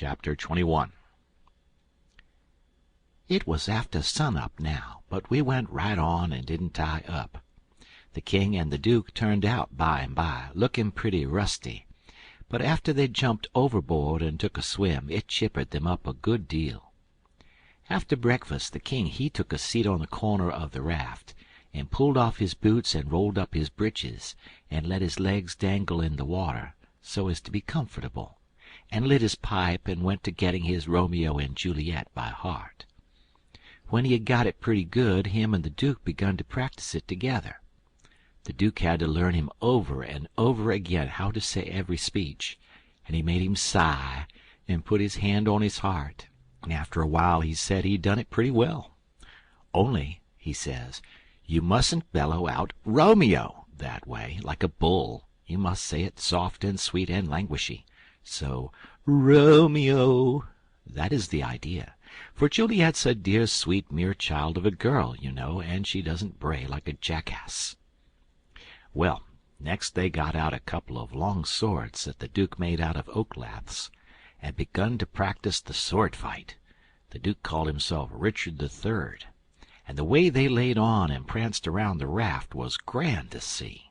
Chapter 21. It was after sun-up now, but we went right on and didn't tie up. The king and the duke turned out by and by, looking pretty rusty, but after they jumped overboard and took a swim, it chippered them up a good deal. After breakfast, the king he took a seat on the corner of the raft, and pulled off his boots and rolled up his breeches, and let his legs dangle in the water, so as to be comfortable, and lit his pipe and went to getting his Romeo and Juliet by heart. When he had got it pretty good, him and the duke begun to practice it together. The duke had to learn him over and over again how to say every speech, and he made him sigh and put his hand on his heart, and after a while he said he'd done it pretty well. Only, he says, you mustn't bellow out Romeo that way, like a bull. You must say it soft and sweet and languishy. So, Romeo. That is the idea. For Juliet's a dear, sweet, mere child of a girl, you know, and she doesn't bray like a jackass. Well, next they got out a couple of long swords that the duke made out of oak laths, and begun to practice the sword fight. The duke called himself Richard III, and the way they laid on and pranced around the raft was grand to see.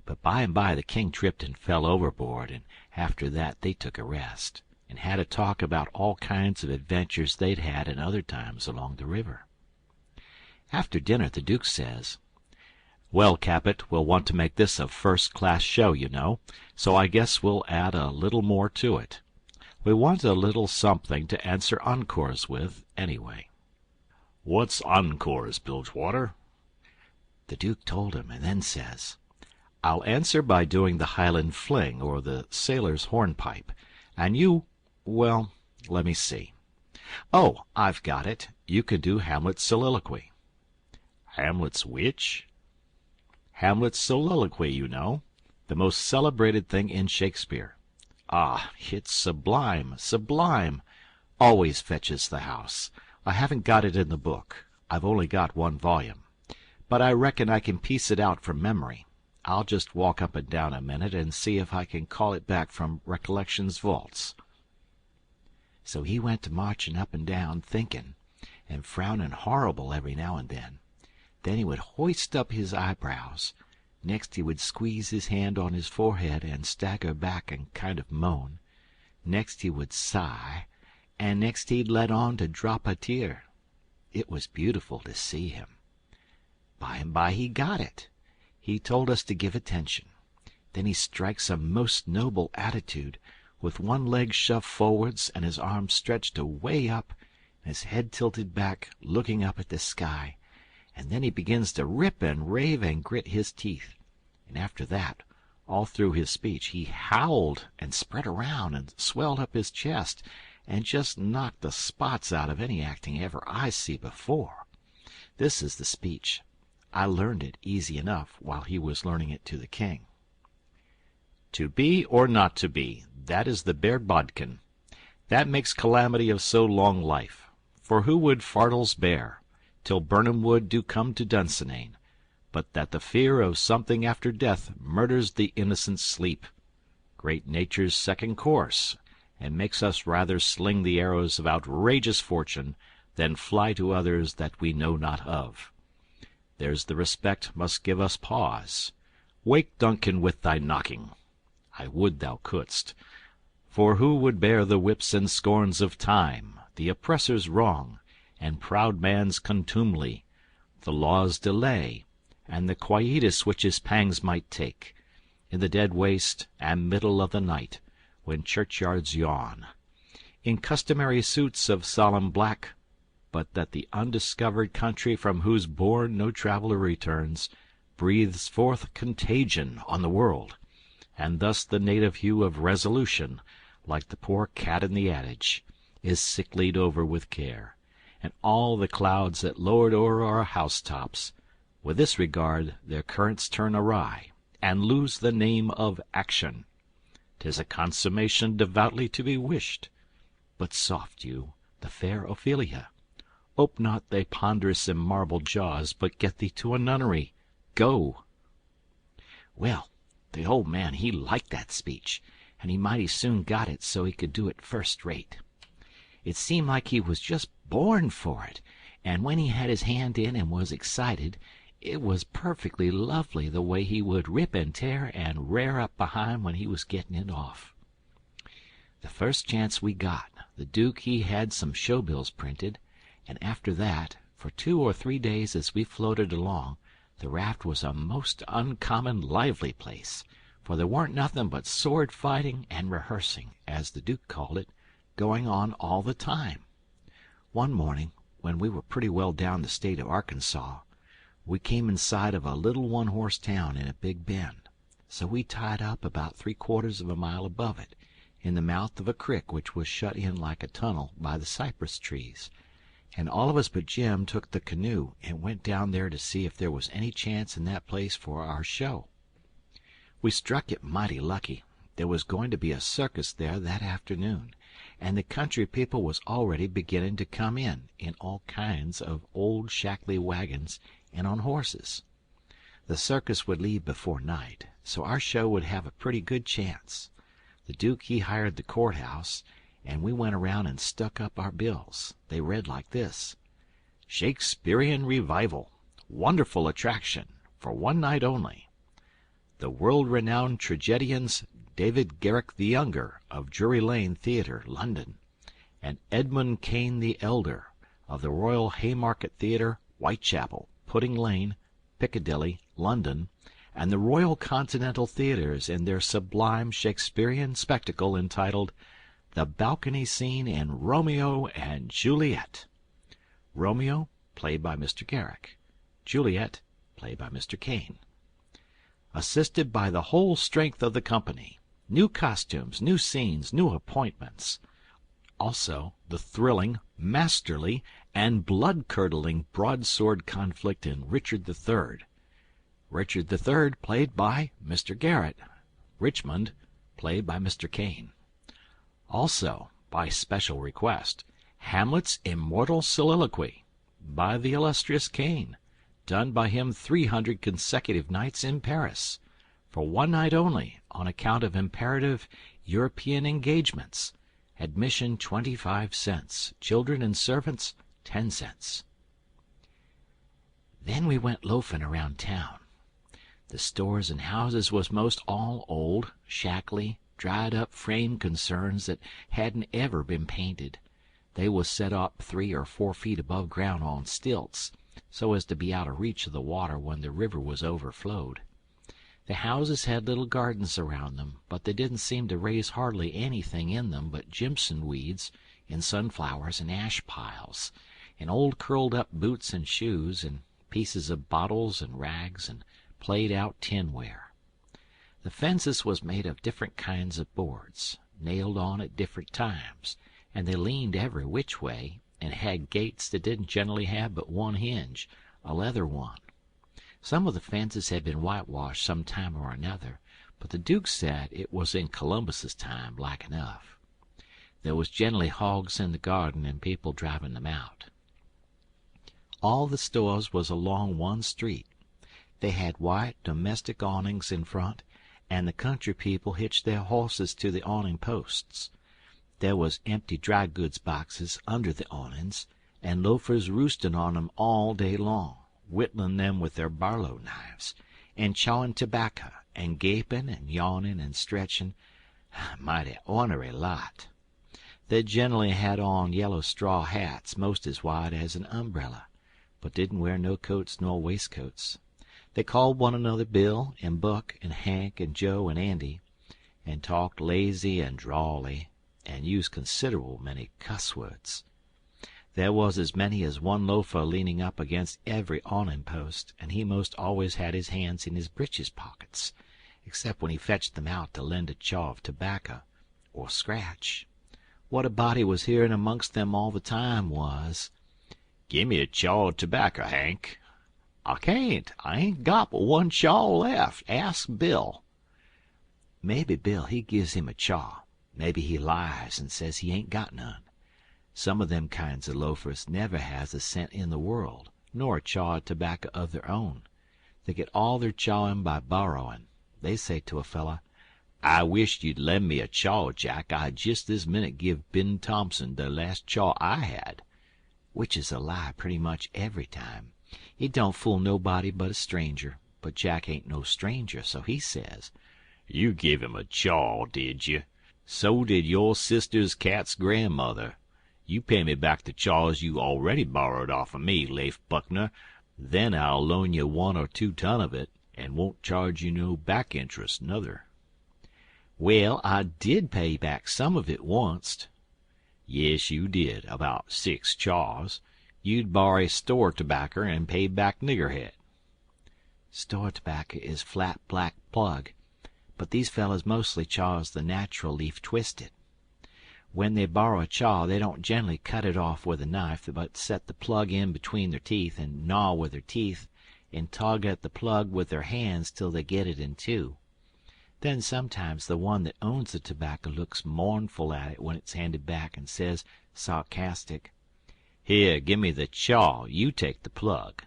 But by and by the king tripped and fell overboard, and after that they took a rest, and had a talk about all kinds of adventures they'd had in other times along the river. After dinner the duke says, "Well, Capet, we'll want to make this a first-class show, you know, so I guess we'll add a little more to it. We want a little something to answer encores with, anyway." "What's encores, Bilgewater?" The duke told him, and then says, "I'll answer by doing the Highland fling or the sailor's hornpipe, and you, well, let me see. Oh, I've got it. You can do Hamlet's soliloquy." "Hamlet's which?" "Hamlet's soliloquy, you know, the most celebrated thing in Shakespeare. Ah, it's sublime, sublime. Always fetches the house. I haven't got it in the book. I've only got one volume. But I reckon I can piece it out from memory. I'll just walk up and down a minute and see if I can call it back from Recollection's vaults." So he went to marching up and down, thinking, and frowning horrible every now and then. Then he would hoist up his eyebrows. Next he would squeeze his hand on his forehead and stagger back and kind of moan. Next he would sigh, and next he'd let on to drop a tear. It was beautiful to see him. By and by he got it. He told us to give attention. Then he strikes a most noble attitude, with one leg shoved forwards and his arms stretched away up, and his head tilted back, looking up at the sky, and then he begins to rip and rave and grit his teeth, and after that, all through his speech, he howled and spread around and swelled up his chest, and just knocked the spots out of any acting ever I see before. This is the speech. I learned it easy enough while he was learning it to the king. "To be or not to be, that is the bare bodkin. That makes calamity of so long life. For who would fardels bear, till Birnam wood do come to Dunsinane, but that the fear of something after death murders the innocent sleep, great nature's second course, and makes us rather sling the arrows of outrageous fortune than fly to others that we know not of. There's the respect must give us pause. Wake, Duncan, with thy knocking. I would thou couldst. For who would bear the whips and scorns of time, the oppressor's wrong, and proud man's contumely, the law's delay, and the quietus which his pangs might take, in the dead waste and middle of the night, when churchyards yawn, in customary suits of solemn black, but that the undiscovered country from whose bourne no traveller returns breathes forth contagion on the world, and thus the native hue of resolution, like the poor cat in the adage, is sicklied over with care, and all the clouds that lowered o'er our housetops, with this regard their currents turn awry, and lose the name of action. 'Tis a consummation devoutly to be wished. But soft you, the fair Ophelia. Ope not thy ponderous and marble jaws, but get thee to a nunnery. Go." Well, the old man he liked that speech, and he mighty soon got it so he could do it first rate. It seemed like he was just born for it, and when he had his hand in and was excited, it was perfectly lovely the way he would rip and tear and rear up behind when he was getting it off. The first chance we got, the Duke he had some show bills printed, and after that, for 2 or 3 days as we floated along, the raft was a most uncommon lively place, for there weren't nothing but sword fighting and rehearsing, as the Duke called it, going on all the time. One morning, when we were pretty well down the state of Arkansas, we came in sight of a little one-horse town in a big bend, so we tied up about 3/4 of a mile above it, in the mouth of a crick which was shut in like a tunnel by the cypress trees, and all of us but Jim took the canoe and went down there to see if there was any chance in that place for our show. We struck it mighty lucky. There was going to be a circus there that afternoon, and the country people was already beginning to come in all kinds of old shackly wagons and on horses. The circus would leave before night, so our show would have a pretty good chance. The Duke he hired the courthouse, and we went around and stuck up our bills. They read like this: Shakespearean Revival. Wonderful attraction. For one night only. The world-renowned tragedians David Garrick the Younger, of Drury Lane Theatre, London, and Edmund Kean the Elder, of the Royal Haymarket Theatre, Whitechapel, Pudding Lane, Piccadilly, London, and the Royal Continental Theatres in their sublime Shakespearean spectacle entitled The Balcony Scene in Romeo and Juliet. Romeo, played by Mr. Garrick. Juliet, played by Mr. Kean. Assisted by the whole strength of the company. New costumes, new scenes, new appointments. Also the thrilling, masterly, and blood-curdling broadsword conflict in Richard III. Richard III, played by Mr. Garrett. Richmond, played by Mr. Kean. Also, by special request, Hamlet's immortal soliloquy, by the illustrious Kean, done by him 300 consecutive nights in Paris, for one night only, on account of imperative European engagements. Admission 25 cents. Children and servants 10 cents. Then we went loafing around town. The stores and houses was most all old, shackly, dried-up frame concerns that hadn't ever been painted. They was set up 3 or 4 feet above ground on stilts, so as to be out of reach of the water when the river was overflowed. The houses had little gardens around them, but they didn't seem to raise hardly anything in them but jimson weeds and sunflowers and ash piles, and old curled-up boots and shoes, and pieces of bottles and rags and played-out tinware. The fences was made of different kinds of boards, nailed on at different times, and they leaned every which way, and had gates that didn't generally have but one hinge, a leather one. Some of the fences had been whitewashed some time or another, but the Duke said it was in Columbus's time, like enough. There was generally hogs in the garden and people driving them out. All the stores was along one street. They had white domestic awnings in front, and the country people hitched their horses to the awning posts. There was empty dry goods boxes under the awnings, and loafers roosting on 'em all day long, whittling them with their barlow knives, and chawing tobacco, and gaping and yawning and stretching. Mighty ornery lot. They generally had on yellow straw hats most as wide as an umbrella, but didn't wear no coats nor waistcoats. They called one another Bill and Buck and Hank and Joe and Andy, and talked lazy and drawly, and used considerable many cuss words. There was as many as one loafer leaning up against every awning post, and he most always had his hands in his breeches pockets, except when he fetched them out to lend a chaw of tobacco or scratch. What a body was hearing amongst them all the time was, "Gimme a chaw of tobacco, Hank." "I can't. I ain't got but one chaw left. Ask Bill." Maybe Bill he gives him a chaw. Maybe he lies and says he ain't got none. Some of them kinds of loafers never has a cent in the world, nor a chaw of tobacco of their own. They get all their chawing by borrowing. They say to a feller, I wisht you'd lend me a chaw, Jack. I'd jest this minute give Ben Thompson the last chaw I had." Which is a lie pretty much every time. It don't fool nobody but a stranger. But Jack ain't no stranger, so he says, "You give him a chaw, did you? So did your sister's cat's grandmother. You pay me back the chaws you already borrowed off of me, Leif Buckner. Then I'll loan you 1 or 2 ton of it, and won't charge you no back interest, nuther." "Well, I did pay back some of it onct." "Yes, you did, about 6 chaws. You'd borry store tobaccer and pay back niggerhead." Store tobacco is flat black plug, but these fellers mostly chaws the natural leaf twisted. When they borrow a chaw, they don't generally cut it off with a knife, but set the plug in between their teeth and gnaw with their teeth and tug at the plug with their hands till they get it in two. Then sometimes the one that owns the tobacco looks mournful at it when it's handed back and says, sarcastic, "Here, gimme the chaw. You take the plug."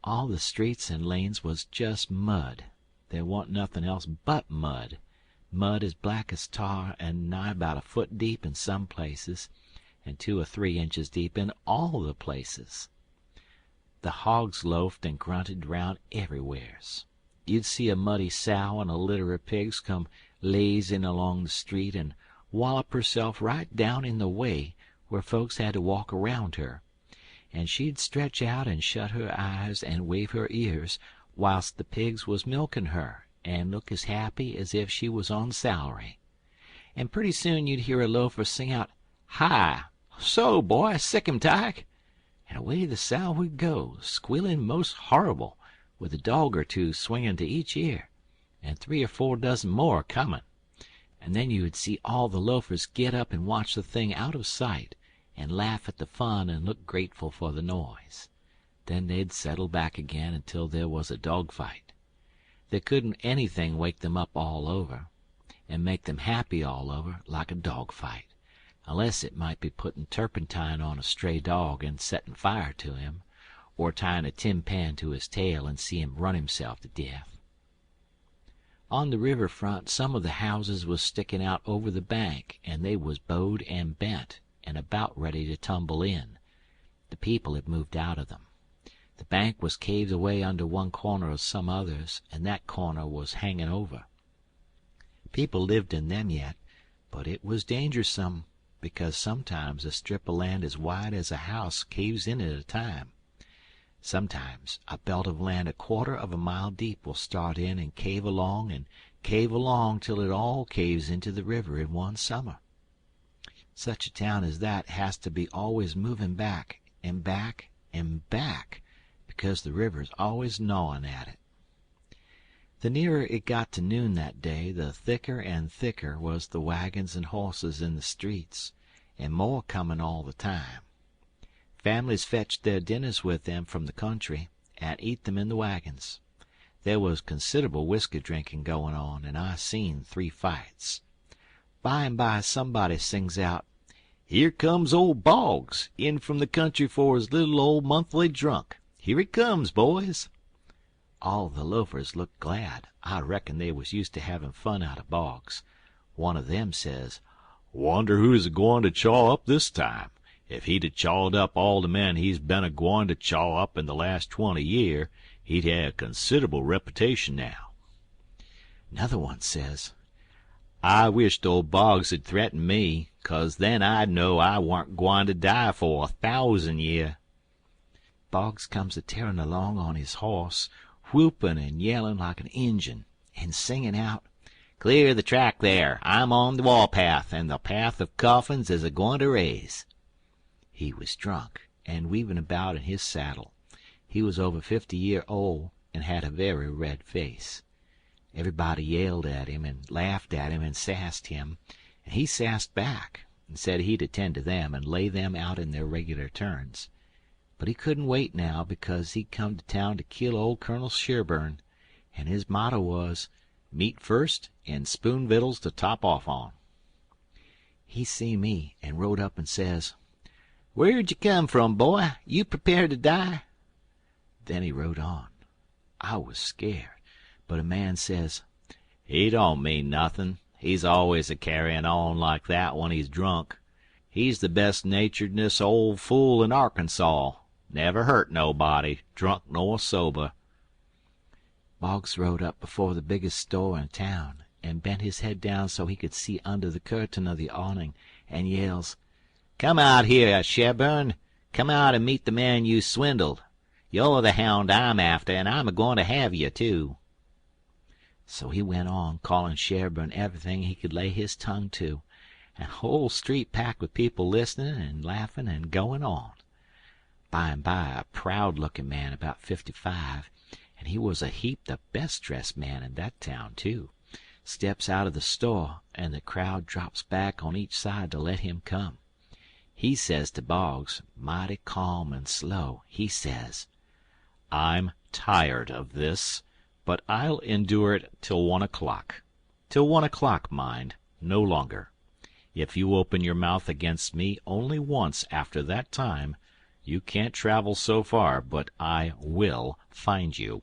All the streets and lanes was just mud. There wa'n't nothin' else but mud. Mud as black as tar and nigh about a foot deep in some places, and 2 or 3 inches deep in all the places. The hogs loafed and grunted round everywheres. You'd see a muddy sow and a litter of pigs come lazing along the street and wallop herself right down in the way where folks had to walk around her, and she'd stretch out and shut her eyes and wave her ears whilst the pigs was milking her and look as happy as if she was on salary. And pretty soon you'd hear a loafer sing out, "Hi! So, boy, sick 'em tyke!" and away the sow would go, squealing most horrible, with a dog or 2 swinging to each ear, and 3 or 4 dozen more coming. And then you would see all the loafers get up and watch the thing out of sight, and laugh at the fun and look grateful for the noise. Then they'd settle back again until there was a dog fight. There couldn't anything wake them up all over, and make them happy all over, like a dog fight, unless it might be putting turpentine on a stray dog and setting fire to him, or tying a tin pan to his tail and see him run himself to death. On the river front some of the houses was sticking out over the bank, and they was bowed and bent, and about ready to tumble in. The people had moved out of them. The bank was caved away under one corner of some others, and that corner was hanging over. People lived in them yet, but it was dangersome, because sometimes a strip of land as wide as a house caves in at a time. Sometimes a belt of land a quarter of a mile deep will start in and cave along till it all caves into the river in one summer. Such a town as that has to be always moving back and back and back, because the river's always gnawing at it. The nearer it got to noon that day, the thicker and thicker was the wagons and horses in the streets, and more coming all the time. Families fetched their dinners with them from the country, and eat them in the wagons. There was considerable whiskey drinking going on, and I seen 3 fights. By and by somebody sings out, "Here comes old Boggs, in from the country for his little old monthly drunk. Here he comes, boys." All the loafers looked glad. I reckon they was used to having fun out of Boggs. One of them says, "Wonder who's a-goin' to chaw up this time. If he'd a chawed up all the men he's been a-goin' to chaw up in the last 20 year, he'd ha' a considerable reputation now." 'Nother one says, "I wisht old Boggs had threatened me, 'cause then I'd know I warn't gwine to die for 1,000 year." Boggs comes a-tearin' along on his hoss, whoopin' and yellin' like an Injun, and singin' out, "Clear the track there. I'm on the warpath, and the path of coffins is a-goin' to raise." He was drunk, and weaving about in his saddle. He was over 50 year old, and had a very red face. Everybody yelled at him and laughed at him and sassed him, and he sassed back, and said he'd attend to them and lay them out in their regular turns. But he couldn't wait now, because he'd come to town to kill old Colonel Sherburne, and his motto was, "Meat first and spoon vittles to top off on." He see me and rode up and says, "Where'd you come from, boy? You prepared to die?" Then he rode on. I was scared, but a man says, "He don't mean nothin'. He's always a carryin' on like that when he's drunk. He's the best naturedest old fool in Arkansas. Never hurt nobody, drunk nor sober." Boggs rode up before the biggest store in town and bent his head down so he could see under the curtain of the awning, and yells, "Come out here, Sherburne. Come out and meet the man you swindled. You're the hound I'm after, and I'm a-goin' to have you, too." So he went on, calling Sherburne everything he could lay his tongue to, and the whole street packed with people listening and laughing and going on. By and by a proud-looking man about 55, and he was a heap the best-dressed man in that town, too, steps out of the store, and the crowd drops back on each side to let him come. He says to Boggs, mighty calm and slow, he says, "I'm tired of this, but I'll endure it till 1 o'clock. Till 1 o'clock, mind, no longer. If you open your mouth against me only once after that time, you can't travel so far but I will find you."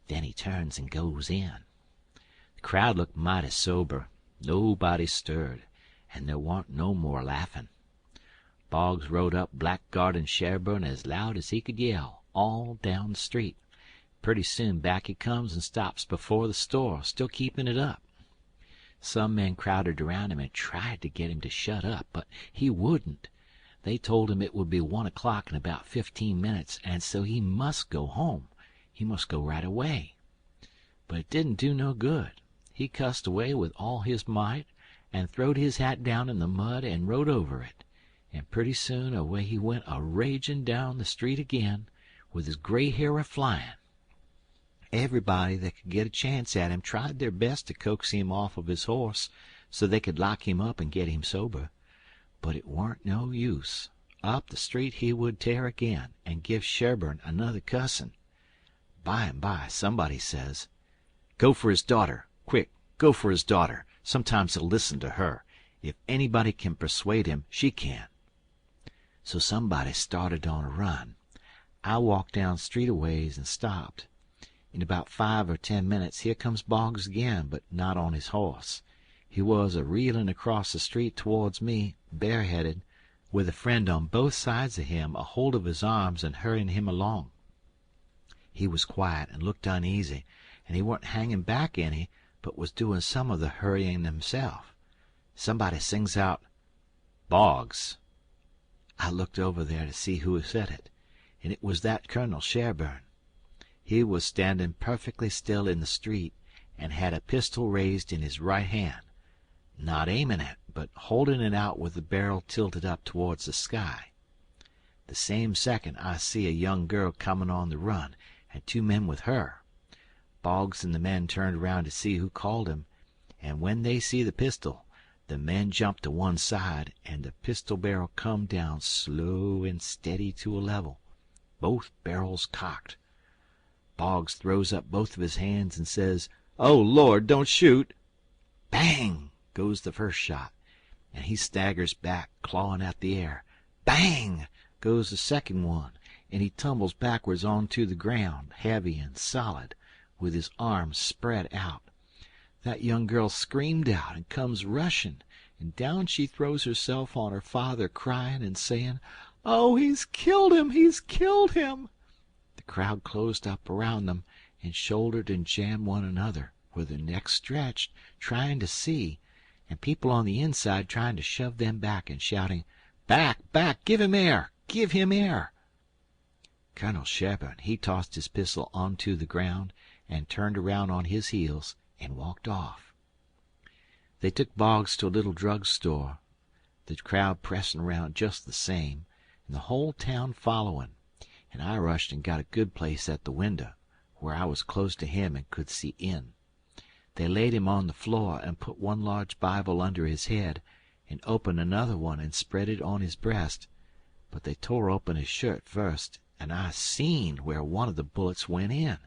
Then he turns and goes in. The crowd looked mighty sober. Nobody stirred, and there warn't no more laughing. Boggs rode up blackguarding Sherburne as loud as he could yell, all down the street. Pretty soon back he comes and stops before the store, still keeping it up. Some men crowded around him and tried to get him to shut up, but he wouldn't. They told him it would be 1 o'clock in about 15 minutes, and so he must go home. He must go right away. But it didn't do no good. He cussed away with all his might, and throwed his hat down in the mud and rode over it, and pretty soon away he went a-ragin' down the street again, with his gray hair a-flyin'. Everybody that could get a chance at him tried their best to coax him off of his horse so they could lock him up and get him sober, but it warn't no use. Up the street he would tear again, and give Sherburne another cussin'. By and by somebody says, "Go for his daughter, quick, go for his daughter. Sometimes he'll listen to her. If anybody can persuade him, she can." So somebody started on a run. I walked down street a ways and stopped. In about 5 or 10 minutes here comes Boggs again, but not on his horse. He was a-reelin' across the street towards me, bareheaded, with a friend on both sides of him a hold of his arms and hurrying him along. He was quiet and looked uneasy, and he weren't hanging back any, but was doing some of the hurrying himself. Somebody sings out, "Boggs." I looked over there to see who said it, and it was that Colonel Sherburne. He was standing perfectly still in the street, and had a pistol raised in his right hand, not aiming it, but holding it out with the barrel tilted up towards the sky. The same second I see a young girl coming on the run, and 2 men with her. Boggs and the men turned around to see who called him, and when they see the pistol, the men jumped to one side, and the pistol barrel come down slow and steady to a level, both barrels cocked. Boggs throws up both of his hands and says, "Oh, Lord, don't shoot!" Bang goes the first shot, and he staggers back, clawing at the air. Bang goes the second one, and he tumbles backwards onto the ground, heavy and solid, with his arms spread out. That young girl screamed out and comes rushing, and down she throws herself on her father, crying and saying, "Oh, he's killed him! He's killed him!" The crowd closed up around them and shouldered and jammed one another, with their necks stretched, trying to see, and people on the inside trying to shove them back and shouting, "Back, back! Give him air! Give him air!" Colonel Sherburne, he tossed his pistol onto the ground and turned around on his heels and walked off. They took Boggs to a little drug store, the crowd pressing around just the same, and the whole town following, and I rushed and got a good place at the window, where I was close to him and could see in. They laid him on the floor and put one large Bible under his head, and opened another one and spread it on his breast, but they tore open his shirt first, and I seen where one of the bullets went in.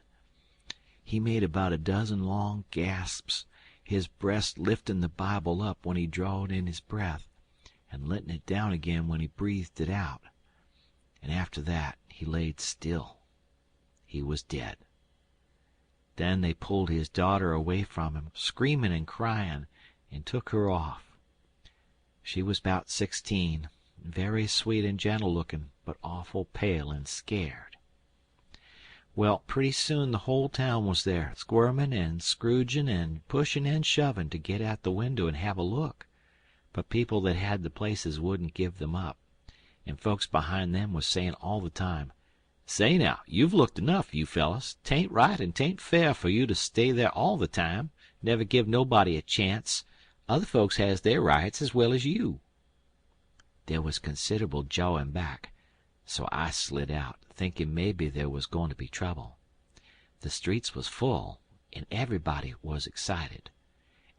He made about a dozen long gasps, his breast lifting the Bible up when he drawed in his breath, and letting it down again when he breathed it out. And after that he laid still. He was dead. Then they pulled his daughter away from him, screaming and crying, and took her off. She was 'bout 16, very sweet and gentle looking, but awful pale and scared. Well, pretty soon the whole town was there, squirming and scrooging and pushing and shoving to get at the window and have a look, but people that had the places wouldn't give them up, and folks behind them was saying all the time, "Say now, you've looked enough, you fellows. 'Tain't right and 'tain't fair for you to stay there all the time, never give nobody a chance. Other folks has their rights as well as you." There was considerable jawing back, so I slid out, thinking maybe there was going to be trouble. The streets was full, and everybody was excited.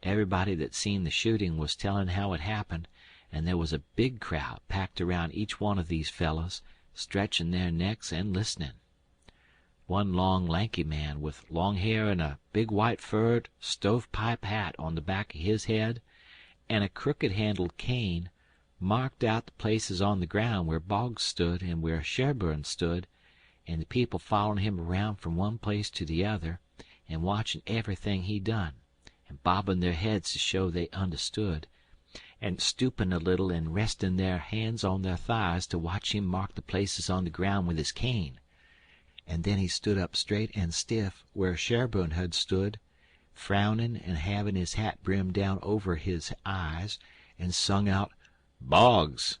Everybody that seen the shooting was telling how it happened, and there was a big crowd packed around each one of these fellows, stretching their necks and listening. One long, lanky man with long hair and a big white furred stovepipe hat on the back of his head, and a crooked-handled cane, marked out the places on the ground where Boggs stood and where Sherburne stood, and the people following him around from one place to the other, and watching everything he done, and bobbing their heads to show they understood, and stooping a little and resting their hands on their thighs to watch him mark the places on the ground with his cane. And then he stood up straight and stiff where Sherburne had stood, frowning and having his hat brimmed down over his eyes, and sung out, "Boggs,"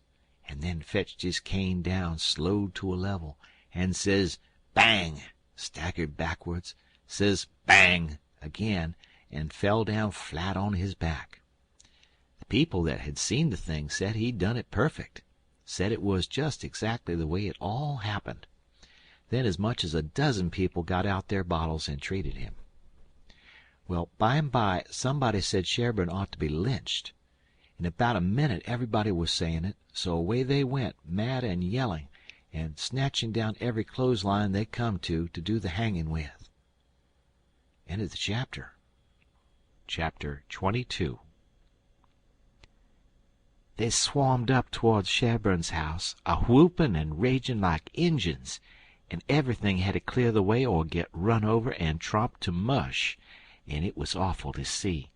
and then fetched his cane down, slowed to a level, and says, "Bang!" staggered backwards, says, "Bang!" again, and fell down flat on his back. The people that had seen the thing said he'd done it perfect, said it was just exactly the way it all happened. Then as much as a dozen people got out their bottles and treated him. Well, by and by somebody said Sherburne ought to be lynched. In about a minute everybody was saying it, so away they went, mad and yelling, and snatching down every clothesline they come to do the hanging with. End of the chapter. Chapter 22. They swarmed up towards Sherburne's house, a whooping and raging like Injuns, and everything had to clear the way or get run over and tromped to mush, and it was awful to see.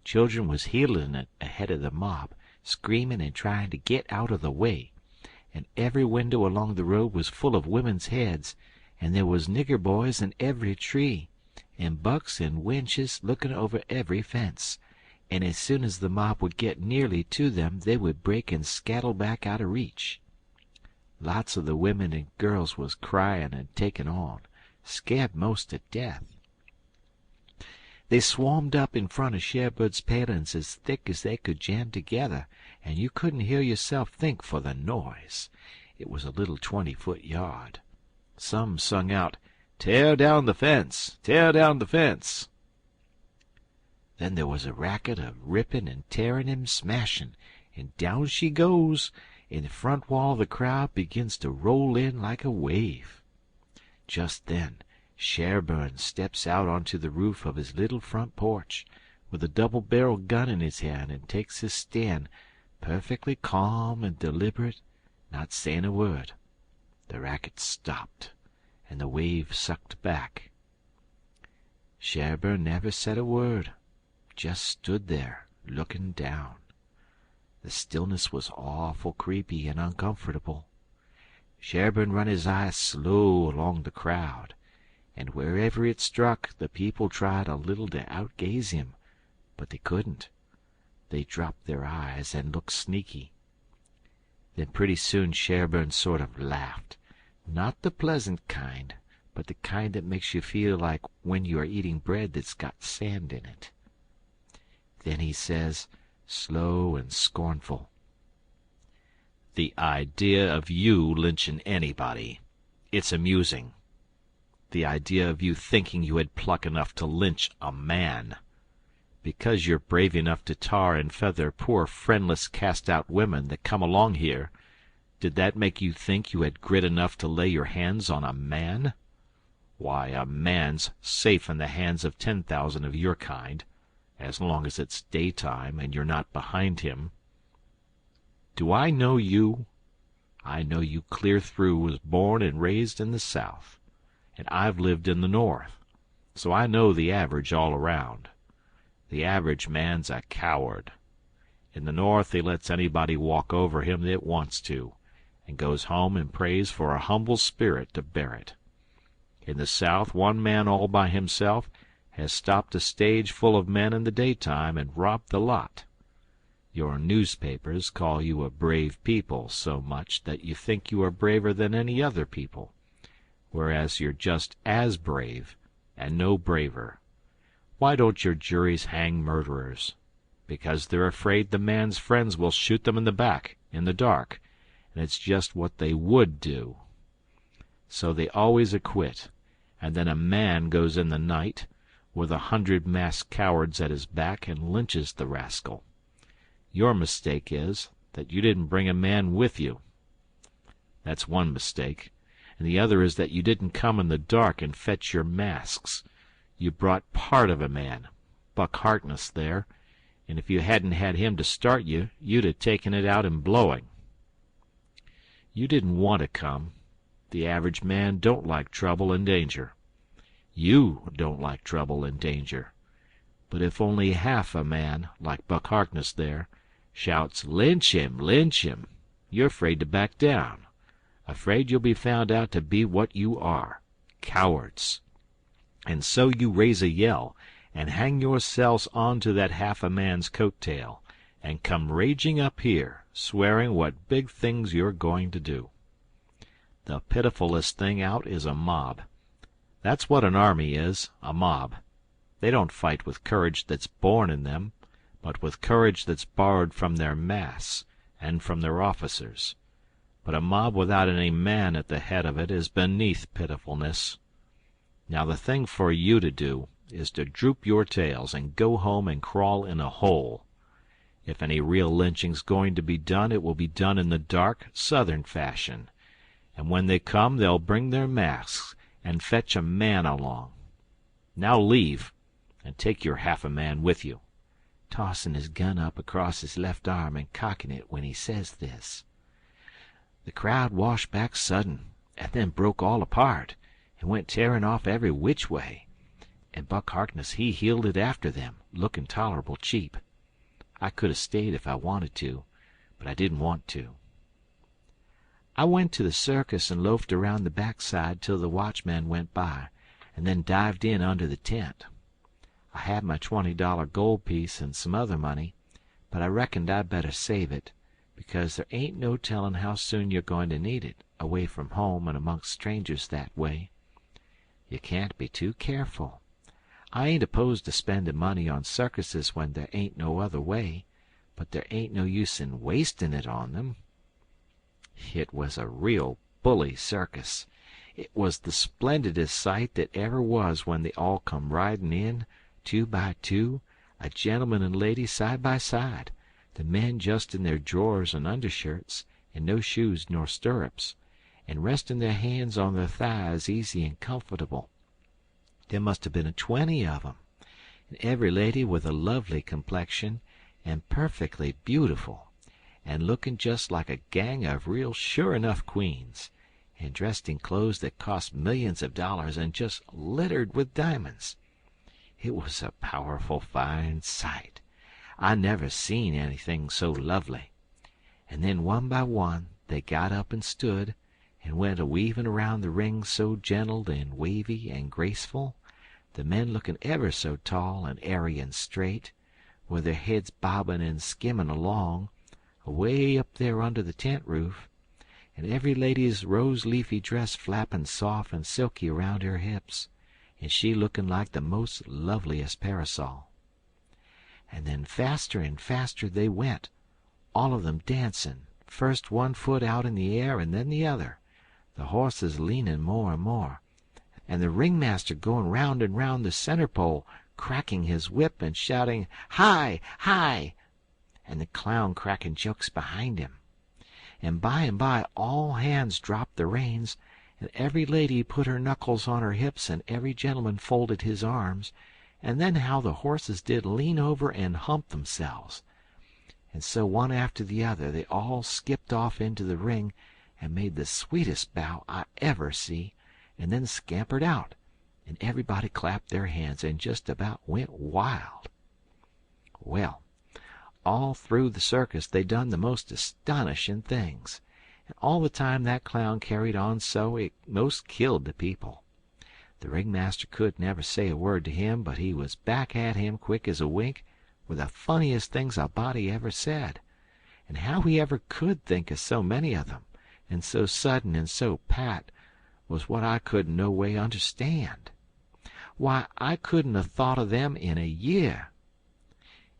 Children was heeling it ahead of the mob, screaming and trying to get out of the way, and every window along the road was full of women's heads, and there was nigger boys in every tree, and bucks and wenches looking over every fence, and as soon as the mob would get nearly to them they would break and scattle back out of reach. Lots of the women and girls was crying and taking on, scared most to death. They swarmed up in front of Sherburne's palings as thick as they could jam together, and you couldn't hear yourself think for the noise. It was a little 20-foot yard. Some sung out, "Tear down the fence! Tear down the fence!" Then there was a racket of ripping and tearing and smashing, and down she goes, and the front wall of the crowd begins to roll in like a wave. Just then Sherburne steps out onto the roof of his little front porch, with a double-barreled gun in his hand, and takes his stand, perfectly calm and deliberate, not saying a word. The racket stopped, and the wave sucked back. Sherburne never said a word, just stood there, looking down. The stillness was awful creepy and uncomfortable. Sherburne run his eyes slow along the crowd, and wherever it struck the people tried a little to outgaze him, but they couldn't. They dropped their eyes and looked sneaky. Then pretty soon Sherburne sort of laughed, not the pleasant kind, but the kind that makes you feel like when you are eating bread that's got sand in it. Then he says, slow and scornful, "The idea of you lynching anybody. It's amusing. The idea of you thinking you had pluck enough to lynch a man. Because you're brave enough to tar and feather poor friendless cast-out women that come along here, did that make you think you had grit enough to lay your hands on a man? Why, a man's safe in the hands of 10,000 of your kind, as long as it's daytime and you're not behind him. Do I know you? I know you clear through, was born and raised in the South, and I've lived in the North. so I know the average all around. The average man's a coward. In the North he lets anybody walk over him that wants to, and goes home and prays for a humble spirit to bear it. In the South one man all by himself has stopped a stage full of men in the daytime and robbed the lot. Your newspapers call you a brave people so much that you think you are braver than any other people, whereas you're just as brave and no braver. Why don't your juries hang murderers? Because they're afraid the man's friends will shoot them in the back, in the dark, and it's just what they would do. So they always acquit, and then a man goes in the night, with 100 masked cowards at his back, and lynches the rascal. Your mistake is that you didn't bring a man with you. That's one mistake, and the other is that you didn't come in the dark and fetch your masks. You brought part of a man, Buck Harkness there, and if you hadn't had him to start you, you'd have taken it out in blowing. You didn't want to come. The average man don't like trouble and danger. You don't like trouble and danger. But if only half a man, like Buck Harkness there, shouts, "Lynch him! Lynch him!" you're afraid to back down, afraid you'll be found out to be what you are, cowards. And so you raise a yell, and hang yourselves on to that half a man's coat-tail, and come raging up here, swearing what big things you're going to do. The pitifullest thing out is a mob. That's what an army is, a mob. They don't fight with courage that's born in them, but with courage that's borrowed from their mass and from their officers. But a mob without any man at the head of it is beneath pitifulness. Now the thing for you to do is to droop your tails and go home and crawl in a hole. If any real lynching's going to be done, it will be done in the dark, Southern fashion. And when they come, they'll bring their masks and fetch a man along. Now leave, and take your half a man with you," tossing his gun up across his left arm and cocking it when he says this. The crowd washed back sudden, and then broke all apart, and went tearing off every which way. And Buck Harkness he heeled it after them, looking tolerable cheap. I could have stayed if I wanted to, but I didn't want to. I went to the circus and loafed around the backside till the watchman went by, and then dived in under the tent. I had my $20 gold piece and some other money, but I reckoned I'd better save it, because there ain't no telling how soon you're going to need it, away from home and amongst strangers that way. You can't be too careful. I ain't opposed to spending money on circuses when there ain't no other way, but there ain't no use in wasting it on them. It was a real bully circus. It was the splendidest sight that ever was when they all come riding in, 2 by 2, a gentleman and lady side by side, the men just in their drawers and undershirts, and no shoes nor stirrups, and resting their hands on their thighs easy and comfortable. There must have been 20 of 'em, and every lady with a lovely complexion, and perfectly beautiful, and looking just like a gang of real sure-enough queens, and dressed in clothes that cost millions of dollars and just littered with diamonds. It was a powerful fine sight. I never seen anything so lovely. And then one by one they got up and stood, and went a-weaving around the ring so gentle and wavy and graceful, the men looking ever so tall and airy and straight, with their heads bobbing and skimming along, away up there under the tent roof, and every lady's rose-leafy dress flapping soft and silky around her hips, and she looking like the most loveliest parasol. And then faster and faster they went, all of them dancing, first one foot out in the air and then the other, the horses leaning more and more, and the ringmaster going round and round the center pole, cracking his whip and shouting, "Hi! Hi!" and the clown cracking jokes behind him. And by all hands dropped the reins, and every lady put her knuckles on her hips and every gentleman folded his arms, and then how the horses did lean over and hump themselves. And so one after the other they all skipped off into the ring and made the sweetest bow I ever see, and then scampered out, and everybody clapped their hands and just about went wild. Well, all through the circus they done the most astonishing things, and all the time that clown carried on so it most killed the people. The ringmaster could never say a word to him, but he was back at him quick as a wink with the funniest things a body ever said, and how he ever could think of so many of them, and so sudden and so pat, was what I couldn't no way understand. Why, I couldn't have thought of them in a year.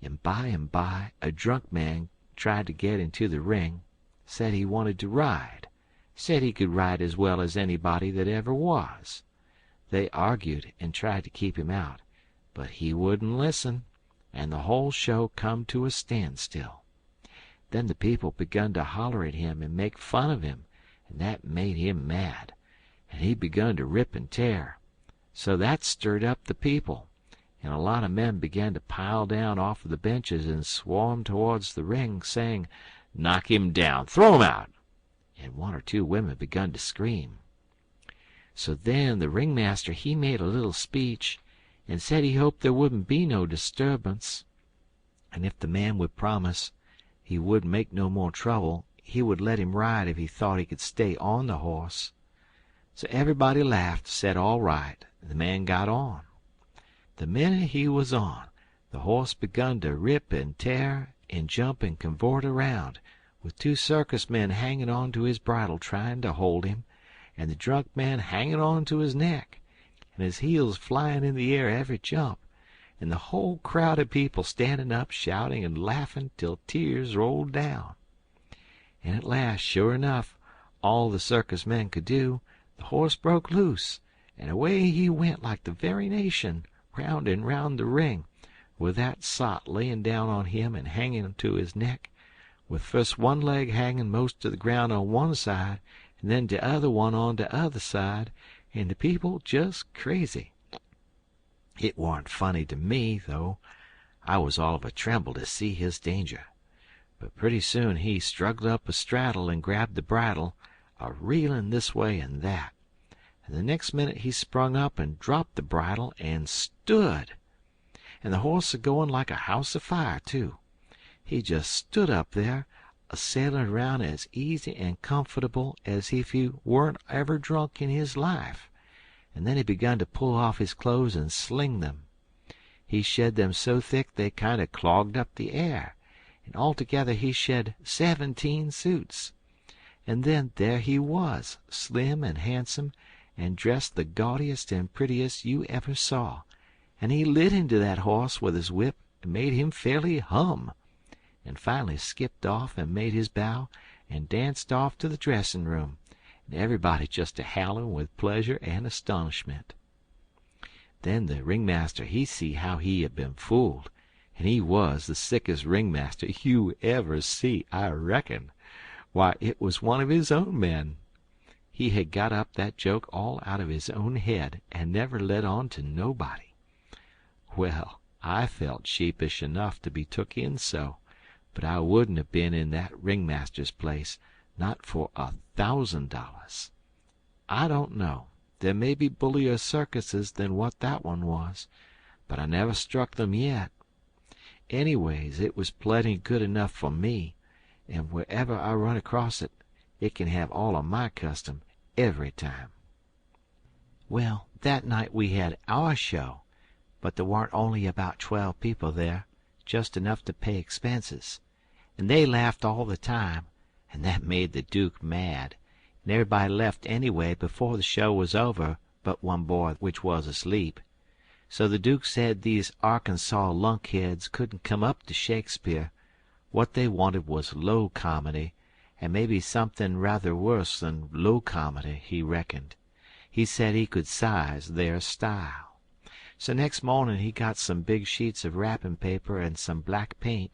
And by, a drunk man tried to get into the ring, said he wanted to ride, said he could ride as well as anybody that ever was. They argued and tried to keep him out, but he wouldn't listen, and the whole show come to a standstill. Then the people begun to holler at him and make fun of him, and that made him mad, and he begun to rip and tear. So that stirred up the people, and a lot of men began to pile down off of the benches and swarm towards the ring, saying, "Knock him down! Throw him out!" And one or two women begun to scream. So then the ringmaster he made a little speech, and said he hoped there wouldn't be no disturbance, and if the man would promise he wouldn't make no more trouble, he would let him ride if he thought he could stay on the horse. So everybody laughed, said all right, and the man got on. The minute he was on, the horse begun to rip and tear and jump and cavort around, with two circus men hanging on to his bridle trying to hold him, and the drunk man hanging on to his neck, and his heels flying in the air every jump, and the whole crowd of people standing up shouting and laughing till tears rolled down. And at last, sure enough, all the circus men could do, the horse broke loose, and away he went like the very nation, round and round the ring, with that sot laying down on him and hanging to his neck, with first one leg hanging most to the ground on one side, and then the other one on the other side, and the people just crazy. It warn't funny to me, though. I was all of a tremble to see his danger. But pretty soon he struggled up a straddle and grabbed the bridle, a-reeling this way and that, and the next minute he sprung up and dropped the bridle and stood. And the horse a-going like a house afire, too. He just stood up there, a-sailing around as easy and comfortable as if he weren't ever drunk in his life, and then he begun to pull off his clothes and sling them. He shed them so thick they kind of clogged up the air, and altogether he shed 17 suits. And then there he was, slim and handsome, and dressed the gaudiest and prettiest you ever saw, and he lit into that horse with his whip and made him fairly hum, and finally skipped off and made his bow and danced off to the dressing-room, and everybody just a-howling with pleasure and astonishment. Then the ringmaster he see how he had been fooled, and he was the sickest ringmaster you ever see, I reckon. Why, it was one of his own men. He had got up that joke all out of his own head and never let on to nobody. Well, I felt sheepish enough to be took in so, but I wouldn't have been in that ringmaster's place, not for $1,000. I don't know. There may be bullier circuses than what that one was, but I never struck them yet. Anyways, it was plenty good enough for me, and wherever I run across it, it can have all of my custom every time. Well, that night we had our show, but there warn't only about 12 people there, just enough to pay expenses, and they laughed all the time, and that made the Duke mad, and everybody left anyway before the show was over but one boy which was asleep. So the Duke said these Arkansas lunkheads couldn't come up to Shakespeare. What they wanted was low comedy, and maybe something rather worse than low comedy, he reckoned. He said he could size their style. So next morning he got some big sheets of wrapping paper and some black paint,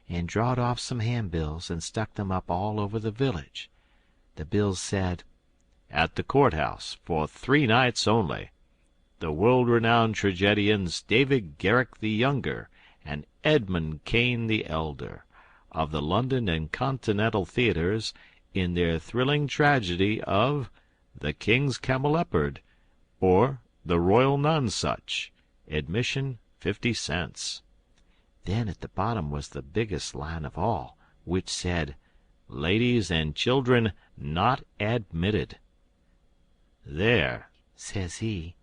and drawed off some handbills and stuck them up all over the village. The bills said, "At the courthouse, for 3 nights only, the world-renowned tragedians David Garrick the Younger and Edmund Kane the Elder, of the London and Continental theaters, in their thrilling tragedy of The King's Camelopard, or The Royal Nonsuch. Admission 50 cents. Then at the bottom was the biggest line of all, which said, Ladies and children not admitted. There, says he,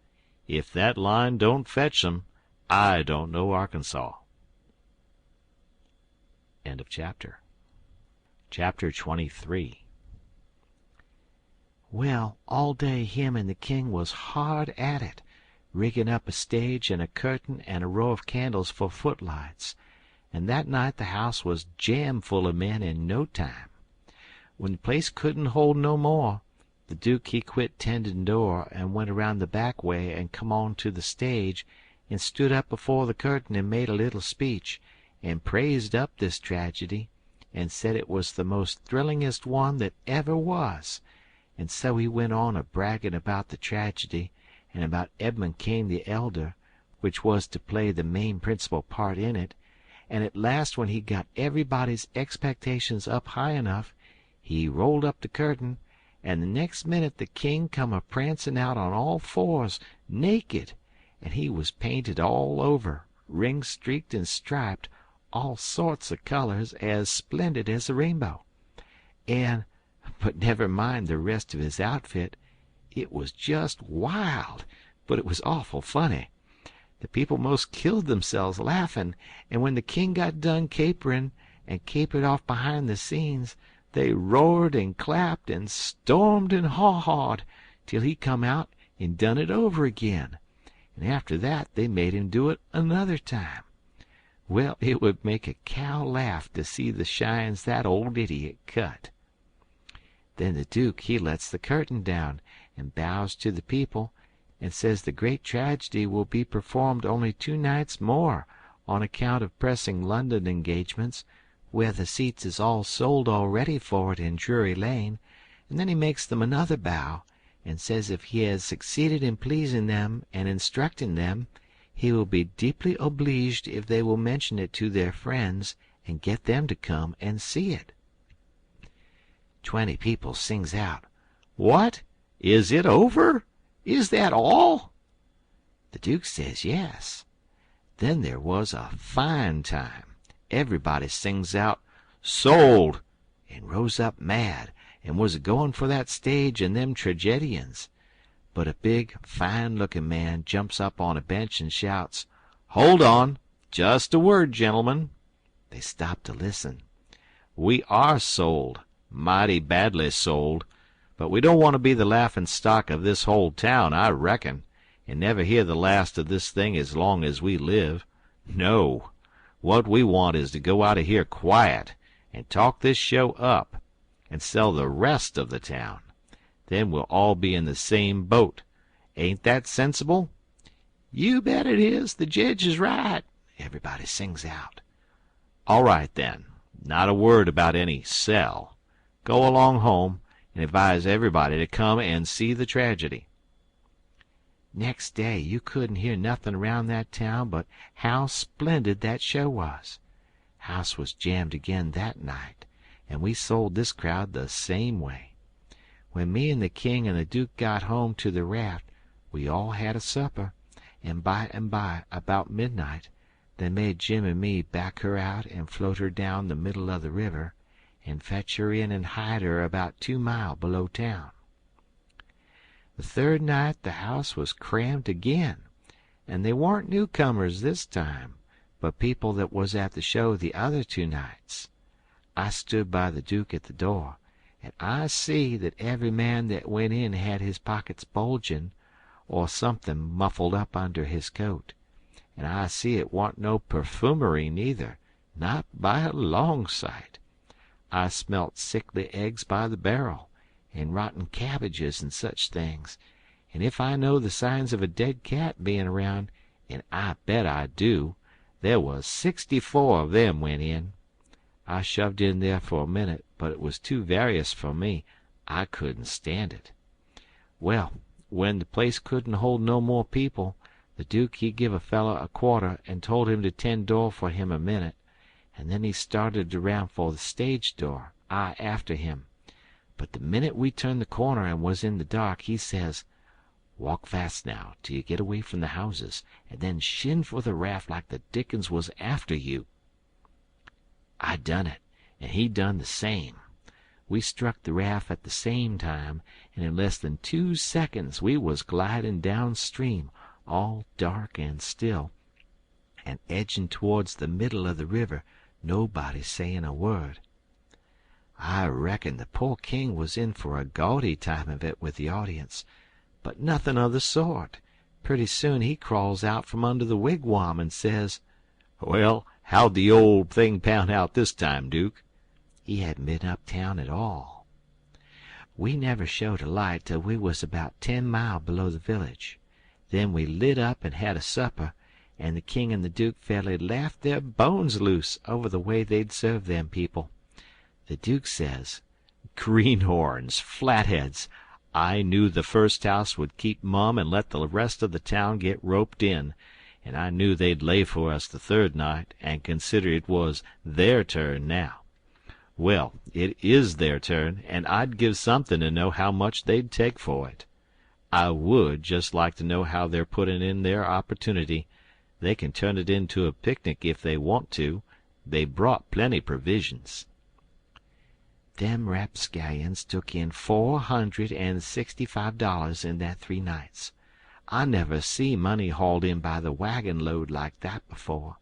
if that line don't fetch 'em, I don't know Arkansas. End of chapter. Chapter 23. Well, all day him and the king was hard at it, rigging up a stage and a curtain and a row of candles for footlights, and that night the house was jam full of men in no time. When the place couldn't hold no more, the Duke he quit tending door and went around the back way and come on to the stage and stood up before the curtain and made a little speech, and praised up this tragedy, and said it was the most thrillingest one that ever was, and so he went on a bragging about the tragedy, and about Edmund Kane the elder, which was to play the main principal part in it, and at last when he got everybody's expectations up high enough, he rolled up the curtain, and the next minute the king come a prancing out on all fours, naked, and he was painted all over, ring-streaked and striped, all sorts of colors, as splendid as a rainbow. But never mind the rest of his outfit. It was just wild, but it was awful funny. The people most killed themselves laughing, and when the king got done capering and capered off behind the scenes, they roared and clapped and stormed and haw-hawed till he come out and done it over again, and after that they made him do it another time. Well, it would make a cow laugh to see the shines that old idiot cut. Then the Duke he lets the curtain down and bows to the people, and says the great tragedy will be performed only 2 nights more on account of pressing London engagements, where the seats is all sold already for it in Drury Lane, and then he makes them another bow, and says if he has succeeded in pleasing them and instructing them, he will be deeply obleeged if they will mention it to their friends and get them to come and see it. 20 people sings out, What? Is it over? Is that all? The Duke says yes. Then there was a fine time. Everybody sings out, Sold, and rose up mad, and was a-going for that stage and them tragedians. But a big, fine-looking man jumps up on a bench and shouts, Hold on! Just a word, gentlemen. They stop to listen. We are sold, mighty badly sold, but we don't want to be the laughing stock of this whole town, I reckon, and never hear the last of this thing as long as we live. No. What we want is to go out of here quiet and talk this show up and sell the rest of the town. Then we'll all be in the same boat. Ain't that sensible? You bet it is. The jedge is right, everybody sings out. All right, then. Not a word about any sell. Go along home and advise everybody to come and see the tragedy. Next day you couldn't hear nothing around that town but how splendid that show was. House was jammed again that night, and we sold this crowd the same way. When me and the king and the Duke got home to the raft, we all had a supper, and by, about midnight, they made Jim and me back her out and float her down the middle of the river, and fetch her in and hide her about 2 mile below town. The third night the house was crammed again, and they warn't newcomers this time, but people that was at the show the other 2 nights. I stood by the Duke at the door, and I see that every man that went in had his pockets bulging, or something muffled up under his coat, and I see it warn't no perfumery neither, not by a long sight. I smelt sickly eggs by the barrel, and rotten cabbages and such things, and if I know the signs of a dead cat being around, and I bet I do, there was 64 of them went in. I shoved in there for a minute, but it was too various for me. I couldn't stand it. Well, when the place couldn't hold no more people, the Duke he give a feller a quarter and told him to tend door for him a minute, and then he started around for the stage door, I after him. But the minute we turned the corner and was in the dark, he says, Walk fast now till you get away from the houses, and then shin for the raft like the dickens was after you." I done it, and he done the same. We struck the raft at the same time, and in less than 2 seconds we was gliding downstream, all dark and still, and edging towards the middle of the river, nobody saying a word. I reckon the poor king was in for a gaudy time of it with the audience, but nothing of the sort. Pretty soon he crawls out from under the wigwam and says, "Well, how'd the old thing pound out this time, Duke?" he hadn't been uptown at all. We never showed a light till we was about 10 mile below the village. Then we lit up and had a supper, and the king and the duke fairly laughed their bones loose over the way they'd served them people. The duke says, "Greenhorns, flatheads! I knew the first house would keep mum and let the rest of the town get roped in, and I knew they'd lay for us the third night, and consider it was their turn now. Well, it is their turn, and I'd give something to know how much they'd take for it. I would just like to know how they're putting in their opportunity. They can turn it into a picnic if they want to. They brought plenty provisions." Them rapscallions took in $465 in that 3 nights. I never see money hauled in by the wagon load like that before.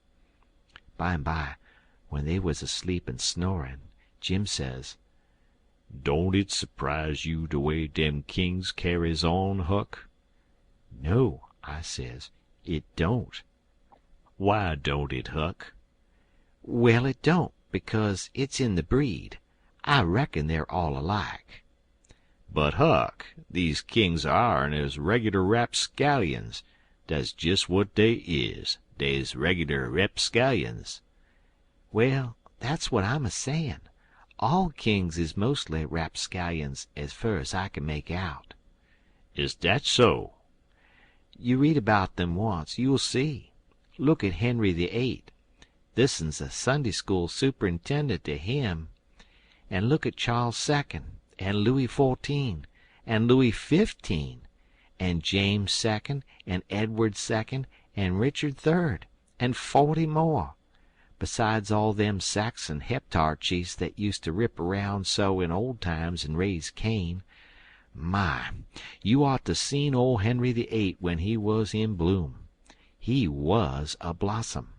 By and by, when they was asleep and snoring, Jim says, "Don't it surprise you the way dem kings carries on, Huck?" "No," I says, "it don't." "Why don't it, Huck?" "Well, it don't, because it's in the breed. I reckon they're all alike." "But, Huck, these kings o' ourn is regular rapscallions. Dat's jest what they is. Dey's regular rapscallions." "Well, that's what I'm a-sayin'. All kings is mostly rapscallions, as fur as I can make out." "Is dat so?" "You read about them once, you'll see. Look at Henry VIII. This'n's a Sunday school superintendent to him. And look at Charles II, and Louis XIV, and Louis XV, and James II, and Edward II, and Richard III, and 40 more, besides all them Saxon heptarchies that used to rip around so in old times and raise Cain. My, you ought to seen old Henry VIII when he was in bloom. He was a blossom.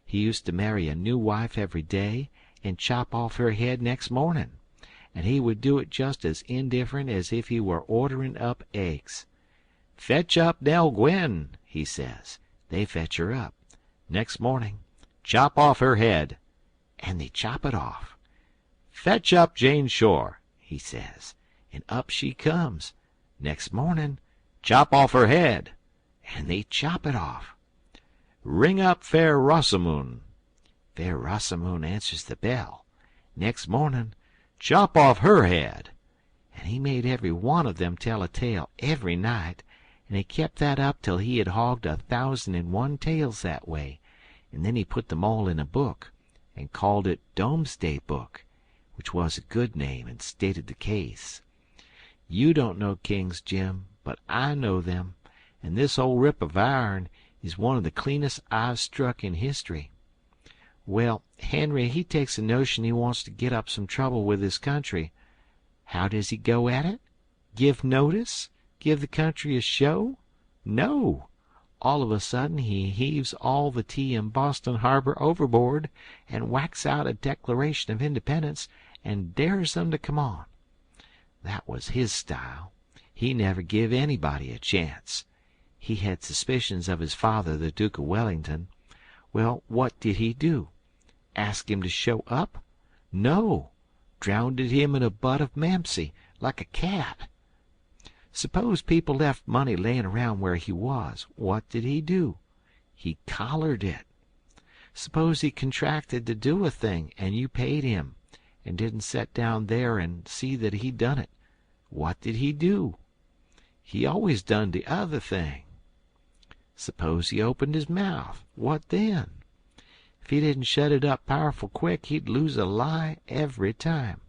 He used to marry a new wife every day and chop off her head next morning, and he would do it just as indifferent as if he were ordering up eggs. 'Fetch up Nell Gwynn,' he says. They fetch her up. Next morning, 'Chop off her head,' and they chop it off. 'Fetch up Jane Shore,' he says, and up she comes. Next morning, 'Chop off her head,' and they chop it off. 'Ring up Fair Rosamund.' Fair Rosamund answers the bell. Next morning, 'Chop off her head,' and he made every one of them tell a tale every night, and he kept that up till he had hogged 1,001 tales that way, and then he put them all in a book, and called it Domesday Book, which was a good name and stated the case. You don't know kings, Jim, but I know them, and this old rip of iron is one of the cleanest I've struck in history. Well, Henry, he takes a notion he wants to get up some trouble with his country. How does he go at it? Give notice? Give the country a show? No. All of a sudden he heaves all the tea in Boston Harbor overboard and whacks out a Declaration of Independence and dares them to come on. That was his style. He never give anybody a chance. He had suspicions of his father, the Duke of Wellington. Well, what did he do? Ask him to show up? No. Drownded him in a butt of Mamsie, like a cat. Suppose people left money layin' around where he was, what did he do? He collared it. Suppose he contracted to do a thing, and you paid him, and didn't set down there and see that he done it, what did he do? He always done the other thing. Suppose he opened his mouth, what then? If he didn't shut it up powerful quick, he'd lose a lie every time.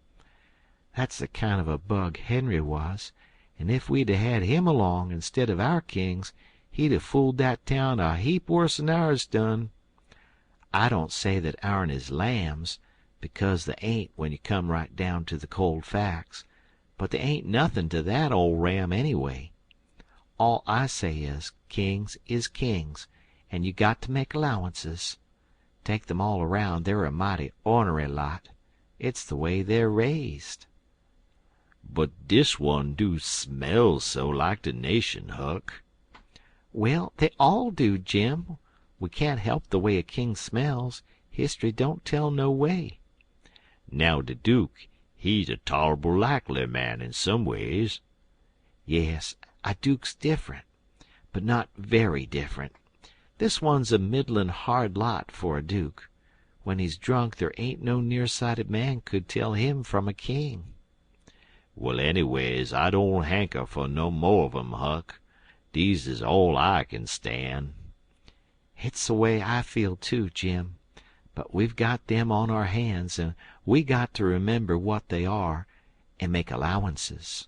That's the kind of a bug Henry was, and if we'd had him along instead of our kings, he'd have fooled that town a heap worse'n ours done. I don't say that ourn is lambs, because they ain't when you come right down to the cold facts, but they ain't nothin' to that old ram anyway. All I say is kings, and you got to make allowances. Take them all around, they're a mighty ornery lot. It's the way they're raised." "But dis one do smell so like de nation, Huck." "Well, they all do, Jim. We can't help the way a king smells. History don't tell no way." "Now de Duke, he's a toler'ble likely man in some ways." "Yes, a duke's different, but not very different. This one's a middlin' hard lot for a duke. When he's drunk, there ain't no near-sighted man could tell him from a king." "Well, anyways, I don't hanker for no more of 'em, Huck. Dese is all I kin stand." "It's the way I feel too, Jim. But we've got them on our hands, and we got to remember what they are, and make allowances.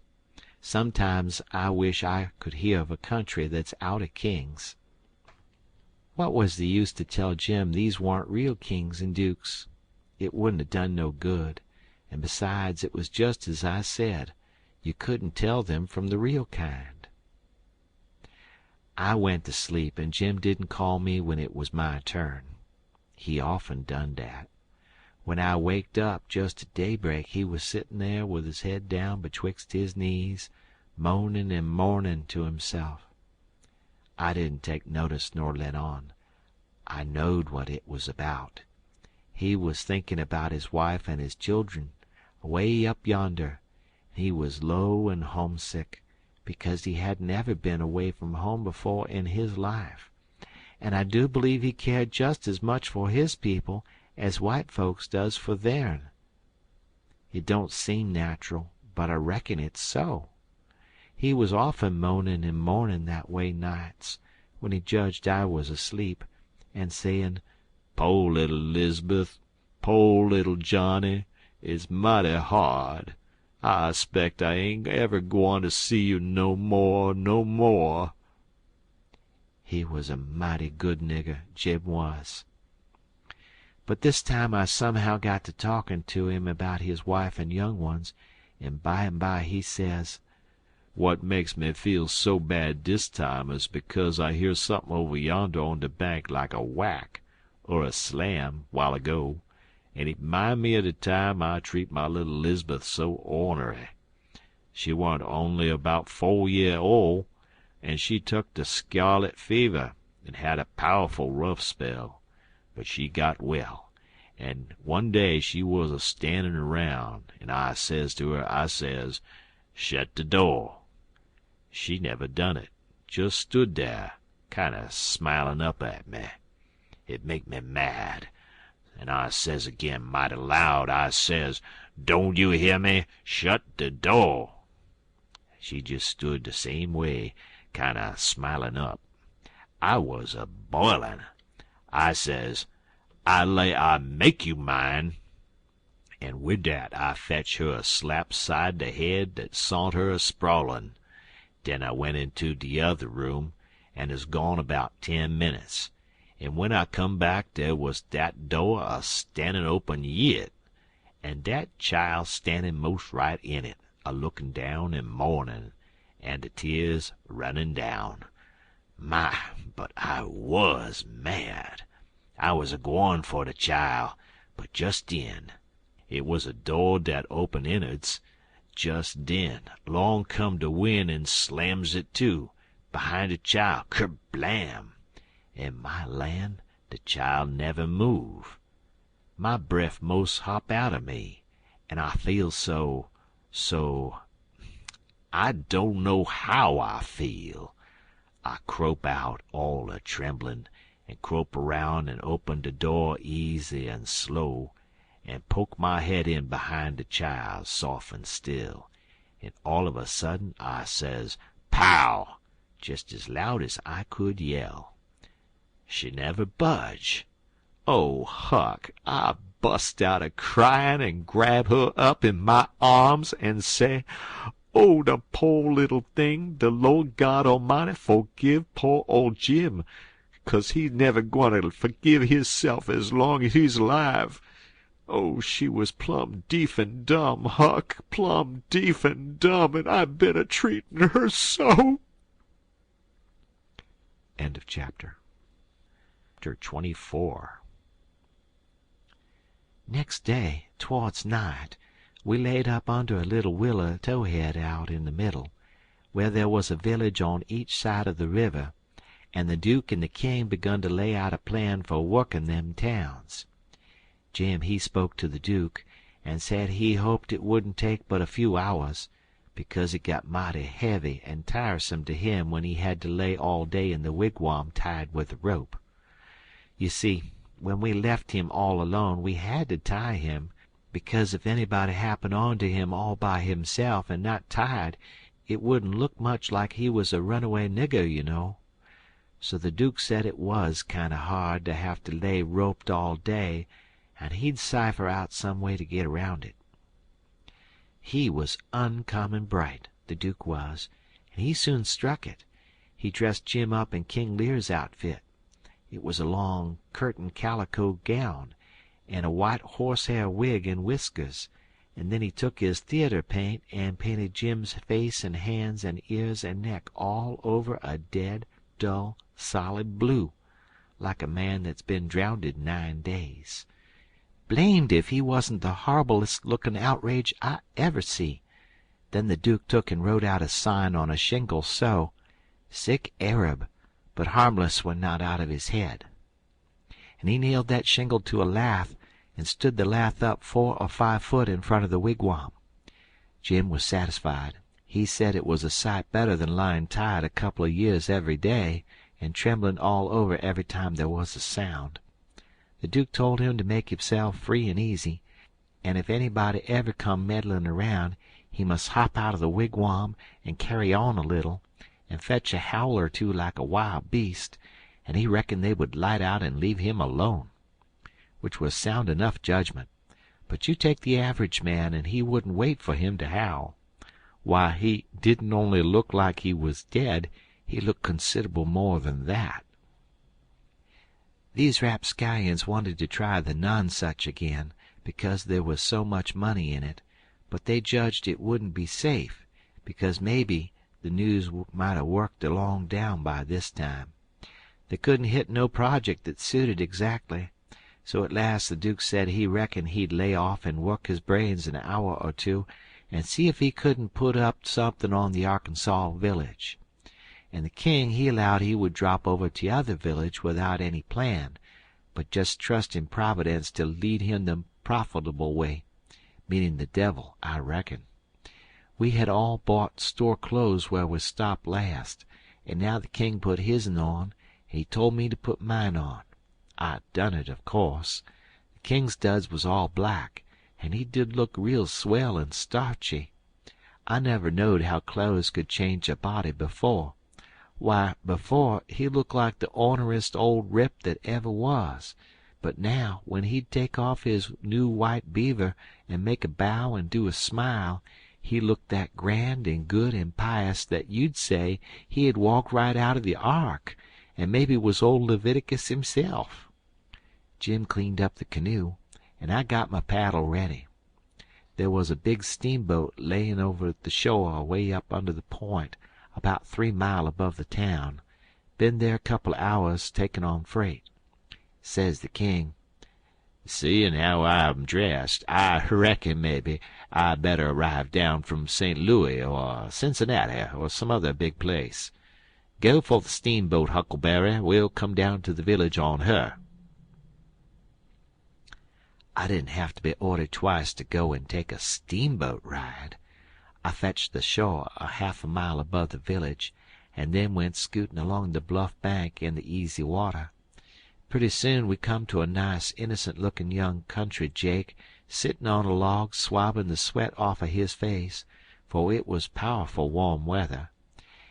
Sometimes I wish I could hear of a country that's out of kings. What was the use to tell Jim these warn't real kings and dukes? It wouldn't have done no good, and besides, it was just as I said. You couldn't tell them from the real kind. I went to sleep, and Jim didn't call me when it was my turn. He often done dat. When I waked up just at daybreak, he was sittin' there with his head down betwixt his knees, moanin' and mournin' to himself. I didn't take notice nor let on. I knowed what it was about. He was thinkin' about his wife and his children, away up yonder, and he was low and homesick, because he hadn't ever been away from home before in his life. And I do believe he cared just as much for his people as white folks does for theirn. It don't seem natural, but I reckon it's so. He was often moanin' and mournin' that way nights, when he judged I was asleep, and sayin', "Po' little 'Liz'beth, po' little Johnny, it's mighty hard. I 'speck I ain't ever gwine to see you no more, no more." He was a mighty good nigger, Jim was. But this time I somehow got to talkin' to him about his wife and young ones, and by he says, "What makes me feel so bad dis time is because I hear something over yonder on de bank like a whack or a slam while ago, and it 'mind me of de time I treat my little 'Liz'beth so ornery. She warn't only about 4 year old, and she took de scarlet fever and had a powerful rough spell, but she got well, and one day she was a standin' around, and I says to her, I says, 'Shet de door.' She never done it, just stood dar, kinder smilin' up at me. It make me mad, and I says agin mighty loud, I says, 'Don't you hear me? Shut de door.' She just stood de same way, kinder smilin' up. I was a boilin'. I says, 'I lay I make you mine.' And wid dat I fetch her a slap side de head dat sont her a sprawlin'. Den I went into de yuther room, and 'uz gone about 10 minutes, and when I come back der was dat door a standin' open yit, and dat chile standin' most right in it, a lookin' down and mournin', and de tears runnin' down. My, but I was mad. I was a gwine for de chile, but just den, it was a door dat open in'ards. Just den, 'long come de wind and slams it to, behind de chile, kerblam! And my lan', de chile never move. My breff mos' hop out'n me, and I feel so. I don't know how I feel. I crope out, all a tremblin', and crope around and open de door easy and slow, and poke my head in behind de chile, soft and still, and all of a sudden I says, 'Pow!' just as loud as I could yell. She never budge. Oh, Huck, I bust out a cryin' and grab her up in my arms and say, Oh, the po' little thing! De Lord God Almighty forgive po' ole Jim, 'cause he never gwineter forgive hisse'f as long as he's alive. Oh, she was plumb deef an' dumb, Huck, plumb deef an' dumb, an' I been a treatin' her so. End of chapter. Chapter 24. Next day, towards night, we laid up under a little willow towhead out in the middle, where there was a village on each side of the river, and the Duke and the King begun to lay out a plan for working them towns. Jim he spoke to the Duke, and said he hoped it wouldn't take but a few hours, because it got mighty heavy and tiresome to him when he had to lay all day in the wigwam tied with a rope. You see, when we left him all alone we had to tie him, because if anybody happened on to him all by himself and not tied, it wouldn't look much like he was a runaway nigger, you know. So the Duke said it was kind of hard to have to lay roped all day, and he'd cipher out some way to get around it. He was uncommon bright, the Duke was, and he soon struck it. He dressed Jim up in King Lear's outfit. It was a long curtain calico gown, and a white horsehair wig and whiskers, and then he took his theater paint and painted Jim's face and hands and ears and neck all over a dead, dull, solid blue, like a man that's been drownded 9 days. Blamed if he wasn't the horriblest looking outrage I ever see. Then the Duke took and wrote out a sign on a shingle so, "Sick Arab, but harmless when not out of his head." And he nailed that shingle to a lath and stood the lath up 4 or 5 foot in front of the wigwam. Jim was satisfied. He said it was a sight better than lying tied a couple of years every day and trembling all over every time there was a sound. The Duke told him to make himself free and easy, and if anybody ever come meddling around, he must hop out of the wigwam and carry on a little, and fetch a howl or two like a wild beast, and he reckoned they would light out and leave him alone, which was sound enough judgment. But you take the average man, and he wouldn't wait for him to howl. Why, he didn't only look like he was dead, he looked considerable more than that. These rapscallions wanted to try the Nonsuch again, because there was so much money in it, but they judged it wouldn't be safe, because maybe the news might have worked along down by this time. They couldn't hit no project that suited exactly, so at last the Duke said he reckoned he'd lay off and work his brains an hour or two and see if he couldn't put up something on the Arkansas village. And the King he allowed he would drop over to t'other village without any plan, but just trust in Providence to lead him the profitable way, meaning the devil, I reckon. We had all bought store clothes where we stopped last, and now the King put his'n on, and he told me to put mine on. I done it, of course. The King's duds was all black, and he did look real swell and starchy. I never knowed how clothes could change a body before. Why, before, he looked like the orneryest old rip that ever was, but now, when he'd take off his new white beaver and make a bow and do a smile, he looked that grand and good and pious that you'd say he had walked right out of the ark, and maybe was old Leviticus himself. Jim cleaned up the canoe, and I got my paddle ready. There was a big steamboat layin' over the shore way up under the point, about 3 mile above the town. Been there a couple of hours takin' on freight. Says the King, "Seein' how I'm dressed, I reckon maybe I better arrive down from St. Louis or Cincinnati or some other big place. Go for the steamboat, Huckleberry. We'll come down to the village on her." I didn't have to be ordered twice to go and take a steamboat ride. I fetched the shore a half a mile above the village, and then went scooting along the bluff bank in the easy water. Pretty soon we come to a nice, innocent-looking young country Jake sittin' on a log swabbing the sweat off of his face, for it was powerful warm weather,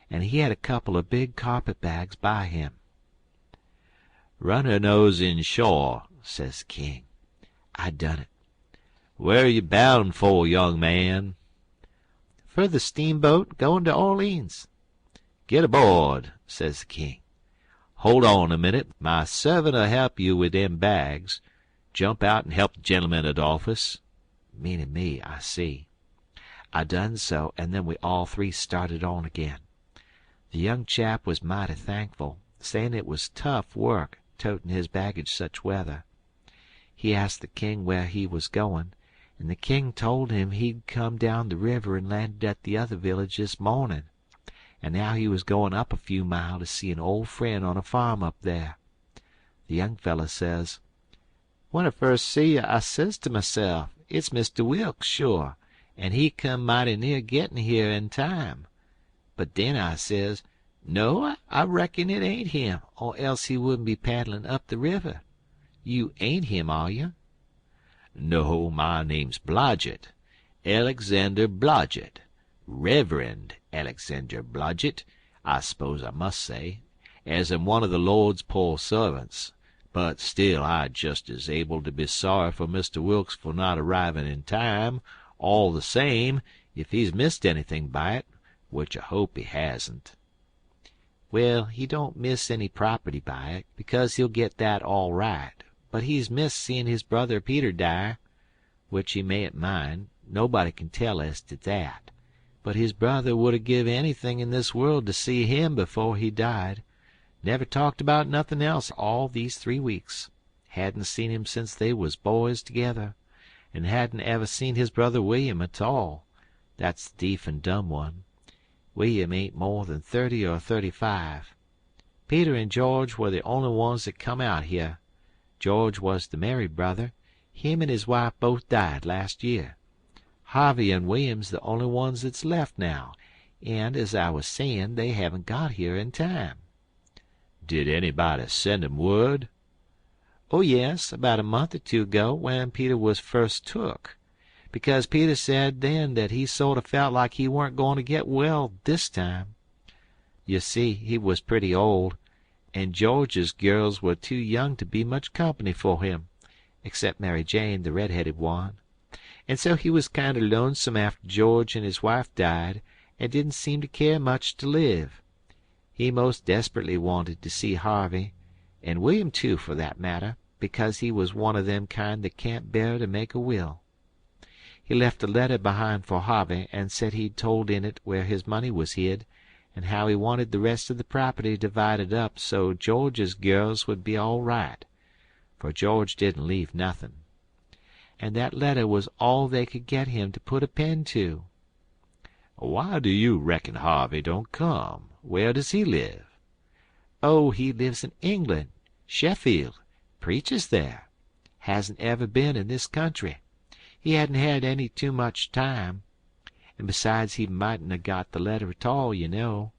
and he had a couple of big carpet-bags by him. "Run her nose in shore," says the King. I done it. "Where you bound for, young man?" "For the steamboat goin' to Orleans." "Get aboard," says the king. "Hold on a minute. My servant'll help you with them bags. Jump out and help the gentleman, Adolphus." Meaning me, I see. I done so, and then we all three started on again. The young chap was mighty thankful, saying it was tough work toting his baggage such weather. He asked the king where he was going, and the king told him he'd come down the river and landed at the other village this morning, and now he was going up a few mile to see an old friend on a farm up there. The young feller says, "When I first see you, I says to myself, it's Mr. Wilkes, sure, and he come mighty near gettin' here in time. But then I says, no, I reckon it ain't him, or else he wouldn't be paddlin' up the river. You ain't him, are you?" "No, my name's Blodgett. Alexander Blodgett. Reverend Alexander Blodgett, I suppose I must say, as I'm one of the Lord's poor servants. But still I'd just as able to be sorry for Mr. Wilkes for not arriving in time, all the same, if he's missed anything by it, which I hope he hasn't." "Well, he don't miss any property by it, because he'll get that all right. But he's missed seein' his brother Peter die, which he mayn't mind. Nobody can tell as to that. But his brother would have give anything in this world to see him before he died. Never talked about nothin' else all these 3 weeks. Hadn't seen him since they was boys together, and hadn't ever seen his brother William at all. That's the deef and dumb one. William ain't more than 30 or 35. Peter and George were the only ones that come out here. George was the married brother. Him and his wife both died last year. Harvey and William's the only ones that's left now, and, as I was sayin', they haven't got here in time." "Did anybody send 'em word?" "Oh, yes, about a month or 2 ago, when Peter was first took. Because Peter said then that he sort of felt like he weren't goin' to get well this time. You see, he was pretty old, and George's girls were too young to be much company for him, except Mary Jane, the red-headed one. And so he was kinder lonesome after George and his wife died, and didn't seem to care much to live. He most desperately wanted to see Harvey, and William too, for that matter, because he was one of them kind that can't bear to make a will. He left a letter behind for Harvey, and said he'd told in it where his money was hid, and how he wanted the rest of the property divided up so George's girls would be all right, for George didn't leave nothin'. And that letter was all they could get him to put a pen to." "Why do you reckon Harvey don't come? Where does he live?" "Oh, he lives in England, Sheffield, preaches there. Hasn't ever been in this country. He hadn't had any too much time. And besides, he mightn't have got the letter at all, you know."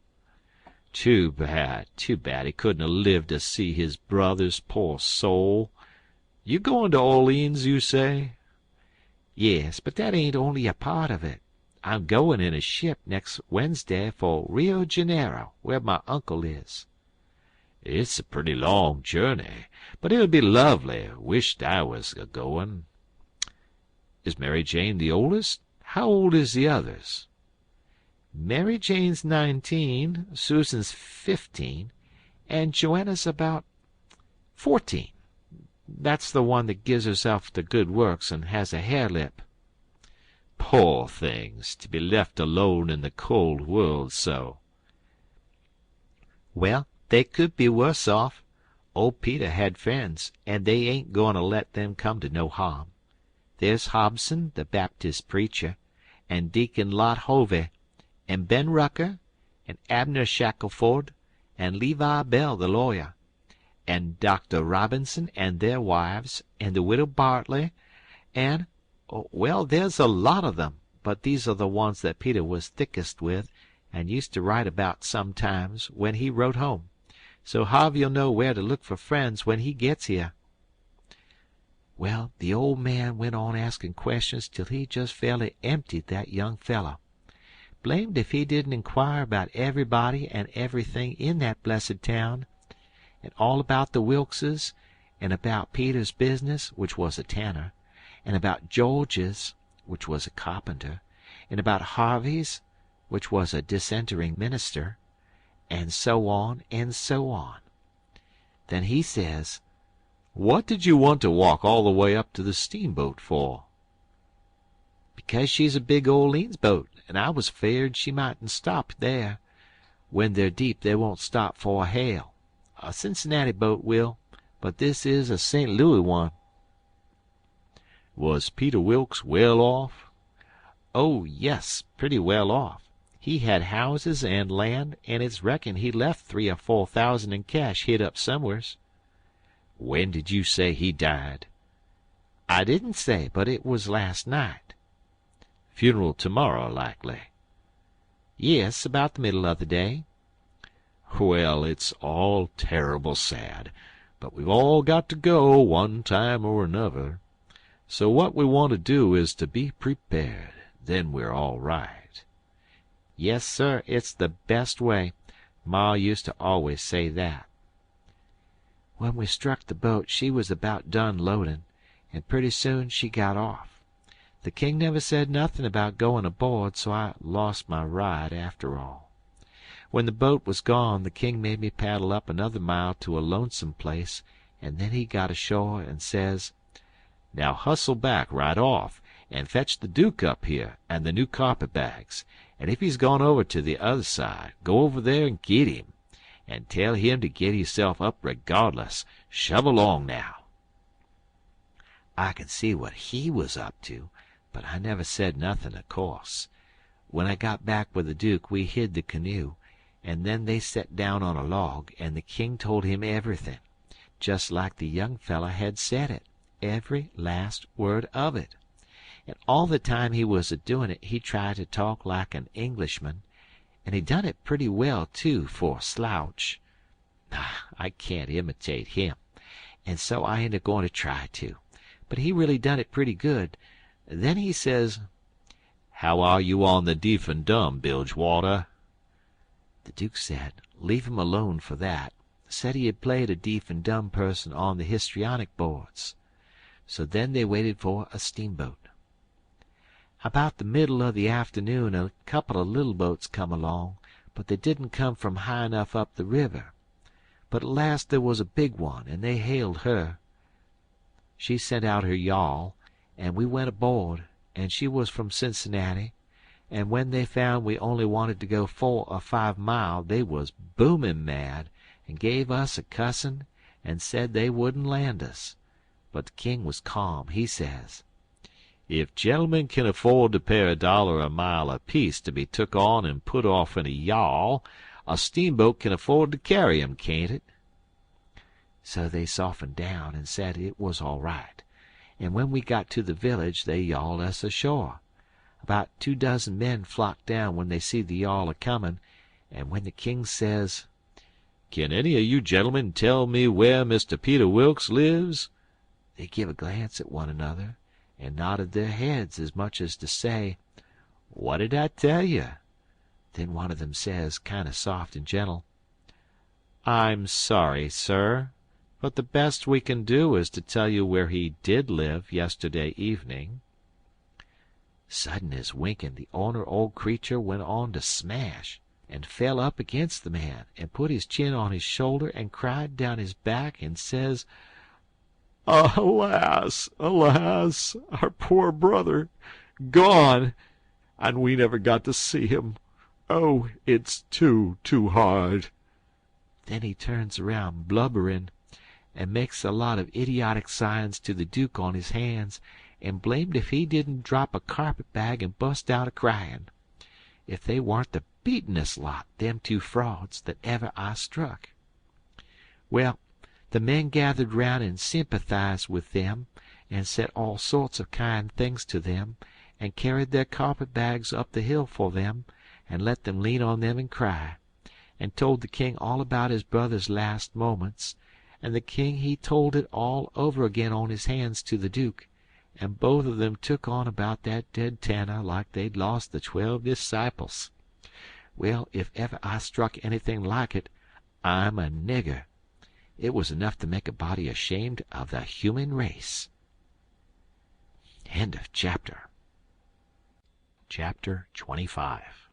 Too bad he couldn't have lived to see his brothers, poor soul. You going to Orleans, you say?" "Yes, but that ain't only a part of it. I'm goin' in a ship next Wednesday for Rio Janeiro, where my uncle is." "It's a pretty long journey, but it'll be lovely. Wished I was a-goin'. Is Mary Jane the oldest? How old is the others?" "Mary Jane's 19, Susan's 15, and Joanna's about 14. That's the one that gives herself to good works and has a hare lip." "Poor things, to be left alone in the cold world so." "Well, they could be worse off. Old Peter had friends, and they ain't goin' to let them come to no harm. There's Hobson, the Baptist preacher, and Deacon Lot Hovey, and Ben Rucker, and Abner Shackelford, and Levi Bell, the lawyer, and Dr. Robinson and their wives, and the widow Bartley, and well, there's a lot of them, but these are the ones that Peter was thickest with and used to write about sometimes when he wrote home. So Harvey'll know where to look for friends when he gets here." Well, the old man went on asking questions till he just fairly emptied that young fellow. Blamed if he didn't inquire about everybody and everything in that blessed town, and all about the Wilkses, and about Peter's business, which was a tanner, and about George's, which was a carpenter, and about Harvey's, which was a disentering minister, and so on and so on. Then he says, "What did you want to walk all the way up to the steamboat for?" "Because she's a big Orleans boat, and I was feared she mightn't stop there. When they're deep they won't stop for a hail. A Cincinnati boat will, but this is a St. Louis one." "Was Peter Wilkes well off?" "Oh, yes, pretty well off. He had houses and land, and it's reckoned he left 3 or 4,000 in cash hid up somewheres." "When did you say he died?" "I didn't say, but it was last night." "Funeral tomorrow, likely." "Yes, about the middle of the day." "Well, it's all terrible sad, but we've all got to go one time or another. So what we want to do is to be prepared. Then we're all right." "Yes, sir, it's the best way. Ma used to always say that." When we struck the boat she was about done loading, and pretty soon she got off. The king never said nothing about going aboard, so I lost my ride after all. When the boat was gone the king made me paddle up another mile to a lonesome place, and then he got ashore and says, "Now hustle back right off, and fetch the Duke up here and the new carpet-bags, and if he's gone over to the other side, go over there and git him, and tell him to git hisself up regardless. Shove along now." I could see what he was up to, but I never said nothin', of course. When I got back with the Duke we hid the canoe, and then they set down on a log, and the king told him everything, just like the young feller had said it, every last word of it. And all the time he was a-doin' it he tried to talk like an Englishman, and he done it pretty well, too, for a slouch. I can't imitate him, and so I ain't a-goin' to try to. But he really done it pretty good. Then he says, "How are you on the deef and dumb, Bilgewater?" The Duke said, leave him alone for that. Said he had played a deef and dumb person on the histrionic boards. So then they waited for a steamboat. About the middle of the afternoon a couple of little boats come along, but they didn't come from high enough up the river. But at last there was a big one, and they hailed her. She sent out her yawl, and we went aboard, and she was from Cincinnati, and when they found we only wanted to go 4 or 5 mile they was booming mad, and gave us a cussin', and said they wouldn't land us. But the king was calm. He says, "If gentlemen can afford to pay $1 a mile apiece to be took on and put off in a yawl, a steamboat can afford to carry 'em, can't it?" So they softened down and said it was all right, and when we got to the village they yawled us ashore. About 2 dozen men flocked down when they see the yawl a-comin', and when the king says, "Can any of you gentlemen tell me where Mr. Peter Wilkes lives?" they give a glance at one another, and nodded their heads as much as to say, "What did I tell you?" Then one of them says, kind of soft and gentle, "I'm sorry, sir, but the best we can do is to tell you where he did live yesterday evening." Sudden as winking, the ornery old creature went on to smash, and fell up against the man, and put his chin on his shoulder, and cried down his back, and says, "Alas, alas, our poor brother, gone, and we never got to see him. Oh, it's too hard." Then he turns around blubbering, and makes a lot of idiotic signs to the Duke on his hands, and blamed if he didn't drop a carpet-bag and bust out a-crying. If they warn't the beatin'est lot, them 2 frauds, that ever I struck. Well, the men gathered round and sympathized with them, and said all sorts of kind things to them, and carried their carpet-bags up the hill for them, and let them lean on them and cry, and told the king all about his brother's last moments, and the king he told it all over again on his hands to the Duke, and both of them took on about that dead Tanner like they'd lost the 12 disciples. Well, if ever I struck anything like it, I'm a nigger. It was enough to make a body ashamed of the human race. End of chapter. Chapter 25.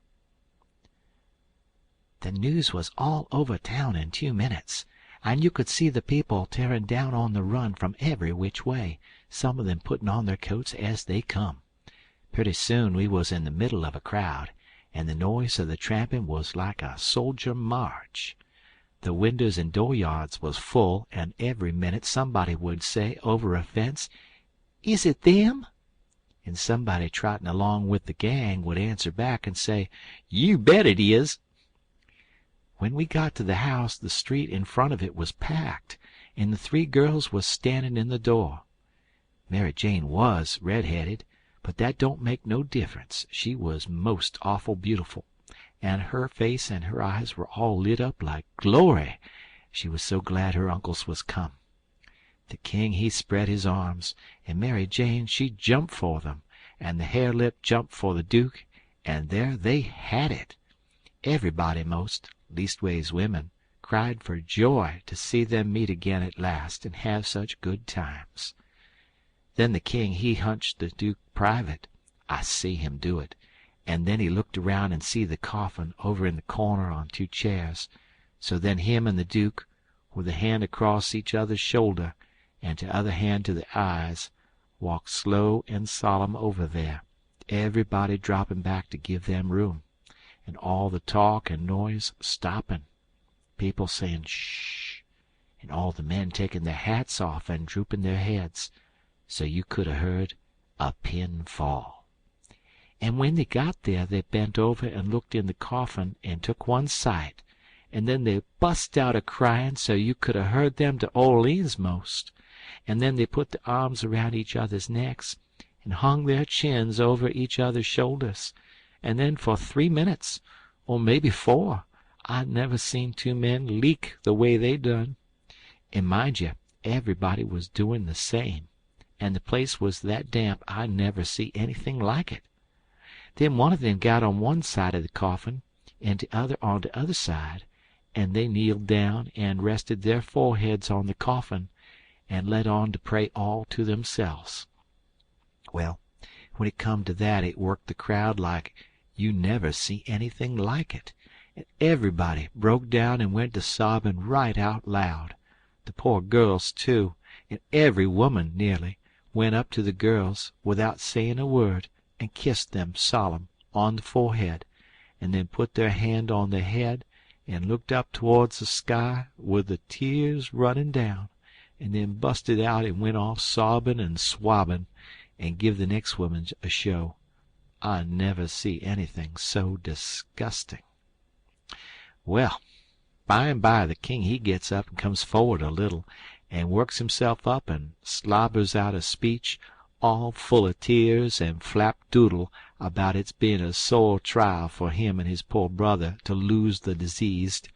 The news was all over town in 2 minutes, and you could see the people tearing down on the run from every which way, some of them putting on their coats as they come. Pretty soon we was in the middle of a crowd, and the noise of the tramping was like a soldier march. The windows and dooryards was full, and every minute somebody would say over a fence, "Is it them?" And somebody trotting along with the gang would answer back and say, "You bet it is." When we got to the house, the street in front of it was packed, and the 3 girls was standing in the door. Mary Jane was red-headed, but that don't make no difference. She was most awful beautiful, and her face and her eyes were all lit up like glory. She was so glad her uncles was come. The king he spread his arms, and Mary Jane she jumped for them, and the hare-lip jumped for the duke, and there they had it. Everybody most, leastways women, cried for joy to see them meet again at last and have such good times. Then the king he hunched the duke private. I see him do it, and then he looked around and see the coffin over in the corner on 2 chairs. So then him and the duke, with a hand across each other's shoulder, and t'other hand to the eyes, walked slow and solemn over there, everybody dropping back to give them room, and all the talk and noise stopping, people saying shh, and all the men taking their hats off and drooping their heads, so you could have heard a pin fall. And when they got there they bent over and looked in the coffin and took one sight, and then they bust out a-crying so you could have heard them to Orleans most. And then they put their arms around each other's necks and hung their chins over each other's shoulders, and then for 3 minutes, or maybe 4, I never seen 2 men leak the way they done. And mind you, everybody was doing the same, and the place was that damp I never see anything like it. Then one of them got on one side of the coffin, and the other on the other side, and they kneeled down and rested their foreheads on the coffin, and let on to pray all to themselves. Well, when it come to that, it worked the crowd like you never see anything like it, and everybody broke down and went to sobbing right out loud. The poor girls, too, and every woman, nearly, went up to the girls without saying a word and kissed them solemn on the forehead, and then put their hand on their head and looked up towards the sky with the tears running down, and then busted out and went off sobbing and swabbing, and give the next woman a show. I never see anything so disgusting. Well, by and by the king he gets up and comes forward a little, and works himself up and slobbers out a speech all full of tears and flapdoodle about its being a sore trial for him and his poor brother to lose the diseased,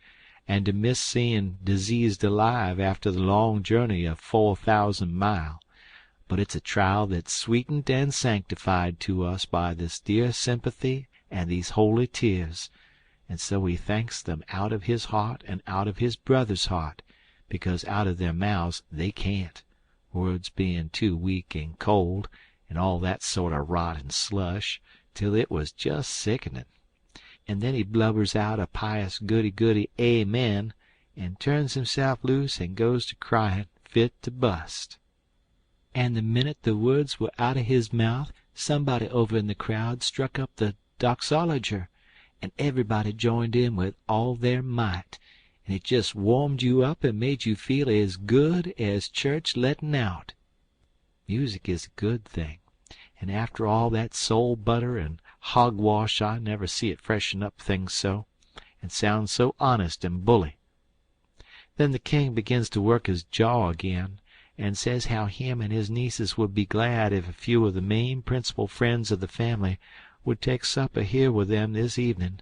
and to miss seeing diseased alive after the long journey of 4,000 mile. But it's a trial that's sweetened and sanctified to us by this dear sympathy and these holy tears, and so he thanks them out of his heart and out of his brother's heart, because out of their mouths they can't, words being too weak and cold, and all that sort of rot and slush, till it was just sickening. And then he blubbers out a pious goody-goody amen, and turns himself loose and goes to crying fit to bust. And the minute the words were out of his mouth, somebody over in the crowd struck up the doxologer, and everybody joined in with all their might, and it just warmed you up and made you feel as good as church letting out. Music is a good thing, and after all that soul butter and hogwash I never see it freshen up things so, and sound so honest and bully. Then the king begins to work his jaw again, and says how him and his nieces would be glad if a few of the main principal friends of the family would take supper here with them this evening,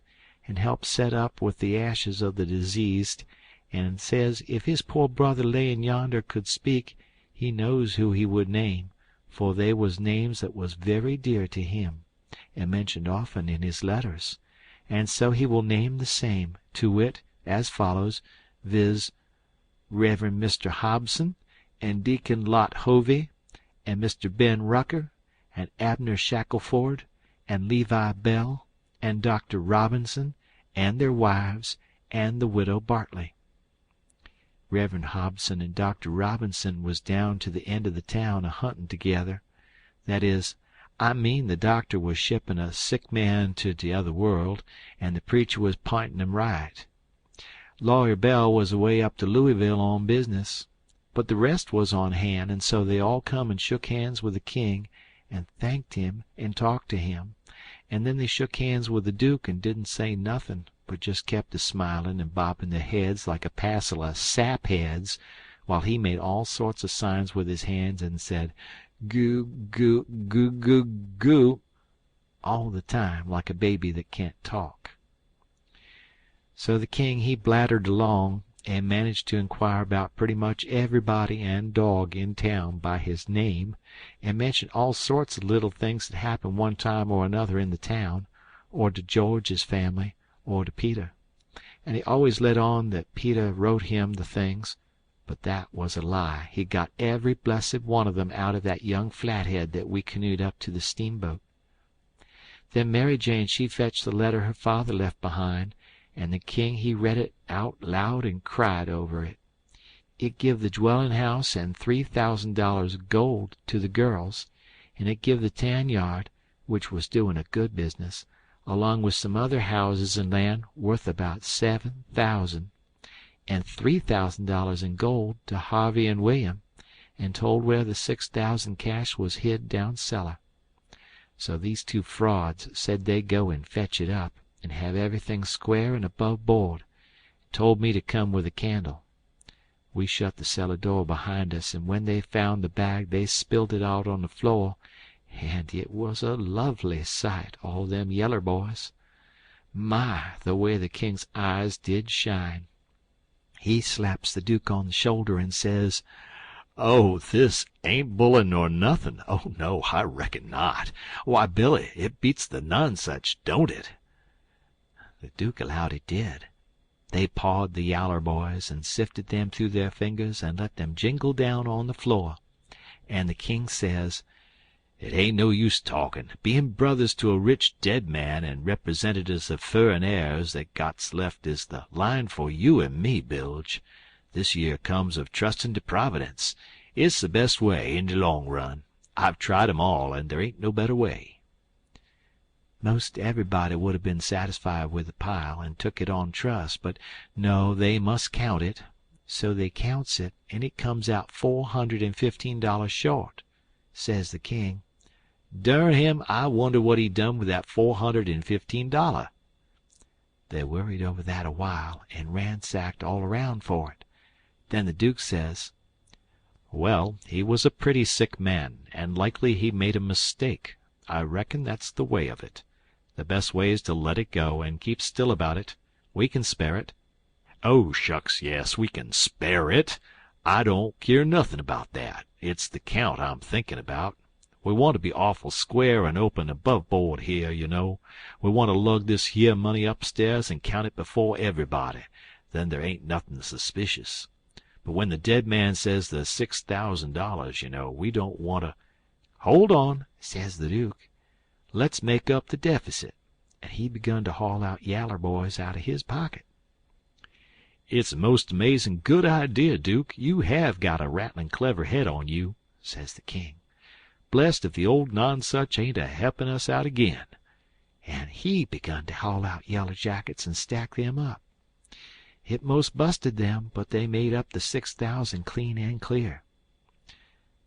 and help set up with the ashes of the diseased, and says if his poor brother layin' yonder could speak, he knows who he would name, for they was names that was very dear to him, and mentioned often in his letters, and so he will name the same, to wit, as follows, viz., Reverend Mr. Hobson, and Deacon Lot Hovey, and Mr. Ben Rucker, and Abner Shackleford, and Levi Bell, and Dr. Robinson, and their wives, and the widow Bartley. Reverend Hobson and Dr. Robinson was down to the end of the town a-huntin' together. That is, I mean the doctor was shippin' a sick man to t'other world, and the preacher was p'intin' him right. Lawyer Bell was away up to Louisville on business, but the rest was on hand, and so they all come and shook hands with the king, and thanked him and talked to him, and then they shook hands with the Duke and didn't say nothin', but just kept a-smilin' and bobbing their heads like a passel of sap-heads, while he made all sorts of signs with his hands and said, "Goo, goo, goo, goo, goo," all the time like a baby that can't talk. So the king he blattered along, and managed to inquire about pretty much everybody and dog in town by his name, and mentioned all sorts of little things that happened one time or another in the town, or to George's family, or to Peter. And he always let on that Peter wrote him the things, but that was a lie. He got every blessed one of them out of that young flathead that we canoed up to the steamboat. Then Mary Jane she fetched the letter her father left behind, and the king he read it out loud and cried over it. It give the dwellin' house and $3,000 gold to the girls, and it give the tan yard, which was doin' a good business, along with some other houses and land worth about $7,000, and $3,000 in gold to Harvey and William, and told where the $6,000 cash was hid down cellar. So these two frauds said they'd go and fetch it up, and have everything square and above board, and told me to come with a candle. We shut the cellar door behind us, and when they found the bag they spilled it out on the floor, and it was a lovely sight, all them yeller boys. My, the way the king's eyes did shine! He slaps the Duke on the shoulder and says, "Oh, this ain't bullin' nor nothin'. Oh, no, I reckon not. Why, Billy, it beats the nonsuch, don't it?" The Duke allowed it did. They pawed the yaller boys and sifted them through their fingers and let them jingle down on the floor. And the king says, "It ain't no use talkin'. Bein' brothers to a rich dead man and representatives of furrin heirs that got's left is the line for you and me, Bilge. This yer comes of trustin' to Providence. It's the best way in the long run. I've tried 'em all, and there ain't no better way." Most everybody would have been satisfied with the pile and took it on trust, but no, they must count it. So they counts it, and it comes out $415 short. Says the king, "Durn him, I wonder what he done with that $415." They worried over that a while and ransacked all around for it. Then the Duke says, "Well, he was a pretty sick man, and likely he made a mistake. I reckon that's the way of it. The best way is to let it go and keep still about it. We can spare it." "Oh, shucks, yes, we can spare it. I don't keer nothin' about that. It's the count I'm thinkin' about. We want to be awful square and open above board here, you know. We want to lug this here money upstairs and count it before everybody. Then there ain't nothin' suspicious. But when the dead man says the $6,000, you know, we don't want to—" "Hold on," says the Duke. "Let's make up the deficit." And he begun to haul out yaller boys out of his pocket. "It's a most amazin' good idea, Duke. You have got a rattlin' clever head on you," says the king. "Blest if the old nonsuch ain't a helpin' us out agin." And he begun to haul out yaller jackets and stack them up. It most busted them, but they made up the $6,000 clean and clear.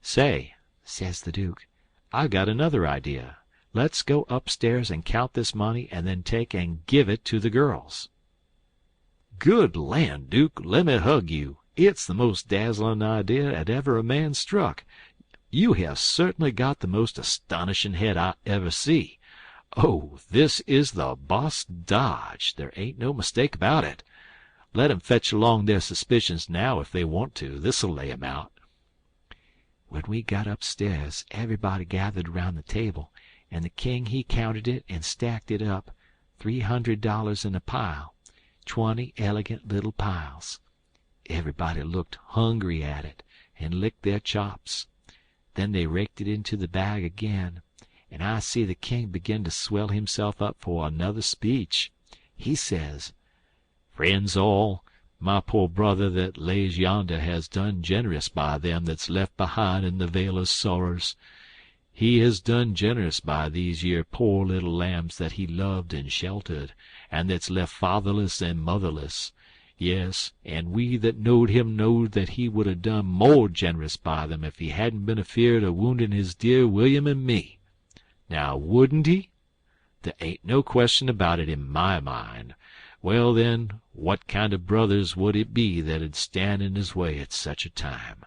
"Say," says the Duke, "I've got another idea. Let's go upstairs and count this money and then take and give it to the girls." "Good land, Duke, let me hug you. It's the most dazzlin' idea 'at ever a man struck. You have certainly got the most astonishin' head I ever see. Oh, this is the boss dodge. There ain't no mistake about it. Let 'em fetch along their suspicions now if they want to. This'll lay 'em out." When we got upstairs, everybody gathered around the table, and the king he counted it and stacked it up, $300 in a pile, 20 elegant little piles. Everybody looked hungry at it, and licked their chops. Then they raked it into the bag again, and I see the king begin to swell himself up for another speech. He says, "Friends all, my poor brother that lays yonder has done generous by them that's left behind in the vale of sorrers. He has done generous by these yer poor little lambs that he loved and sheltered, and that's left fatherless and motherless. Yes, and we that knowed him knowed that he would have done more generous by them if he hadn't been afeard of woundin' his dear William and me. Now, wouldn't he? There ain't no question about it in my mind. Well, then, what kind of brothers would it be that'd stand in his way at such a time?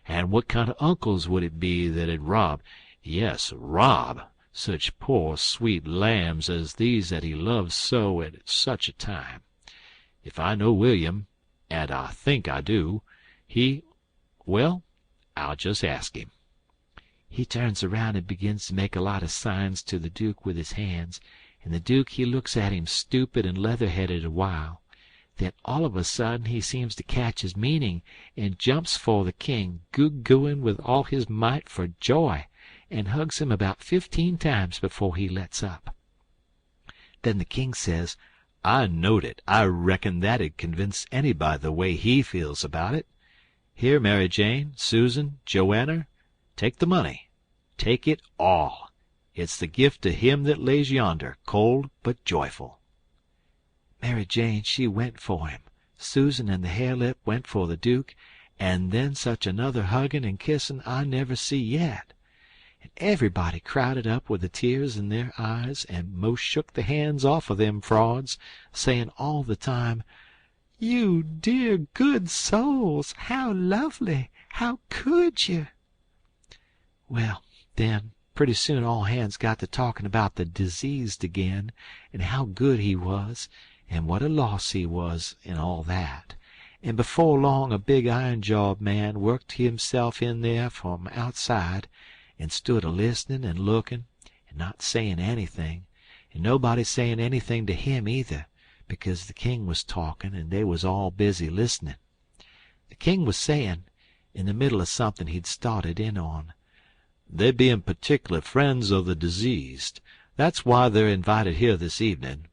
And what kind of uncles would it be that'd rob, yes, rob, such poor sweet lambs as these that he loves so at such a time? If I know William, and I think I do, well, I'll just ask him." He turns around and begins to make a lot of signs to the Duke with his hands, and the Duke he looks at him stupid and leather-headed a while. Then all of a sudden he seems to catch his meaning, and jumps for the king, goo-gooing with all his might for joy, and hugs him about 15 times before he lets up. Then the king says, "I knowed it. I reckon that'd convince anybody the way he feels about it. Here, Mary Jane, Susan, Joanna, take the money. Take it all. It's the gift to him that lays yonder, cold but joyful." Mary Jane, she went for him. Susan and the hare-lip went for the Duke, and then such another hugging and kissing I never see yet. And everybody crowded up with the tears in their eyes, and most shook the hands off of them frauds, saying all the time, "You dear good souls, how lovely! How could you?" Well, then, pretty soon all hands got to talking about the diseased again, and how good he was, and what a loss he was, and all that. And before long a big iron-jawed man worked himself in there from outside, and stood a-listening and looking, and not saying anything, and nobody saying anything to him either, because the king was talking and they was all busy listening. The king was saying, in the middle of something he'd started in on, "They bein' particular friends of the diseased. That's why they're invited here this evening.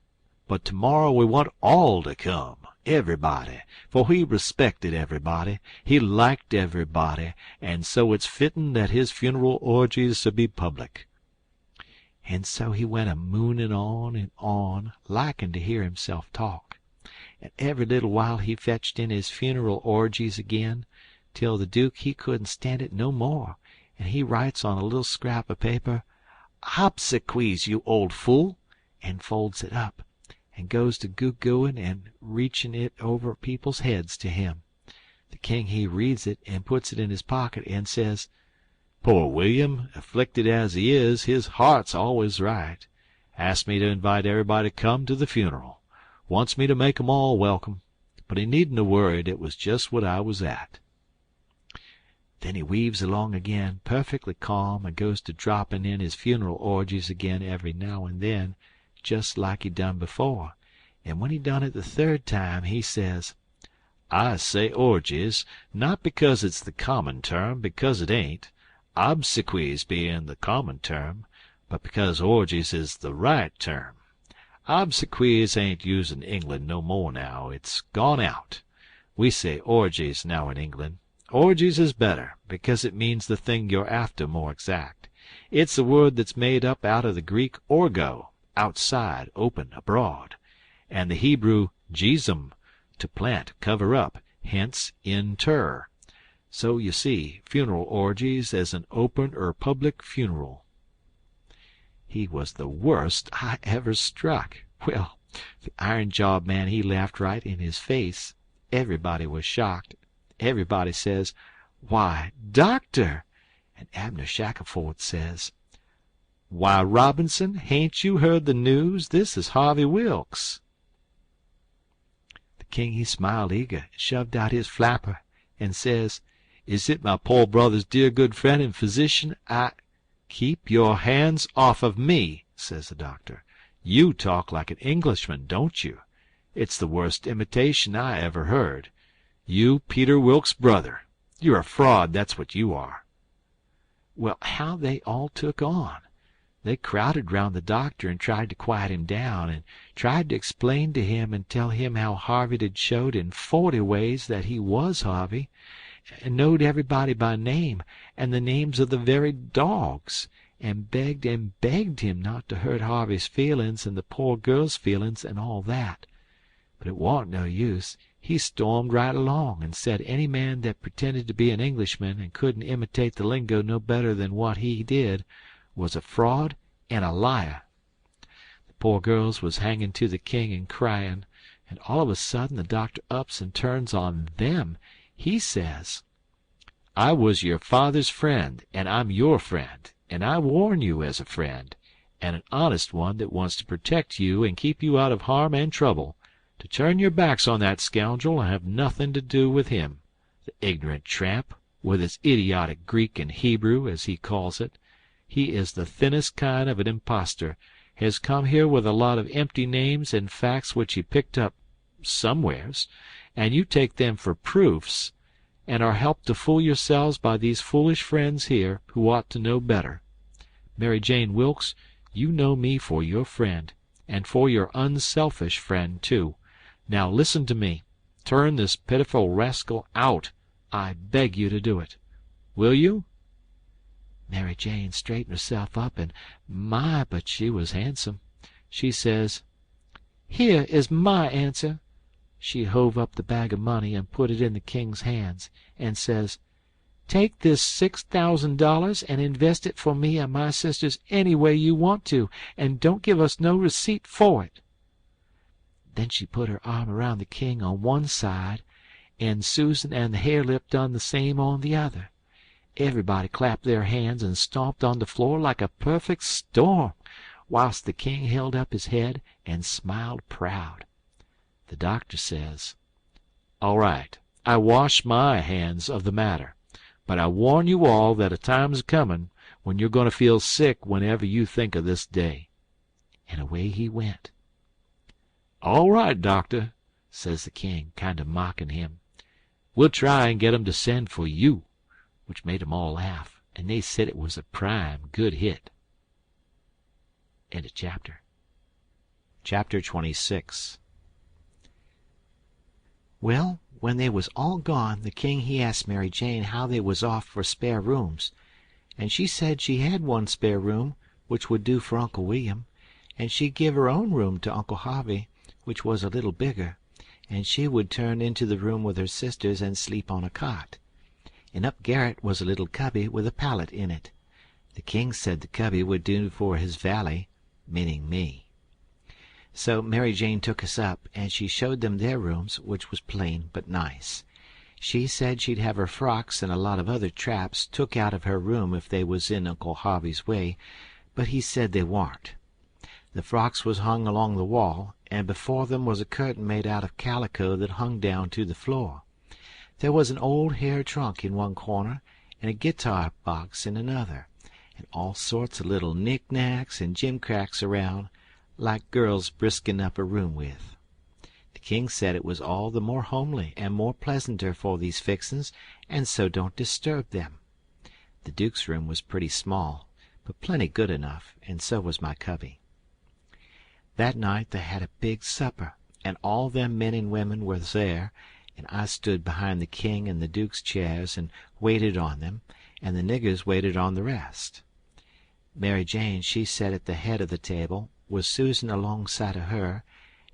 But tomorrow we want all to come, everybody, for he respected everybody, he liked everybody, and so it's fittin' that his funeral orgies should be public." And so he went a-moonin' on and on, liking to hear himself talk. And every little while he fetched in his funeral orgies again, till the Duke he couldn't stand it no more, and he writes on a little scrap of paper, "Obsequies, you old fool," and folds it up, and goes to goo-gooing and reaching it over people's heads to him. The king he reads it and puts it in his pocket and says, "Poor William, afflicted as he is, his heart's always right. Asked me to invite everybody to come to the funeral. Wants me to make 'em all welcome, but he needn't have worried. It was just what I was at." Then he weaves along again, perfectly calm, and goes to dropping in his funeral orgies again every now and then, just like he done before. And when he done it the third time, he says, "I say orgies, not because it's the common term, because it ain't, obsequies being the common term, but because orgies is the right term. Obsequies ain't used in England no more now. It's gone out. We say orgies now in England. Orgies is better, because it means the thing you're after more exact. It's a word that's made up out of the Greek orgo, outside, open, abroad, and the Hebrew jism, to plant, cover up, hence inter. So you see, funeral orgies as an open or public funeral." He was the worst I ever struck. Well, the iron-jawed man he laughed right in his face. Everybody was shocked. Everybody says, "Why, doctor!" And Abner Shackelford says, "Why, Robinson, hain't you heard the news? This is Harvey Wilkes." The king he smiled eager, and shoved out his flapper, and says, "Is it my poor brother's dear good friend and physician? Keep your hands off of me," says the doctor. "You talk like an Englishman, don't you? It's the worst imitation I ever heard. You Peter Wilkes' brother. You're a fraud, that's what you are." Well, how they all took on! They crowded round the doctor and tried to quiet him down, and tried to explain to him and tell him how Harvey had showed in 40 ways that he was Harvey, and knowed everybody by name and the names of the very dogs, and begged him not to hurt Harvey's feelin's and the poor girl's feelin's and all that. But it warn't no use. He stormed right along and said any man that pretended to be an Englishman and couldn't imitate the lingo no better than what he did was a fraud and a liar. The poor girls was hanging to the king and crying, and all of a sudden the doctor ups and turns on them. He says, "I was your father's friend, and I'm your friend, and I warn you as a friend, and an honest one that wants to protect you and keep you out of harm and trouble, to turn your backs on that scoundrel and have nothing to do with him, the ignorant tramp, with his idiotic Greek and Hebrew, as he calls it. He is the thinnest kind of an impostor, has come here with a lot of empty names and facts which he picked up somewheres, and you take them for proofs, and are helped to fool yourselves by these foolish friends here who ought to know better. Mary Jane Wilkes, you know me for your friend, and for your unselfish friend, too. Now listen to me. Turn this pitiful rascal out. I beg you to do it. Will you?" Mary Jane straightened herself up, and my, but she was handsome. She says, "Here is my answer." She hove up the bag of money and put it in the king's hands, and says, "Take this $6,000 and invest it for me and my sisters any way you want to, and don't give us no receipt for it." Then she put her arm around the king on one side, and Susan and the hare lip done the same on the other. Everybody clapped their hands and stomped on the floor like a perfect storm, whilst the king held up his head and smiled proud. The doctor says, "All right, I wash my hands of the matter, but I warn you all that a time's comin' when you're going to feel sick whenever you think of this day." And away he went. "All right, doctor," says the king, kind of mocking him. "We'll try and get 'em to send for you," which made 'em all laugh, and they said it was a prime good hit. End of chapter. Chapter 26. Well, when they was all gone, the king he asked Mary Jane how they was off for spare rooms, and she said she had one spare room which would do for Uncle William, and she'd give her own room to Uncle Harvey, which was a little bigger, and she would turn into the room with her sisters and sleep on a cot. And up garret was a little cubby with a pallet in it. The king said the cubby would do for his valet, meaning me. So Mary Jane took us up, and she showed them their rooms, which was plain but nice. She said she'd have her frocks and a lot of other traps took out of her room if they was in Uncle Harvey's way, but he said they warn't. The frocks was hung along the wall, and before them was a curtain made out of calico that hung down to the floor. There was an old hair trunk in one corner, and a guitar box in another, and all sorts of little knick-knacks and gimcracks around, like girls brisking up a room with. The king said it was all the more homely and more pleasanter for these fixin's, and so don't disturb them. The duke's room was pretty small, but plenty good enough, and so was my cubby. That night they had a big supper, and all them men and women was there, and I stood behind the king and the duke's chairs and waited on them, and the niggers waited on the rest. Mary Jane, she sat at the head of the table, with Susan alongside of her,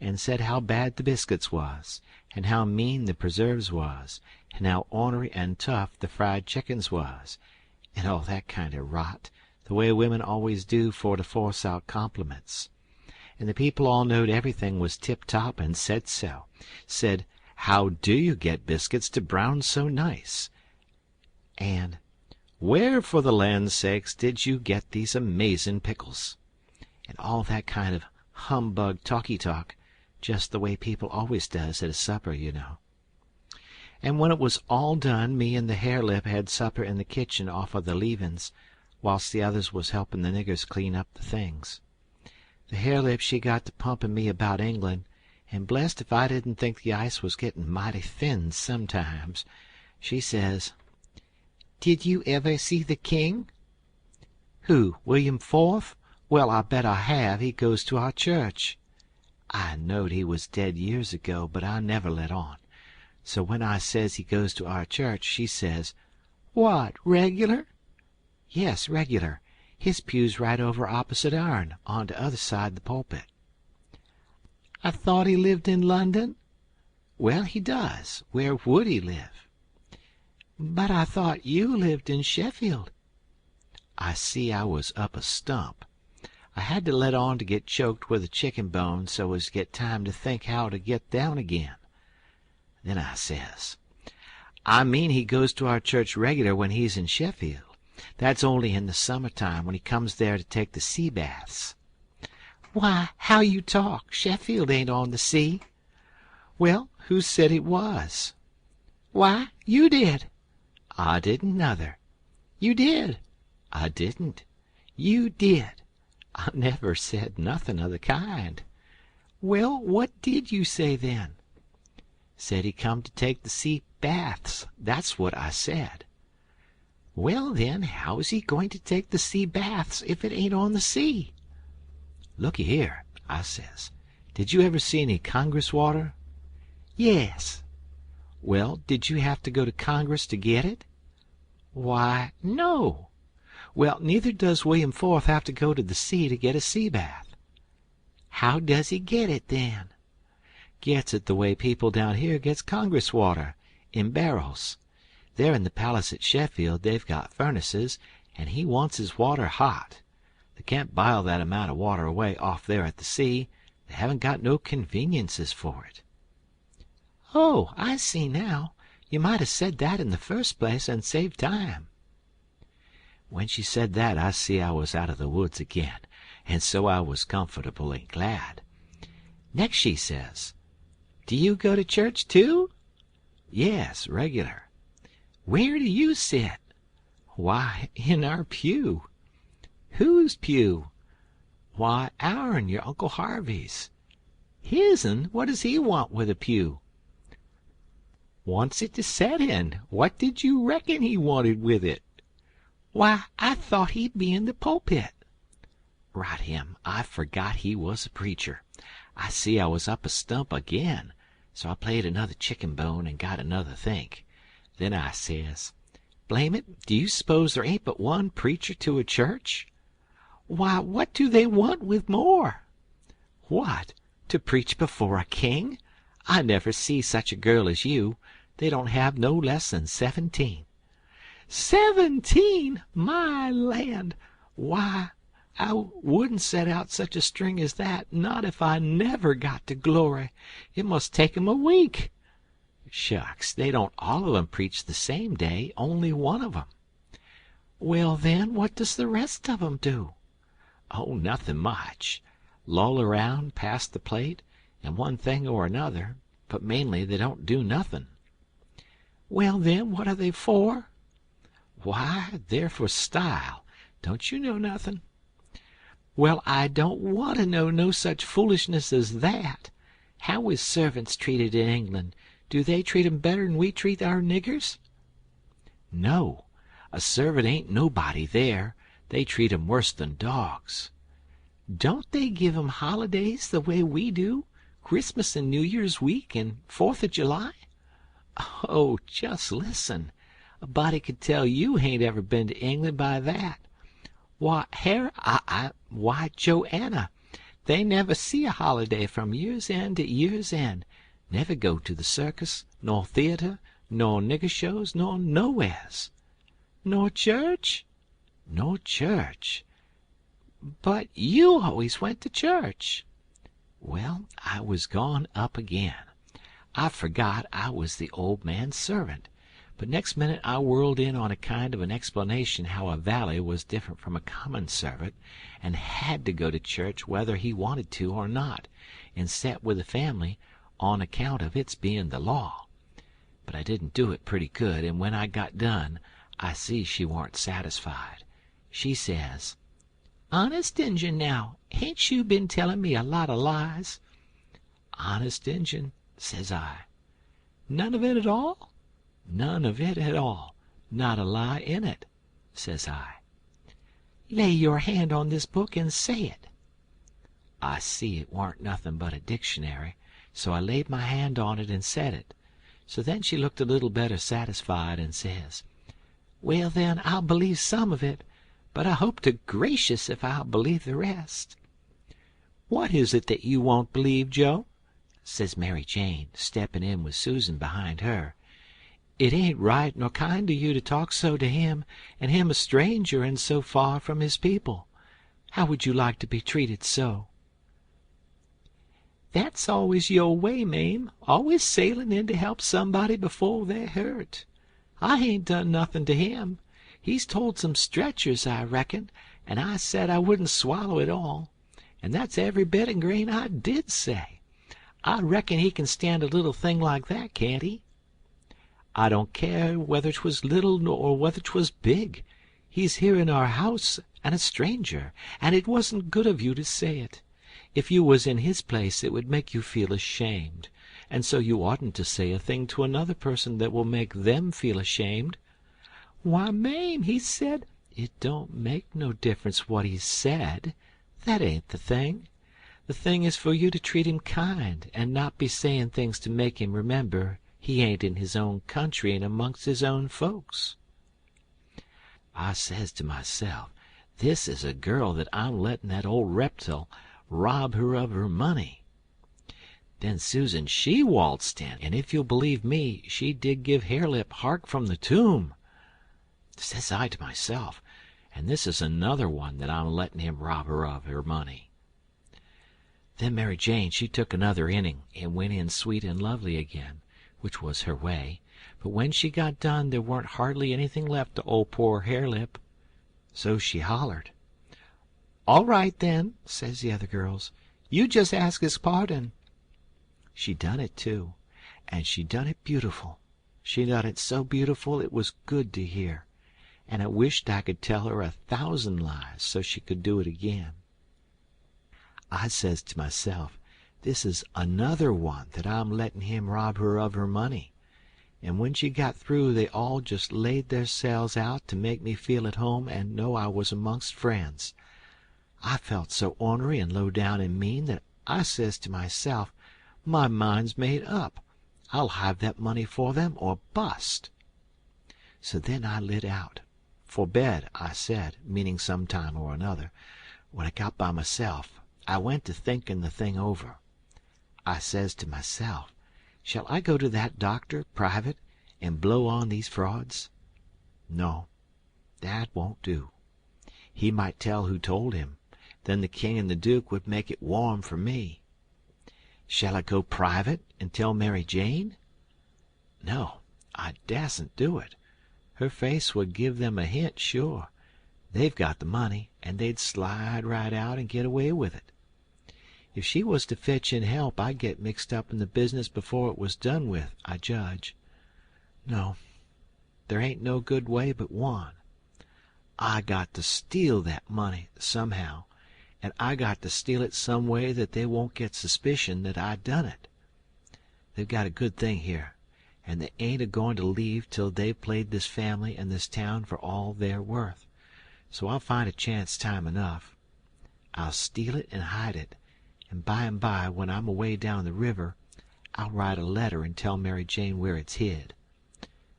and said how bad the biscuits was, and how mean the preserves was, and how ornery and tough the fried chickens was, and all that kind of rot, the way women always do for to force out compliments. And the people all knowed everything was tip-top and said so. Said, "How do you get biscuits to brown so nice?" And, "Where, for the land's sakes, did you get these amazin' pickles?" And all that kind of humbug talky-talk, just the way people always does at a supper, you know. And when it was all done, me and the hare-lip had supper in the kitchen off of the leavin's, whilst the others was helping the niggers clean up the things. The hare-lip, she got to pumping me about England, and blessed if I didn't think the ice was getting mighty thin sometimes. She says, "Did you ever see the king?" "Who, William IV? Well, I bet I have. He goes to our church." I knowed he was dead years ago, but I never let on. So when I says he goes to our church, she says, "What, regular?" "Yes, regular. His pew's right over opposite ourn, on the other side the pulpit." "I thought he lived in London." "Well, he does. Where would he live?" "But I thought you lived in Sheffield." I see I was up a stump. I had to let on to get choked with a chicken bone so as to get time to think how to get down again. Then I says, "I mean he goes to our church regular when he's in Sheffield. That's only in the summertime when he comes there to take the sea baths." "Why, how you talk! Sheffield ain't on the sea." "Well, who said it was?" "Why, you did." "I didn't nuther." "You did." "I didn't." "You did." "I never said nothin' of the kind." "Well, what did you say then?" "Said he come to take the sea baths. That's what I said." "Well, then, how is he going to take the sea baths if it ain't on the sea?" "Looky here," I says, "did you ever see any Congress water?" "Yes." "Well, did you have to go to Congress to get it?" "Why, no." "Well, neither does William Forth have to go to the sea to get a sea bath." "How does he get it, then?" "Gets it the way people down here gets Congress water, in barrels. There in the palace at Sheffield they've got furnaces, and he wants his water hot. They can't bile that amount of water away off there at the sea. They haven't got no conveniences for it." "Oh, I see now. You might have said that in the first place and saved time." When she said that I see I was out of the woods again, and so I was comfortable and glad. Next she says, "Do you go to church too?" "Yes, regular." "Where do you sit?" "Why, in our pew." "Whose pew?" "Why, our'n, your Uncle Harvey's." "His'n? What does he want with a pew?" "Wants it to set in. What did you reckon he wanted with it?" "Why, I thought he'd be in the pulpit." Right him, I forgot he was a preacher. I see I was up a stump again, so I played another chicken bone and got another think. Then I says, "Blame it, do you s'pose there ain't but one preacher to a church?" "Why, what do they want with more?" "What, to preach before a king? I never see such a girl as you. They don't have no less than 17. 17! My land! Why, I wouldn't set out such a string as that, not if I never got to glory. It must take 'em a week." "Shucks, they don't all of 'em preach the same day, only one of 'em." "Well, then, what does the rest of 'em do?" "Oh, nothing much. Loll around, pass the plate, and one thing or another, but mainly they don't do nothin'." "Well, then, what are they for?" "Why, they're for style. Don't you know nothin'?" "Well, I don't want to know no such foolishness as that. How is servants treated in England? Do they treat 'em better'n we treat our niggers?" "No. A servant ain't nobody there. They treat 'em worse than dogs." "Don't they give 'em holidays the way we do? Christmas and New Year's week and 4th of July?" "Oh, just listen. A body could tell you hain't ever been to England by that. Why, why, Joanna, they never see a holiday from year's end to year's end. Never go to the circus, nor theater, nor nigger shows, nor nowheres." "Nor church?" "Nor church." "But you always went to church." "Well, I was gone up again. I forgot I was the old man's servant. But next minute I whirled in on a kind of an explanation how a valet was different from a common servant, and had to go to church whether he wanted to or not, and set with the family on account of its being the law. But I didn't do it pretty good, and when I got done I see she warn't satisfied. She says, "Honest Injun, now, hain't you been telling me a lot of lies?" "Honest Injun," says I. "None of it at all?" "None of it at all. Not a lie in it," says I. Lay your hand on this book and say it." I see it warn't nothing but a dictionary, so I laid my hand on it and said it. So then she looked a little better satisfied and says, "Well, then, I'll believe some of it, but I hope to gracious if I'll believe the rest." "What is it that you won't believe, Joe?" says Mary Jane, stepping in with Susan behind her. "It ain't right nor kind of you to talk so to him, and him a stranger and so far from his people. How would you like to be treated so?" "That's always your way, Mame, always sailin' in to help somebody before they're hurt. I ain't done nothin' to him. He's told some stretchers, I reckon, and I said I wouldn't swallow it all, and that's every bit and grain I did say. I reckon he can stand a little thing like that, can't he?" "I don't care whether 'twas little or whether 'twas big. He's here in our house and a stranger, and it wasn't good of you to say it. If you was in his place it would make you feel ashamed, and so you oughtn't to say a thing to another person that will make them feel ashamed." "Why, Mame, he said—" "It don't make no difference what he said. That ain't the thing. The thing is for you to treat him kind, and not be saying things to make him remember he ain't in his own country and amongst his own folks." I says to myself, this is a girl that I'm letting that old reptile rob her of her money. Then Susan, she waltzed in, and if you'll believe me, she did give Harelip hark from the tomb. Says I to myself, and this is another one that I'm letting him rob her of her money. Then Mary Jane, she took another inning and went in sweet and lovely again, which was her way, but when she got done there weren't hardly anything left to old poor Harelip. So she hollered. "All right, then," says the other girls. "You just ask his pardon." She done it, too, and she done it beautiful. She done it so beautiful it was good to hear, and I wished I could tell her 1,000 lies so she could do it again. I says to myself, this is another one that I'm letting him rob her of her money. And when she got through they all just laid theirselves out to make me feel at home and know I was amongst friends. I felt so ornery and low down and mean that I says to myself, my mind's made up. I'll have that money for them or bust. So then I lit out. For bed, I said, meaning some time or another. When I got by myself, I went to thinking the thing over. I says to myself, shall I go to that doctor, private, and blow on these frauds? No, that won't do. He might tell who told him. Then the king and the duke would make it warm for me. Shall I go private and tell Mary Jane? No, I dasn't do it. Her face would give them a hint, sure. They've got the money, and they'd slide right out and get away with it. If she was to fetch in help, I'd get mixed up in the business before it was done with, I judge. No, there ain't no good way but one. I got to steal that money somehow, and I got to steal it some way that they won't get suspicion that I done it. They've got a good thing here, and they ain't a-going to leave till they've played this family and this town for all they're worth. So I'll find a chance time enough. I'll steal it and hide it, and by, when I'm away down the river, I'll write a letter and tell Mary Jane where it's hid.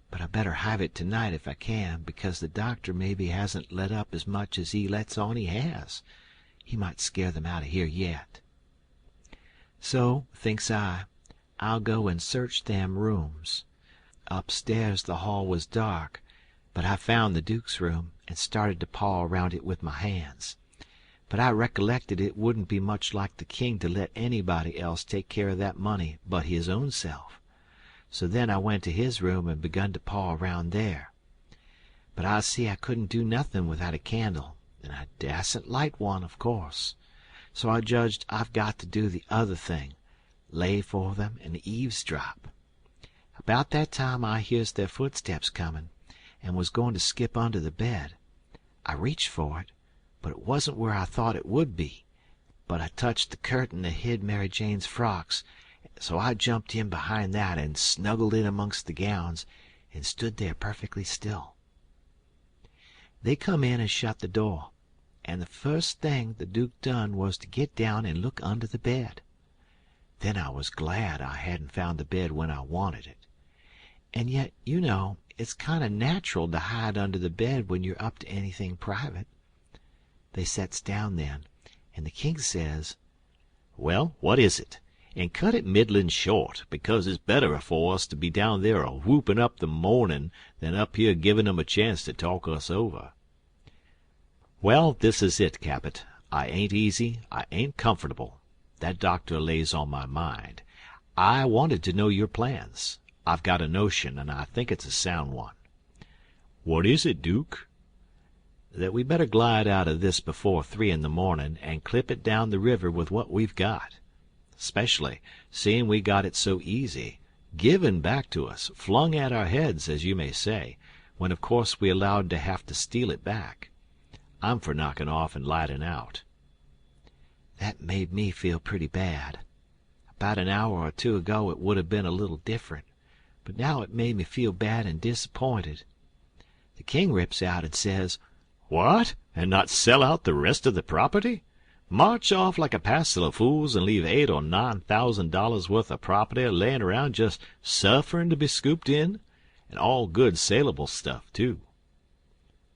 But I better have it tonight if I can, because the doctor maybe hasn't let up as much as he lets on he has. He might scare them out of here yet. So, thinks I, I'll go and search them rooms. Upstairs the hall was dark, but I found the Duke's room and started to paw around it with my hands. But I recollected it wouldn't be much like the king to let anybody else take care of that money but his own self. So then I went to his room and begun to paw around there. But I see I couldn't do nothing without a candle, and I dasn't light one, of course. So I judged I've got to do the other thing, lay for them and eavesdrop. About that time I hears their footsteps coming, and was going to skip under the bed. I reached for it, but it wasn't where I thought it would be. But I touched the curtain that hid Mary Jane's frocks, so I jumped in behind that and snuggled in amongst the gowns and stood there perfectly still. They come in and shut the door, and the first thing the Duke done was to get down and look under the bed. Then I was glad I hadn't found the bed when I wanted it. And yet, you know, it's kind of natural to hide under the bed when you're up to anything private. They sets down then, and the king says, Well, what is it? And cut it middlin' short, because it's better for us to be down there a whoopin' up the mornin' than up here givin' 'em a chance to talk us over. Well, this is it, Capet. I ain't easy, I ain't comfortable. That doctor lays on my mind. I wanted to know your plans. I've got a notion, and I think it's a sound one. What is it, Duke? That we better glide out of this before 3 in the mornin' and clip it down the river with what we've got. Especially seeing we got it so easy, given back to us, flung at our heads, as you may say, when of course we allowed to have to steal it back. I'm for knocking off and lighting out. That made me feel pretty bad. About an hour or two ago it would have been a little different, but now it made me feel bad and disappointed. The king rips out and says, What? And not sell out the rest of the property? March off like a passel of fools and leave $8,000 or $9,000 worth of property layin' around just sufferin' to be scooped in? And all good saleable stuff, too.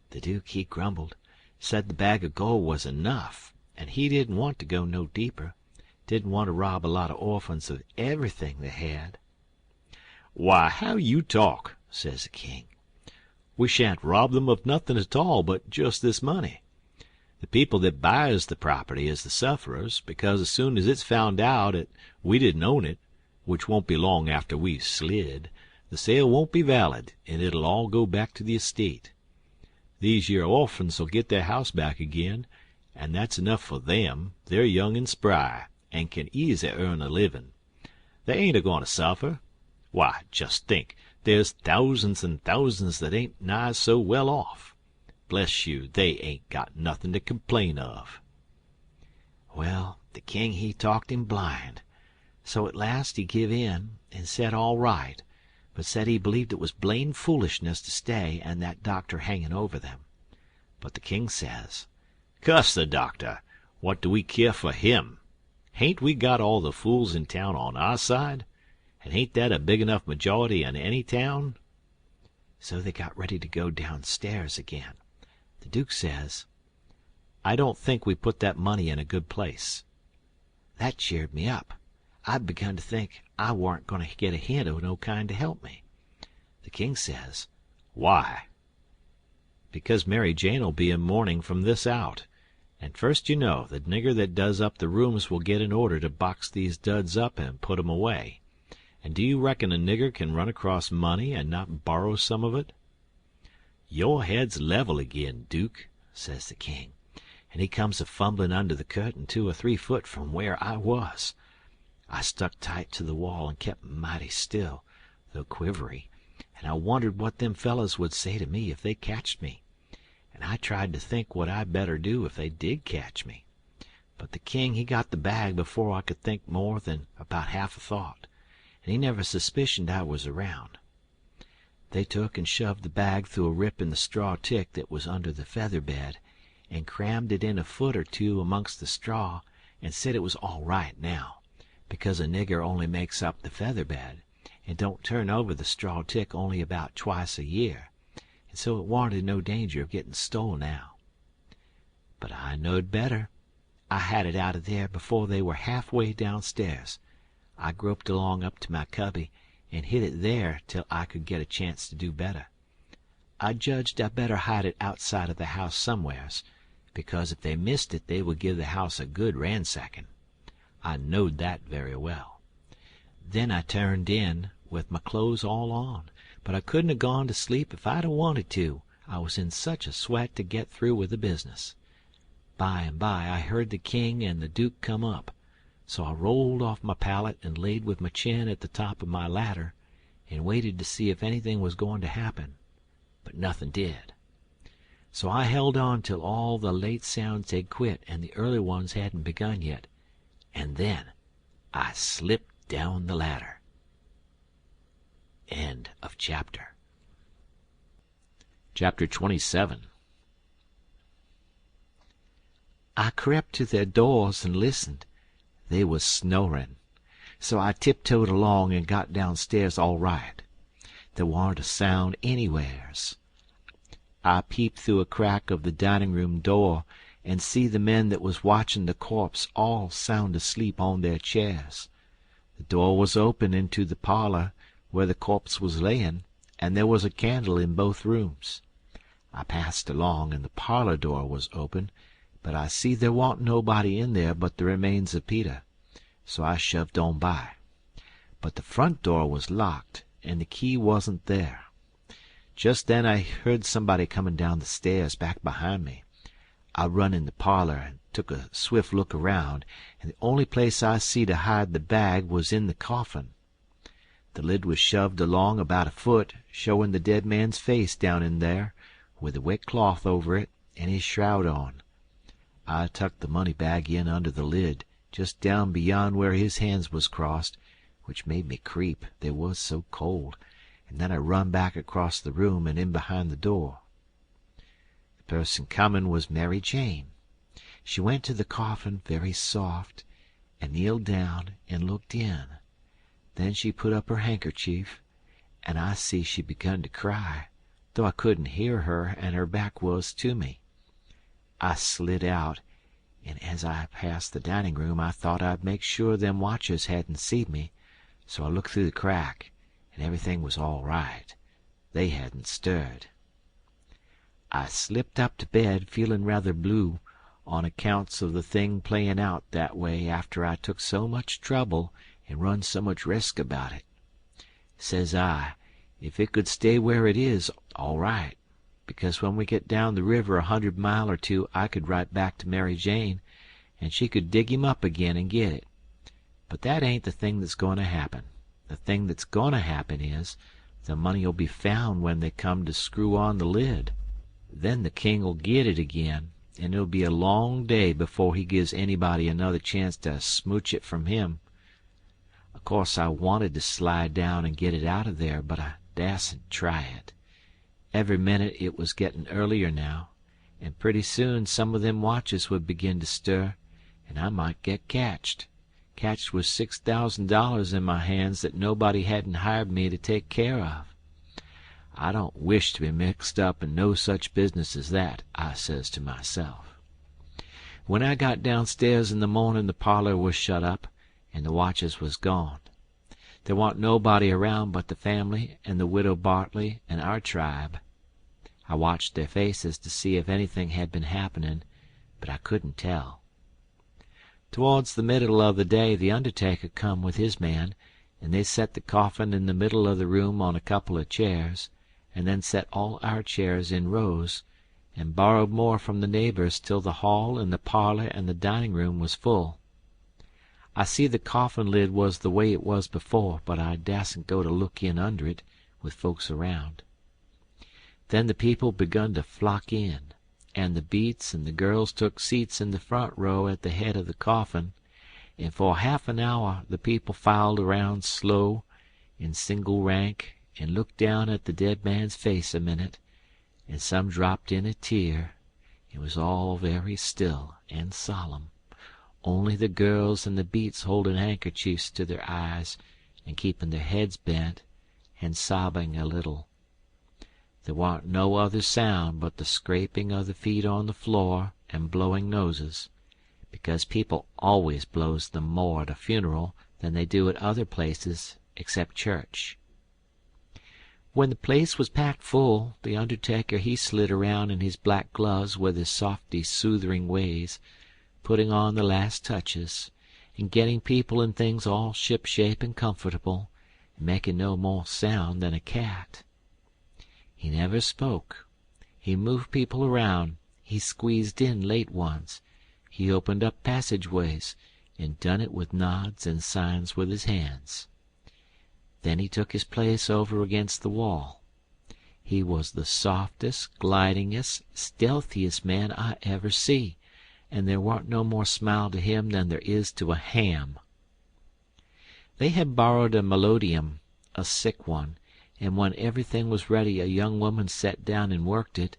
The Duke, he grumbled, said the bag of gold was enough, and he didn't want to go no deeper, didn't want to rob a lot of orphans of everything they had. Why, how you talk, says the king. We shan't rob them of nothing at all but just this money. The people that buys the property is the sufferers, because as soon as it's found out that we didn't own it, which won't be long after we've slid, the sale won't be valid, and it'll all go back to the estate. These yer orphans will get their house back again, and that's enough for them. They're young and spry, and can easy earn a livin'. They ain't a-goin' to suffer. Why, just think, there's thousands and thousands that ain't nigh so well off. Bless you, they ain't got nothin' to complain of. Well, the king he talked him blind, so at last he give in and said all right, but said he believed it was blamed foolishness to stay and that doctor hanging over them. But the king says, Cuss the doctor. What do we care for him? Hain't we got all the fools in town on our side? And ain't that a big enough majority in any town? So they got ready to go downstairs again. The Duke says, I don't think we put that money in a good place. That cheered me up. I'd begun to think I warn't going to get a hint of no kind to help me. The king says, Why? Because Mary Jane'll be in mourning from this out. And first you know, the nigger that does up the rooms will get an order to box these duds up and put 'em away. And do you reckon a nigger can run across money and not borrow some of it? Your head's level again, Duke, says the king, and he comes a-fumbling under the curtain 2 or 3 foot from where I was. I stuck tight to the wall and kept mighty still, though quivery, and I wondered what them fellows would say to me if they catched me, and I tried to think what I'd better do if they did catch me. But the king he got the bag before I could think more than about half a thought, and he never suspicioned I was around. They took and shoved the bag through a rip in the straw tick that was under the feather bed, and crammed it in a foot or 2 amongst the straw, and said it was all right now, because a nigger only makes up the feather bed, and don't turn over the straw tick only about twice a year, and so it warn't in no danger of getting stole now. But I knowed better. I had it out of there before they were halfway downstairs. I groped along up to my cubby and hid it there till I could get a chance to do better. I judged I better hide it outside of the house somewheres, because if they missed it they would give the house a good ransacking. I knowed that very well. Then I turned in, with my clothes all on, but I couldn't have gone to sleep if I'd have wanted to. I was in such a sweat to get through with the business. By and by I heard the king and the Duke come up, so I rolled off my pallet and laid with my chin at the top of my ladder and waited to see if anything was going to happen, but nothing did. So I held on till all the late sounds had quit and the early ones hadn't begun yet, and then I slipped down the ladder. End of chapter. Chapter 27. I crept to their doors and listened. They was snoring. So I tiptoed along and got downstairs all right. There warn't a sound anywheres. I peeped through a crack of the dining-room door and see the men that was watching the corpse all sound asleep on their chairs. The door was open into the parlor where the corpse was layin', and there was a candle in both rooms. I passed along, and the parlor door was open, but I see there wa'n't nobody in there but the remains of Peter, so I shoved on by. But the front door was locked, and the key wasn't there. Just then I heard somebody comin' down the stairs back behind me. I run in the parlor and took a swift look around, and the only place I see to hide the bag was in the coffin. The lid was shoved along about a foot, showin' the dead man's face down in there, with a wet cloth over it and his shroud on. I tucked the money bag in under the lid, just down beyond where his hands was crossed, which made me creep, they was so cold, and then I run back across the room and in behind the door. The person comin' was Mary Jane. She went to the coffin very soft, and kneeled down and looked in. Then she put up her handkerchief, and I see she begun to cry, though I couldn't hear her and her back was to me. I slid out, and as I passed the dining-room I thought I'd make sure them watchers hadn't seen me, so I looked through the crack, and everything was all right. They hadn't stirred. I slipped up to bed feeling rather blue on accounts of the thing playin' out that way after I took so much trouble and run so much risk about it. Says I, if it could stay where it is, all right, because when we get down the river 100 mile or two I could write back to Mary Jane, and she could dig him up again and get it. But that ain't the thing that's goin' to happen. The thing that's goin' to happen is the money'll be found when they come to screw on the lid. Then the king'll get it again, and it'll be a long day before he gives anybody another chance to smooch it from him. Of course I wanted to slide down and get it out of there, but I dasn't try it. Every minute it was getting earlier now, and pretty soon some of them watches would begin to stir, and I might get catched with $6,000 in my hands that nobody hadn't hired me to take care of. I don't wish to be mixed up in no such business as that, I says to myself. When I got downstairs in the morning the parlor was shut up, and the watches was gone. There wa'n't nobody around but the family and the widow Bartley and our tribe. I watched their faces to see if anything had been happening, but I couldn't tell. Towards the middle of the day the undertaker come with his man, and they set the coffin in the middle of the room on a couple of chairs, and then set all our chairs in rows, and borrowed more from the neighbors till the hall and the parlor and the dining-room was full. I see the coffin lid was the way it was before, but I dasn't go to look in under it, with folks around. Then the people begun to flock in, and the beats and the girls took seats in the front row at the head of the coffin, and for half an hour the people filed around slow, in single rank, and looked down at the dead man's face a minute, and some dropped in a tear. It was all very still and solemn, only the girls and the beats holding handkerchiefs to their eyes and keeping their heads bent and sobbing a little. There warn't no other sound but the scraping of the feet on the floor and blowing noses, because people always blows them more at a funeral than they do at other places except church. When the place was packed full, the undertaker he slid around in his black gloves with his softy soothing ways, putting on the last touches, and getting people and things all ship-shape and comfortable, and making no more sound than a cat. He never spoke. He moved people around. He squeezed in late ones. He opened up passageways, and done it with nods and signs with his hands. Then he took his place over against the wall. He was the softest, glidingest, stealthiest man I ever see, and there warn't no more smile to him than there is to a ham. They had borrowed a melodeon, a sick one, and when everything was ready a young woman set down and worked it,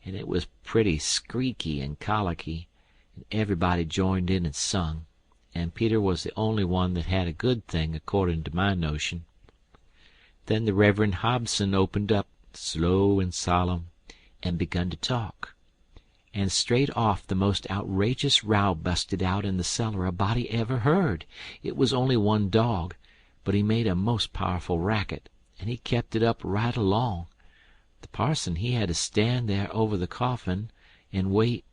and it was pretty squeaky and colicky, and everybody joined in and sung, and Peter was the only one that had a good thing according to my notion. Then the Reverend Hobson opened up, slow and solemn, and begun to talk. And straight off the most outrageous row busted out in the cellar a body ever heard. It was only one dog, but he made a most powerful racket, and he kept it up right along. The parson he had to stand there over the coffin and wait.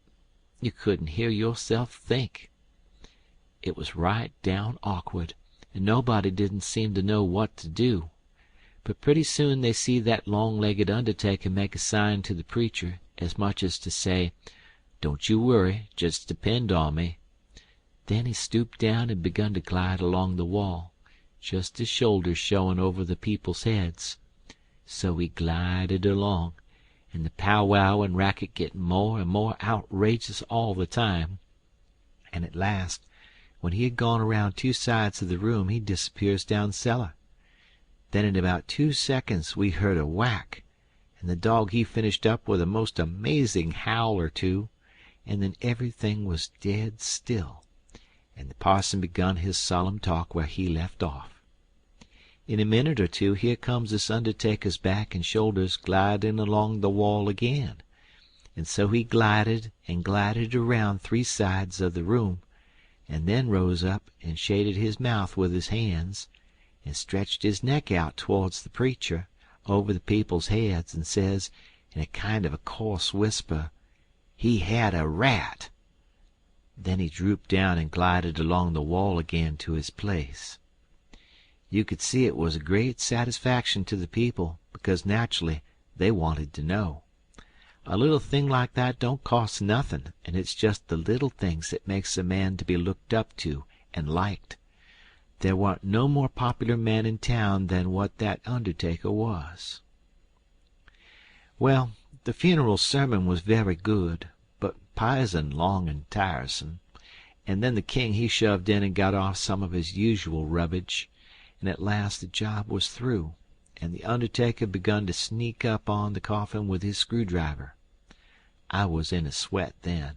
You couldn't hear yourself think. It was right down awkward, and nobody didn't seem to know what to do. But pretty soon they see that long-legged undertaker make a sign to the preacher, as much as to say, "Don't you worry, just depend on me." Then he stooped down and begun to glide along the wall, just his shoulders showing over the people's heads. So he glided along, and the powwow and racket getting more and more outrageous all the time. And at last, when he had gone around 2 sides of the room, he disappears down cellar. Then in about 2 seconds we heard a whack, and the dog he finished up with a most amazing howl or two, and then everything was dead still, and the parson begun his solemn talk where he left off. In a minute or two here comes this undertaker's back and shoulders gliding along the wall again, and so he glided and glided around 3 sides of the room, and then rose up and shaded his mouth with his hands, and stretched his neck out towards the preacher, over the people's heads, and says, in a kind of a coarse whisper, he had a rat. Then he drooped down and glided along the wall again to his place. You could see it was a great satisfaction to the people, because naturally they wanted to know. A little thing like that don't cost nothing, and it's just the little things that makes a man to be looked up to and liked. There warn't no more popular man in town than what that undertaker was. Well, the funeral sermon was very good, but p'ison long and tiresome, and then the king he shoved in and got off some of his usual rubbage, and at last the job was through, and the undertaker begun to sneak up on the coffin with his screwdriver. I was in a sweat then,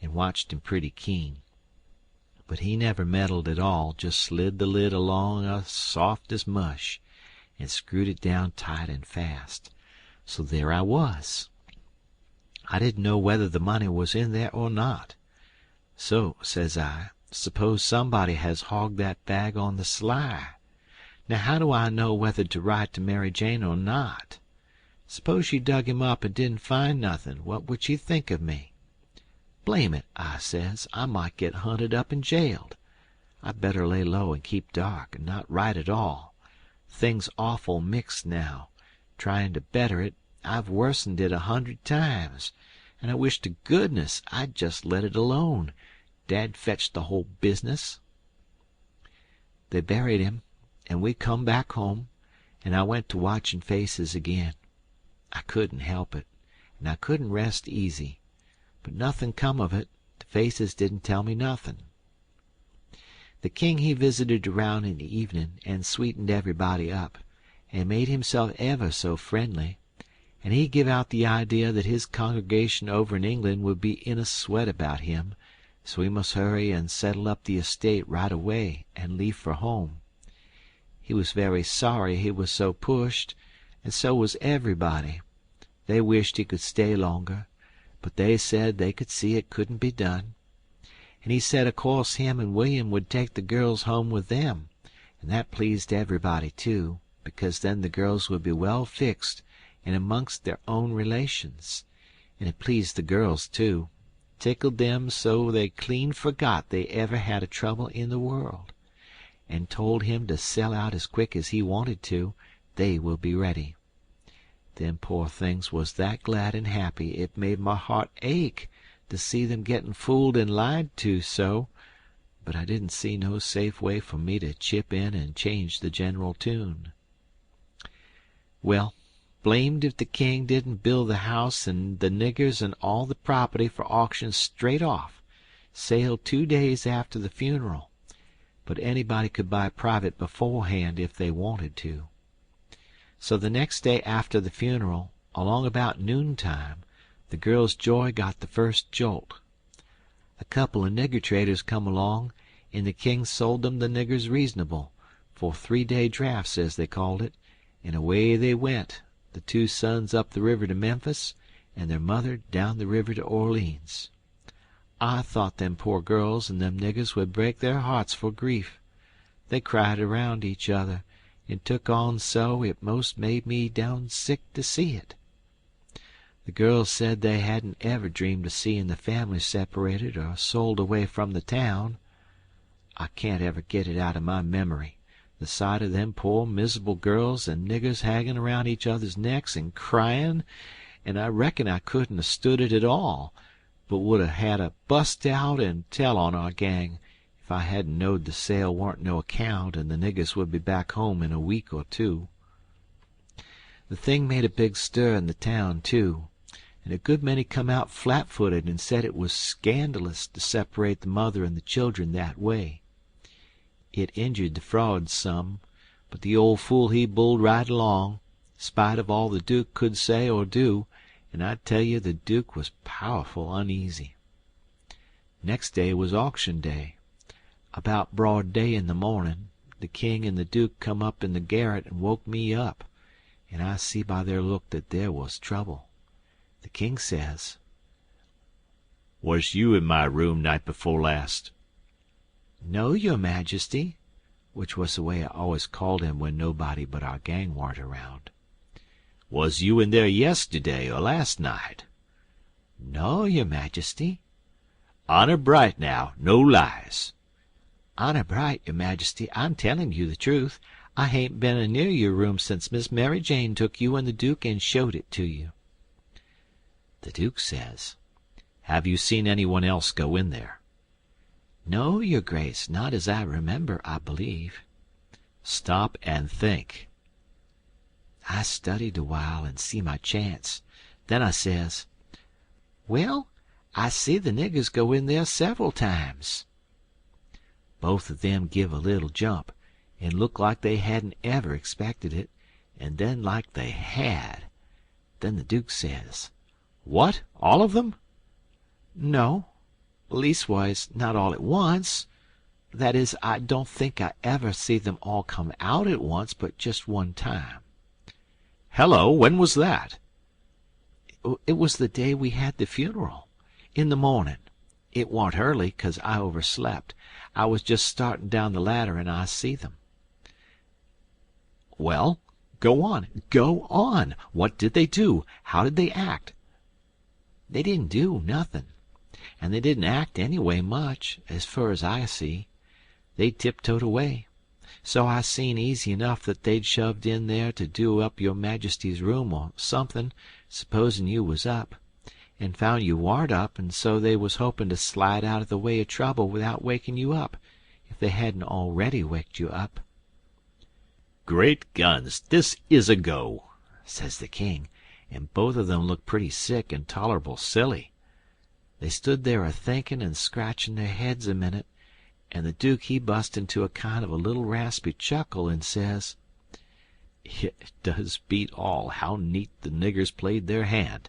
and watched him pretty keen. But he never meddled at all, just slid the lid along as soft as mush, and screwed it down tight and fast. So there I was. I didn't know whether the money was in there or not. So, says I, suppose somebody has hogged that bag on the sly. Now how do I know whether to write to Mary Jane or not? Suppose she dug him up and didn't find nothing, what would she think of me? Blame it, I says, I might get hunted up and jailed. I'd better lay low and keep dark, and not write at all. Things awful mixed now. Trying to better it, I've worsened it 100 times, and I wish to goodness I'd just let it alone. Dad fetched the whole business. They buried him, and we come back home, and I went to watching faces again. I couldn't help it, and I couldn't rest easy. But nothing come of it. The faces didn't tell me nothing. The king he visited around in the evening, and sweetened everybody up, and made himself ever so friendly, and he give out the idea that his congregation over in England would be in a sweat about him, so he must hurry and settle up the estate right away and leave for home. He was very sorry he was so pushed, and so was everybody. They wished he could stay longer, but they said they could see it couldn't be done. And he said of course him and William would take the girls home with them, and that pleased everybody too, because then the girls would be well fixed and amongst their own relations. And it pleased the girls too, tickled them so they clean forgot they ever had a trouble in the world, and told him to sell out as quick as he wanted to, they will be ready. Them poor things was that glad and happy it made my heart ache to see them getting fooled and lied to so, but I didn't see no safe way for me to chip in and change the general tune. Well, blamed if the king didn't build the house and the niggers and all the property for auction straight off, sale 2 days after the funeral, but anybody could buy private beforehand if they wanted to. So the next day after the funeral, along about noontime, the girl's joy got the first jolt. A couple of nigger traders come along, and the king sold them the niggers reasonable, for 3-day drafts, as they called it, and away they went, the 2 sons up the river to Memphis, and their mother down the river to Orleans. I thought them poor girls and them niggers would break their hearts for grief. They cried around each other, and took on so it most made me down sick to see it. The girls said they hadn't ever dreamed of seeing the family separated or sold away from the town. I can't ever get it out of my memory, the sight of them poor miserable girls and niggers hanging around each other's necks and crying, and I reckon I couldn't have stood it at all, but would have had to bust out and tell on our gang if I hadn't knowed the sale warn't no account and the niggers would be back home in a week or 2. The thing made a big stir in the town, too, and a good many come out flat-footed and said it was scandalous to separate the mother and the children that way. It injured the frauds some, but the old fool he bulled right along, spite of all the Duke could say or do, and I tell you the Duke was powerful uneasy. Next day was auction day. About broad day in the morning, the king and the Duke come up in the garret and woke me up, and I see by their look that there was trouble. The king says, "Was you in my room night before last?" "No, your majesty," which was the way I always called him when nobody but our gang warn't around. "Was you in there yesterday or last night?" "No, your majesty." "Honor bright now, no lies." "Honor bright, your majesty, I'm telling you the truth. I hain't been near your room since Miss Mary Jane took you and the Duke and showed it to you." The Duke says, "Have you seen anyone else go in there?" "No, your grace, not as I remember, I believe." "Stop and think." I studied a while and see my chance. Then I says, "Well, I see the niggers go in there several times." Both of them give a little jump, and looked like they hadn't ever expected it, and then like they had. Then the Duke says, "What? All of them?" "No, leastwise not all at once. That is, I don't think I ever see them all come out at once, but just one time." "Hello, when was that?" "It was the day we had the funeral. In the morning. It warn't early, 'cause I overslept. I was just starting down the ladder and I see them." "Well, go on, go on. What did they do? How did they act?" "They didn't do nothin', and they didn't act anyway much, as fur as I see. They tiptoed away. So I seen easy enough that they'd shoved in there to do up your majesty's room or something, supposin' you was up, and found you warn't up, and so they was hopin' to slide out of the way of trouble without waking you up, if they hadn't already waked you up." "Great guns, this is a go," says the king, and both of them looked pretty sick and tolerable silly. They stood there a-thinkin' and scratchin' their heads a minute, and the Duke he bust into a kind of a little raspy chuckle and says, "It does beat all how neat the niggers played their hand.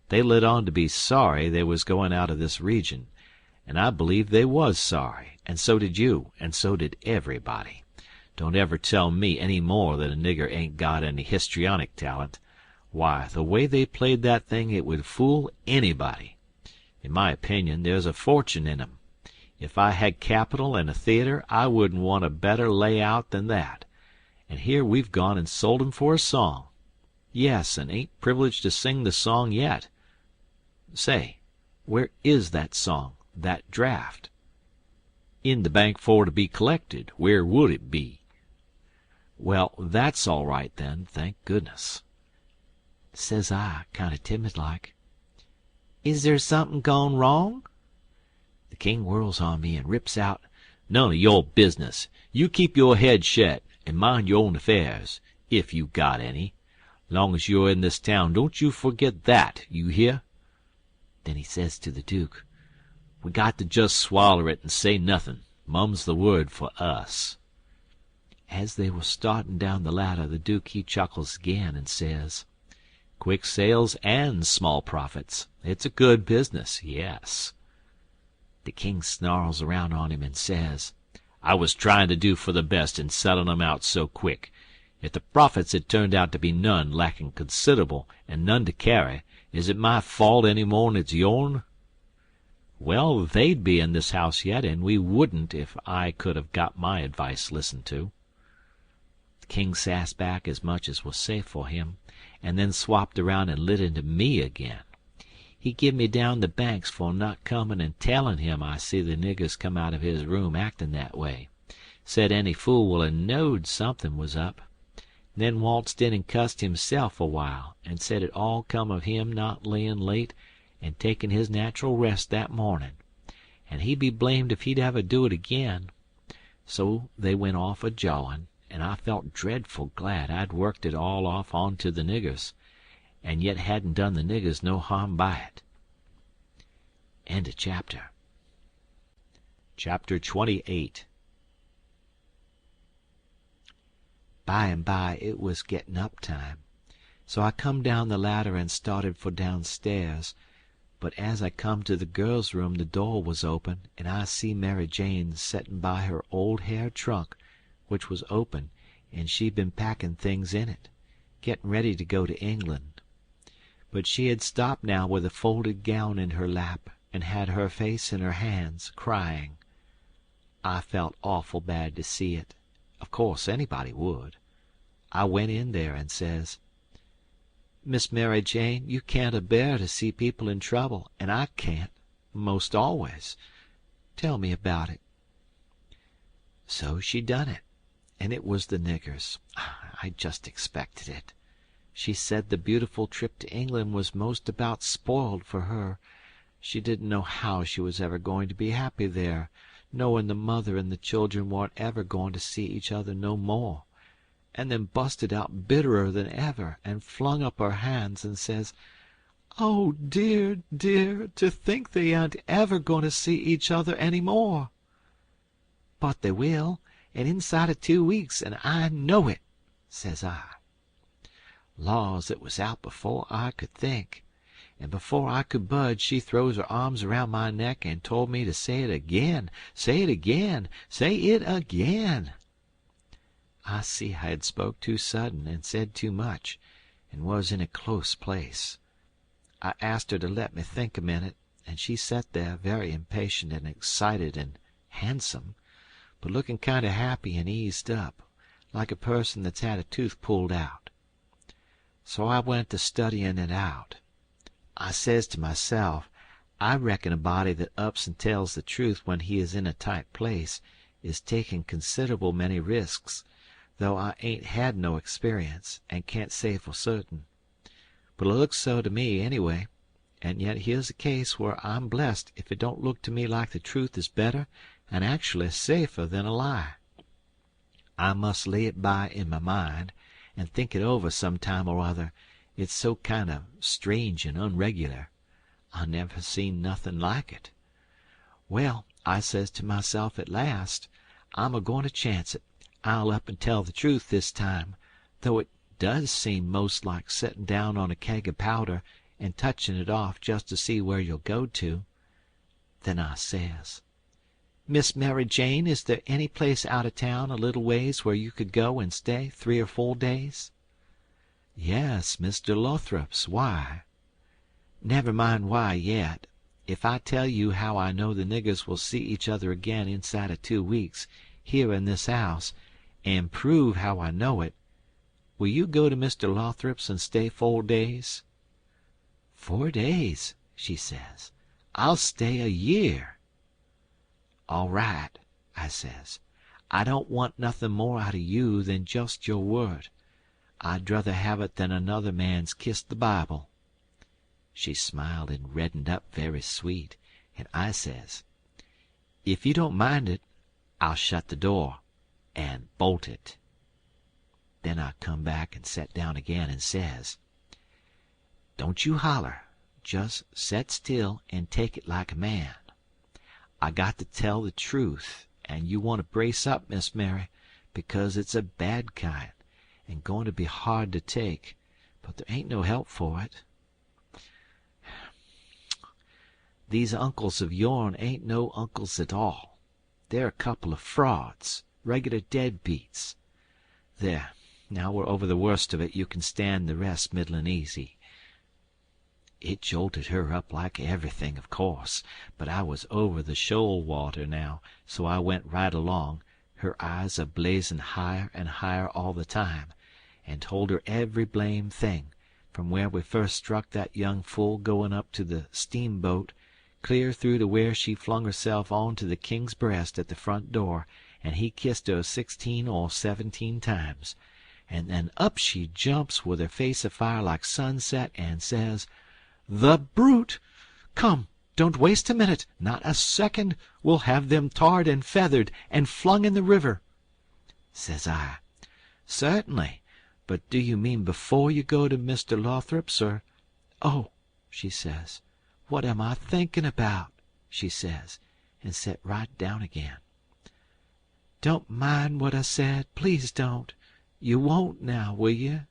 They let on to be sorry they was going out of this region, and I believe they was sorry, and so did you, and so did everybody. Don't ever tell me any more that a nigger ain't got any histrionic talent. Why, the way they played that thing, it would fool anybody. In my opinion, there's a fortune in 'em. If I had capital and a theater, I wouldn't want a better layout than that. And here we've gone and sold 'em for a song. Yes, and ain't privileged to sing the song yet. Say, where is that song, that draft?" "In the bank for to be collected. Where would it be?" "Well, that's all right then, thank goodness." Says I, kind of timid like, "Is there something gone wrong?" The king whirls on me and rips out, "None of your business. You keep your head shet and mind your own affairs, if you got any. Long as you're in this town, don't you forget that, you hear?" Then he says to the Duke, "We got to just swaller it and say nothin'. Mum's the word for us." As they was startin' down the ladder, the Duke he chuckles again and says, "Quick sales and small profits. It's a good business, yes." The king snarls around on him and says, I was tryin' to do for the best in sellin' 'em out so quick. If the profits had turned out to be none, lackin' consid'able, an' none to carry, is it my fault any more'n it's yourn? Well, they'd be in this house yet, and we wouldn't if I could have got my advice listened to. The king sassed back as much as was safe for him, and then swapped around and lit into me again. He give me down the banks for not comin' and tellin' him I see the niggers come out of his room actin' that way. Said any fool would ha' knowed somethin' was up. Then waltzed in and cussed himself a while, and said it all come of him not layin' late and takin' his natural rest that mornin', and he'd be blamed if he'd ever do it again. So they went off a jawin', and I felt dreadful glad I'd worked it all off onto the niggers, and yet hadn't done the niggers no harm by it. End of chapter. Chapter 28. By and by it was getting up time, so I come down the ladder and started for downstairs. But as I come to the girls' room the door was open, and I see Mary Jane settin' by her old hair trunk, which was open, and she'd been packin' things in it, gettin' ready to go to England. But she had stopped now with a folded gown in her lap, and had her face in her hands, crying. I felt awful bad to see it. Of course anybody would. I went in there and says, Miss Mary Jane, you can't a-bear to see people in trouble, and I can't, most always. Tell me about it. So she done it, and it was the niggers. I just expected it. She said the beautiful trip to England was most about spoiled for her. She didn't know how she was ever going to be happy there, knowin' the mother and the children warn't ever going to see each other no more, and then busted out bitterer than ever, and flung up her hands and says, "Oh, dear, dear, to think they ain't ever going to see each other any more." "But they will, and inside of 2 weeks, and I know it," says I. Laws, it was out before I could think, and before I could budge she throws her arms around my neck and told me to say it again, say it again, say it again. I see I had spoke too sudden and said too much, and was in a close place. I asked her to let me think a minute, and she sat there very impatient and excited and handsome, but looking kind of happy and eased up, like a person that's had a tooth pulled out. So I went to studying it out. I says to myself, I reckon a body that ups and tells the truth when he is in a tight place is taking considerable many risks, though I ain't had no experience, and can't say for certain. But it looks so to me, anyway, and yet here's a case where I'm blessed if it don't look to me like the truth is better and actually safer than a lie. I must lay it by in my mind, and think it over some time or other. It's so kind of strange and unregular. I never seen nothing like it. Well, I says to myself at last, I'm a-going to chance it. I'll up and tell the truth this time, though it does seem most like setting down on a keg of powder and touching it off just to see where you'll go to. Then I says, Miss Mary Jane, is there any place out of town a little ways where you could go and stay 3 or 4 days? Yes, Mr. Lothrop's. Why? Never mind why yet. If I tell you how I know the niggers will see each other again inside of 2 weeks, here in this house, and prove how I know it, will you go to Mr. Lothrop's and stay 4 days? 4 days, she says. I'll stay a year. All right, I says. I don't want nothing more out of you than just your word. I'd druther have it than another man's kissed the Bible. She smiled and reddened up very sweet, and I says, If you don't mind it, I'll shut the door and bolt it. Then I come back and set down again and says, Don't you holler. Just set still and take it like a man. I got to tell the truth, and you want to brace up, Miss Mary, because it's a bad kind and going to be hard to take, but there ain't no help for it. these uncles of yourn ain't no uncles at all. They're a couple of frauds, regular deadbeats. There, now we're over the worst of it, you can stand the rest middlin' easy." It jolted her up like everything, of course, but I was over the shoal water now, so I went right along, her eyes a blazin' higher and higher all the time, and told her every blame thing, from where we first struck that young fool goin' up to the steamboat, clear through to where she flung herself on to the king's breast at the front door, and he kissed her 16 or 17 times, and then up she jumps with her face afire like sunset, and says, "The brute! Come, don't waste a minute, not a second. We'll have them tarred and feathered and flung in the river." Says I, "Certainly, but do you mean before you go to Mr. Lothrop's, or—" "Oh," she says, "what am I thinking about?" she says, and set right down again. "Don't mind what I said, please don't. You won't now, will you?"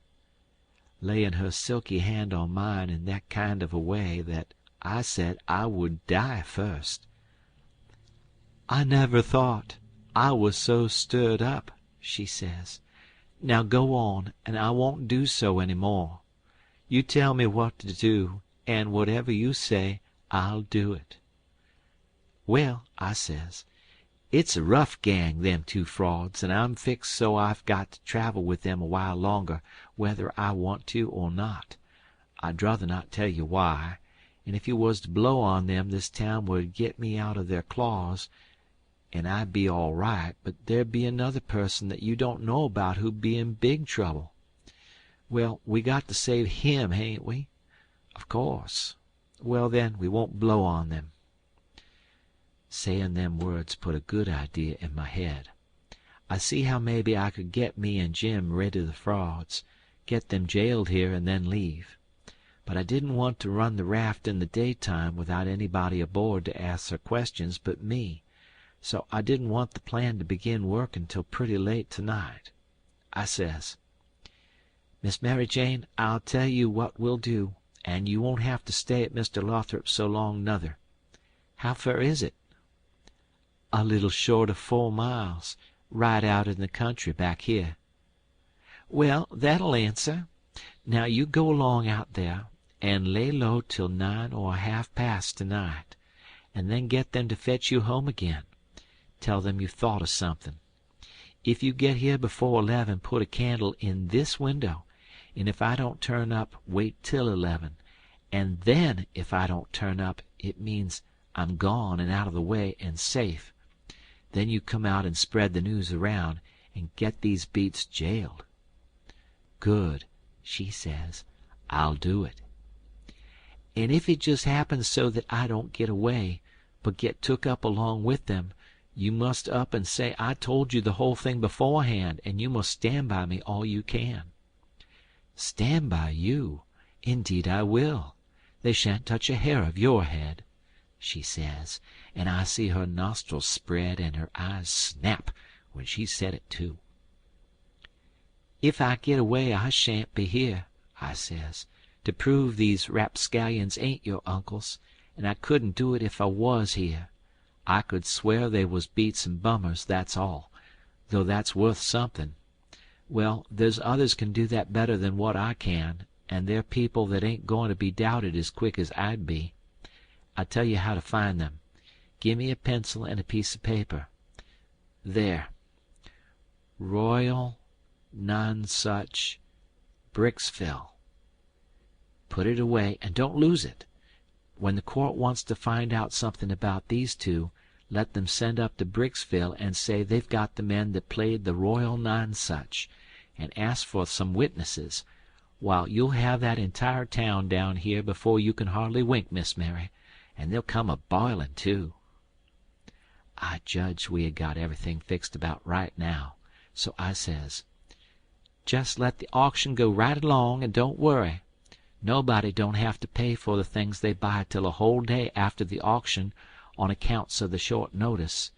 laying her silky hand on mine in that kind of a way that I said I would die first. "I never thought I was so stirred up," she says. "Now go on, and I won't do so any more. You tell me what to do, and whatever you say, I'll do it." "Well," I says, "it's a rough gang, them two frauds, and I'm fixed so I've got to travel with them a while longer, whether I want to or not. I'd druther not tell you why, and if you was to blow on them this town would get me out of their claws, and I'd be all right, but there'd be another person that you don't know about who'd be in big trouble. Well, we got to save him, hain't we? Of course. Well, then, we won't blow on them." Saying them words put a good idea in my head. I see how maybe I could get me and Jim rid of the frauds, get them jailed here and then leave. But I didn't want to run the raft in the daytime without anybody aboard to ask their questions but me, so I didn't want the plan to begin working till pretty late tonight. I says, "Miss Mary Jane, I'll tell you what we'll do, and you won't have to stay at Mr. Lothrop's so long nuther. How fur is it?" "A little short of 4 miles, right out in the country back here." "Well, that'll answer. Now you go along out there, and lay low till 9 or half past tonight, and then get them to fetch you home again. Tell them you've thought of something. If you get here before 11, put a candle in this window, and if I don't turn up, wait till 11, and then if I don't turn up, it means I'm gone and out of the way and safe. Then you come out and spread the news around, and get these beats jailed." "Good," she says. "I'll do it." "And if it just happens so that I don't get away, but get took up along with them, you must up and say I told you the whole thing beforehand, and you must stand by me all you can." "Stand by you? Indeed I will. They shan't touch a hair of your head," she says, and I see her nostrils spread and her eyes snap when she said it too. "If I get away I shan't be here," I says, "to prove these rapscallions ain't your uncles, and I couldn't do it if I was here. I could swear they was beats and bummers, that's all, though that's worth something. Well, there's others can do that better than what I can, and they're people that ain't going to be doubted as quick as I'd be. I'll tell you how to find them. Give me a pencil and a piece of paper. There. Royal Nonsuch Bricksville. Put it away, and don't lose it. When the court wants to find out something about these two, let them send up to Bricksville and say they've got the men that played the Royal Nonsuch, and ask for some witnesses. Why, you'll have that entire town down here before you can hardly wink, Miss Mary, and they'll come a-boiling, too." I judged we had got everything fixed about right now, so I says, "Just let the auction go right along, and don't worry. Nobody don't have to pay for the things they buy till a whole day after the auction on accounts of the short notice,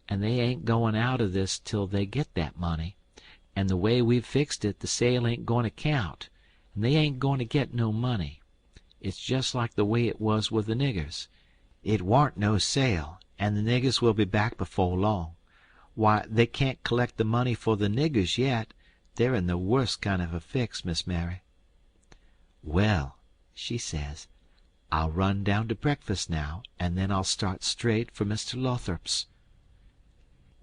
and they ain't going out of this till they get that money, and the way we've fixed it the sale ain't going to count, and they ain't going to get no money. It's just like the way it was with the niggers. It warn't no sale, and the niggers will be back before long. Why, they can't collect the money for the niggers yet. They're in the worst kind of a fix, Miss Mary." "Well," she says, "I'll run down to breakfast now, and then I'll start straight for Mr. Lothrop's."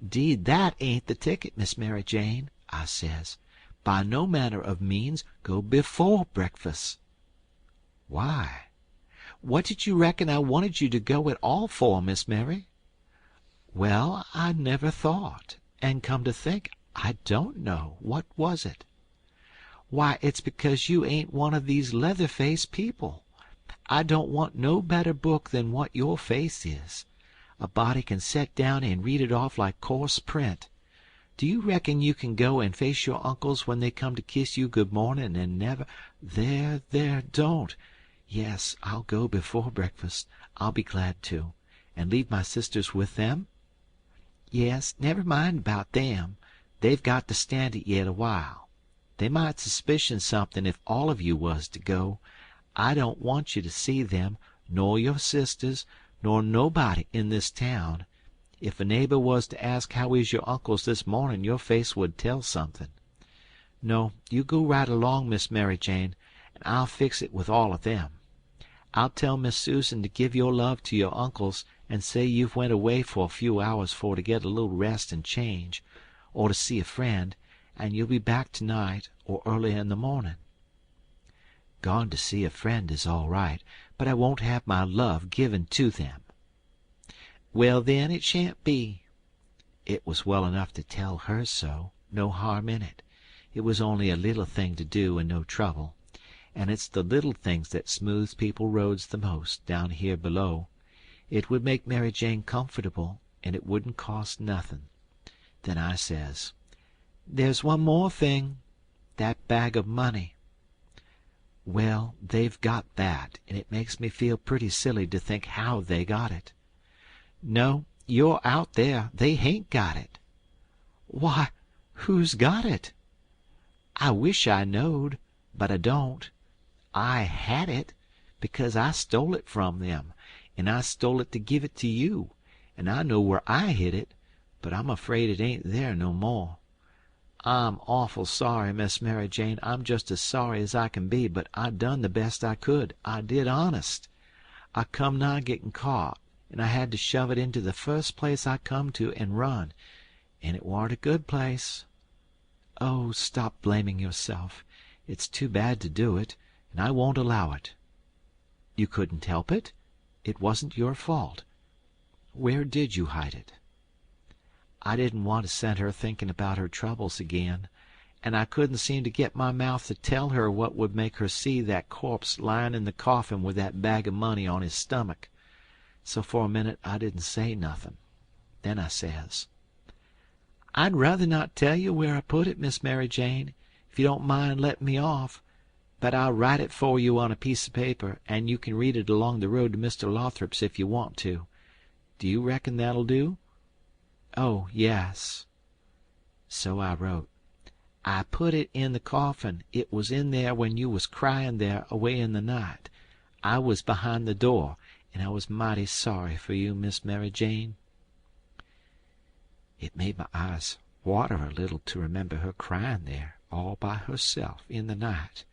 "'Deed that ain't the ticket, Miss Mary Jane," I says. "By no manner of means go before breakfast." "Why? What did you reckon I wanted you to go at all for, Miss Mary?" "Well, I never thought, and come to think, I don't know. What was it?" "Why, it's because you ain't one of these leather-faced people. I don't want no better book than what your face is. A body can set down and read it off like coarse print. Do you reckon you can go and face your uncles when they come to kiss you good morning and never— There, don't. Yes, I'll go before breakfast. I'll be glad to. And leave my sisters with them? Yes, never mind about them. They've got to stand it yet a while. They might suspicion something if all of you was to go. I don't want you to see them, nor your sisters, nor nobody in this town. If a neighbor was to ask how is your uncles this morning, your face would tell something. No, you go right along, Miss Mary Jane, and I'll fix it with all of them. I'll tell Miss Susan to give your love to your uncles and say you've went away for a few hours for to get a little rest and change, or to see a friend, and you'll be back tonight or early in the morning." "Gone to see a friend is all right, but I won't have my love given to them." "Well, then, it shan't be." It was well enough to tell her so. No harm in it. It was only a little thing to do and no trouble. And it's the little things that smooths people's roads the most, down here below. It would make Mary Jane comfortable, and it wouldn't cost nothing. Then I says, "There's one more thing. That bag of money." "Well, they've got that, and it makes me feel pretty silly to think how they got it." "No, you're out there. They hain't got it." "Why, who's got it?" "I wish I knowed, but I don't. I had it, because I stole it from them, and I stole it to give it to you, and I know where I hid it, but I'm afraid it ain't there no more. I'm awful sorry, Miss Mary Jane. I'm just as sorry as I can be, but I done the best I could. I did honest. I come nigh getting caught, and I had to shove it into the first place I come to and run, and it warn't a good place. Oh, stop blaming yourself. It's too bad to do it, and I won't allow it. You couldn't help it. It wasn't your fault. Where did you hide it?" I didn't want to set her thinking about her troubles again, and I couldn't seem to get my mouth to tell her what would make her see that corpse lying in the coffin with that bag of money on his stomach. So for a minute I didn't say nothing. Then I says, "I'd rather not tell you where I put it, Miss Mary Jane, if you don't mind letting me off, but I'll write it for you on a piece of paper, and you can read it along the road to Mr. Lothrop's if you want to. Do you reckon that'll do?" "Oh, yes." So I wrote, "I put it in the coffin. It was in there when you was crying there away in the night. I was behind the door, and I was mighty sorry for you, Miss Mary Jane." It made my eyes water a little to remember her crying there, all by herself, in the night,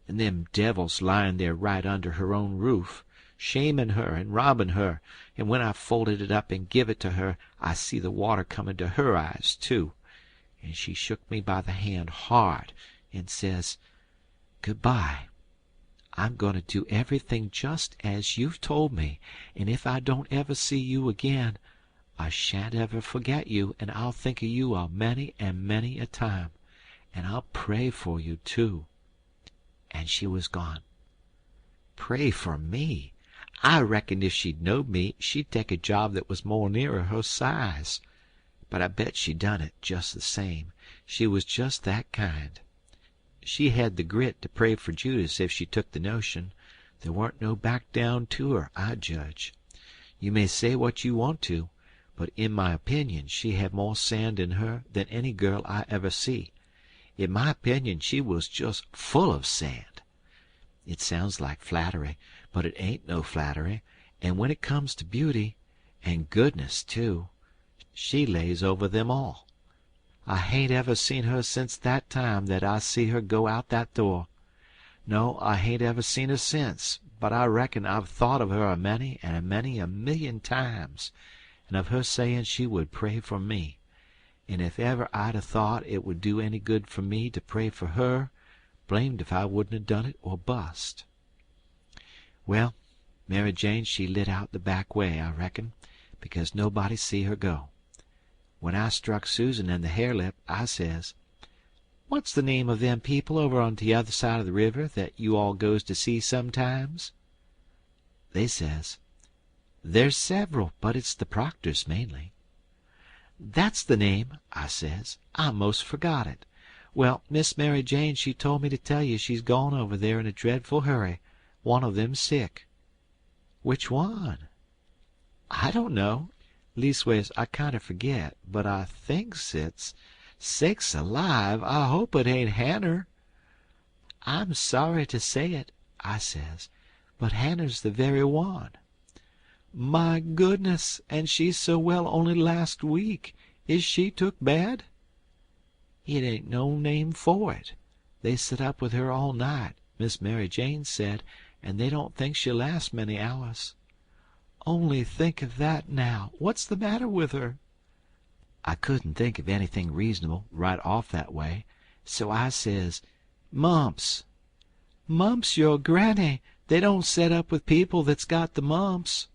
and them devils lying there right under her own roof, shaming her and robbing her, and when I folded it up and give it to her, I see the water come into her eyes, too, and she shook me by the hand hard and says, "Good-bye. I'm going to do everything just as you've told me, and if I don't ever see you again, I shan't ever forget you, and I'll think of you a many and many a time, and I'll pray for you, too." And she was gone. Pray for me! I reckoned if she'd knowed me, she'd take a job that was more nearer her size. But I bet she done it just the same. She was just that kind. She had the grit to pray for Judas if she took the notion. There warn't no back down to her, I judge. You may say what you want to, but in my opinion she had more sand in her than any girl I ever see. In my opinion she was just full of sand. It sounds like flattery, but it ain't no flattery, And when it comes to beauty, and goodness too, she lays over them all. I hain't ever seen her since that time that I see her go out that door. No, I hain't ever seen her since, but I reckon I've thought of her a many and a many a million times, and of her saying she would pray for me. And if ever I'd a thought it would do any good for me to pray for her, blamed if I wouldn't have done it or bust. Well, Mary Jane, she lit out the back way, I reckon, because nobody see her go. When I struck Susan and the Harelip, I says, "What's the name of them people over on the other side of the river that you all goes to see sometimes?" They says, "There's several, but it's the Proctors mainly." "That's the name," I says. "I 'most forgot it. Well, Miss Mary Jane, she told me to tell you she's gone over there in a dreadful hurry. One of them's sick." "Which one?" "I don't know. Leastways, I kinder forget, but I thinks it's... Sakes alive, I hope it ain't Hanner." "I'm sorry to say it," I says, "but Hanner's the very one." "My goodness! And she's so well only last week. Is she took bad?" "It ain't no name for it. They sit up with her all night, Miss Mary Jane said, and they don't think she'll last many hours." "Only think of that now! What's the matter with her?" I couldn't think of anything reasonable right off that way, so I says, "Mumps." "Mumps your granny! They don't set up with people that's got the mumps."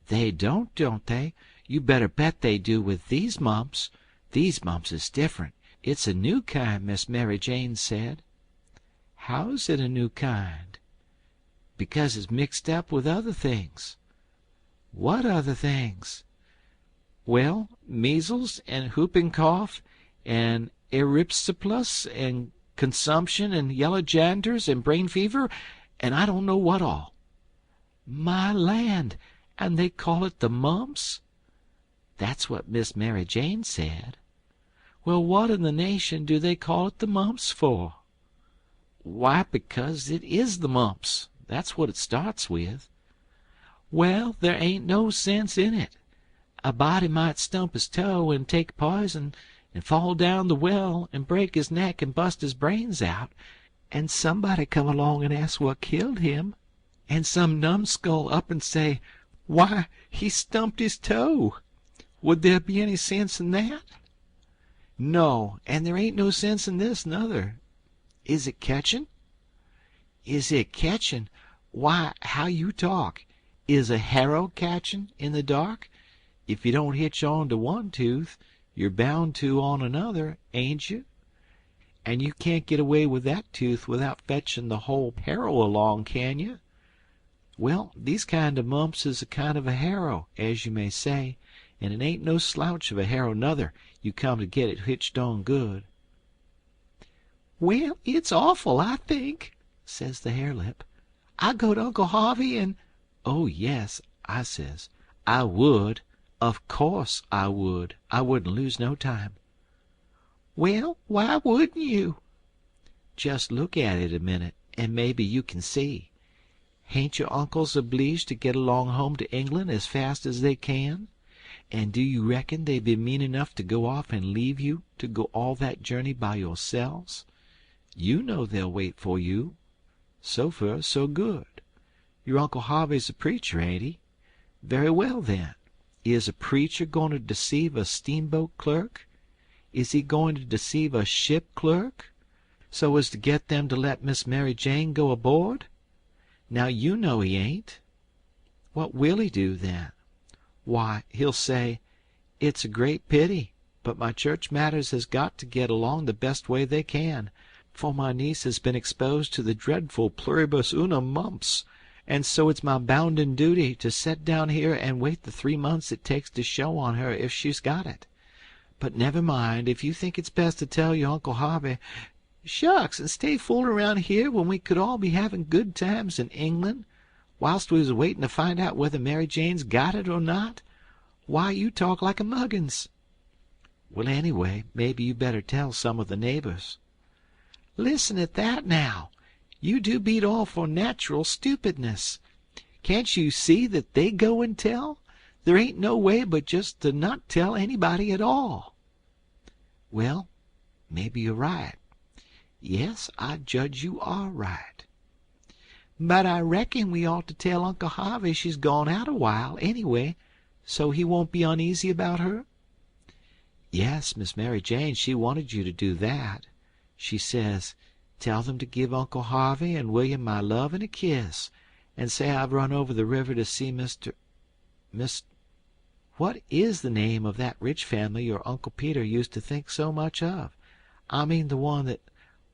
"They don't they? You better bet they do with these mumps. These mumps is different. It's a new kind, Miss Mary Jane said." "How's it a new kind?" "Because it's mixed up with other things." "What other things?" "Well, measles, and whooping cough, and erysipelas, and consumption, and yellow janders, and brain fever, and I don't know what all." "My land! And they call it the mumps?" "That's what Miss Mary Jane said." "Well, what in the nation do they call it the mumps for?" "Why, because it is the mumps. That's what it starts with." "Well, there ain't no sense in it. A body might stump his toe and take poison and fall down the well and break his neck and bust his brains out, and somebody come along and ask what killed him, and some numbskull up and say, 'Why, he stumped his toe.' Would there be any sense in that?" "No, and there ain't no sense in this, nuther. Is it ketchin'?" "Is it ketchin'? Why, how you talk! Is a harrow catchin' in the dark? If you don't hitch on to one tooth, you're bound to on another, ain't you? And you can't get away with that tooth without fetchin' the whole harrow along, can you? Well, these kind of mumps is a kind of a harrow, as you may say, and it ain't no slouch of a harrow nuther, you come to get it hitched on good." "Well, it's awful, I think," says the Harelip. "I go to Uncle Harvey and—" "Oh, yes," I says, "I would. Of course I would. I wouldn't lose no time." "Well, why wouldn't you?" "Just look at it a minute, and maybe you can see. Hain't your uncles obleeged to get along home to England as fast as they can? And do you reckon they be mean enough to go off and leave you to go all that journey by yourselves? You know they'll wait for you. So fur, so good. Your Uncle Harvey's a preacher, ain't he? Very well, then. Is a preacher going to deceive a steamboat clerk? Is he going to deceive a ship clerk, so as to get them to let Miss Mary Jane go aboard? Now you know he ain't. What will he do, then? Why, he'll say, 'It's a great pity, but my church matters has got to get along the best way they can, for my niece has been exposed to the dreadful pluribus unum mumps, and so it's my bounden duty to set down here and wait the 3 months it takes to show on her if she's got it. But never mind, if you think it's best to tell your Uncle Harvey—" "Shucks, and stay fooling around here when we could all be having good times in England, whilst we was waiting to find out whether Mary Jane's got it or not? Why, you talk like a muggins." "Well, anyway, maybe you better tell some of the neighbors." "Listen at that, now! You do beat all for natural stupidness. Can't you see that they go and tell? There ain't no way but just to not tell anybody at all." "Well, maybe you're right. Yes, I judge you are right." "But I reckon we ought to tell Uncle Harvey she's gone out a while, anyway, so he won't be uneasy about her." "Yes, Miss Mary Jane, she wanted you to do that. She says, 'Tell them to give Uncle Harvey and William my love and a kiss, and say I've run over the river to see What is the name of that rich family your Uncle Peter used to think so much of? I mean the one that—"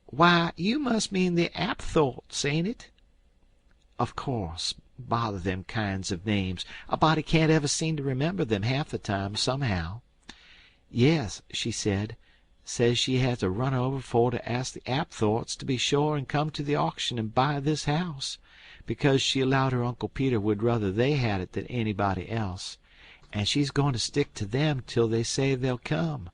"Why, you must mean the Apthorps, ain't it?" "Of course. Bother them kinds of names. A body can't ever seem to remember them half the time, somehow. Yes, she says she had to run over for to ask the Apthorps to be sure and come to the auction and buy this house, because she allowed her Uncle Peter would rather they had it than anybody else, and she's going to stick to them till they say they'll come,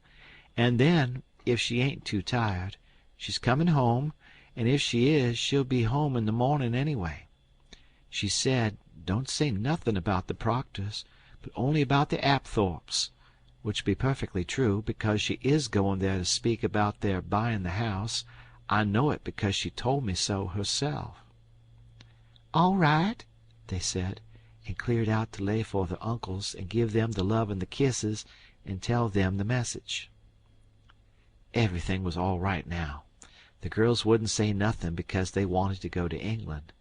and then, if she ain't too tired, she's coming home, and if she is, she'll be home in the morning anyway. She said, don't say nothing about the Proctors, but only about the Apthorps, which be perfectly true, because she is going there to speak about their buying the house. I know it because she told me so herself." "All right," they said, and cleared out to lay for the uncles and give them the love and the kisses and tell them the message. Everything was all right now. The girls wouldn't say nothing because they wanted to go to England,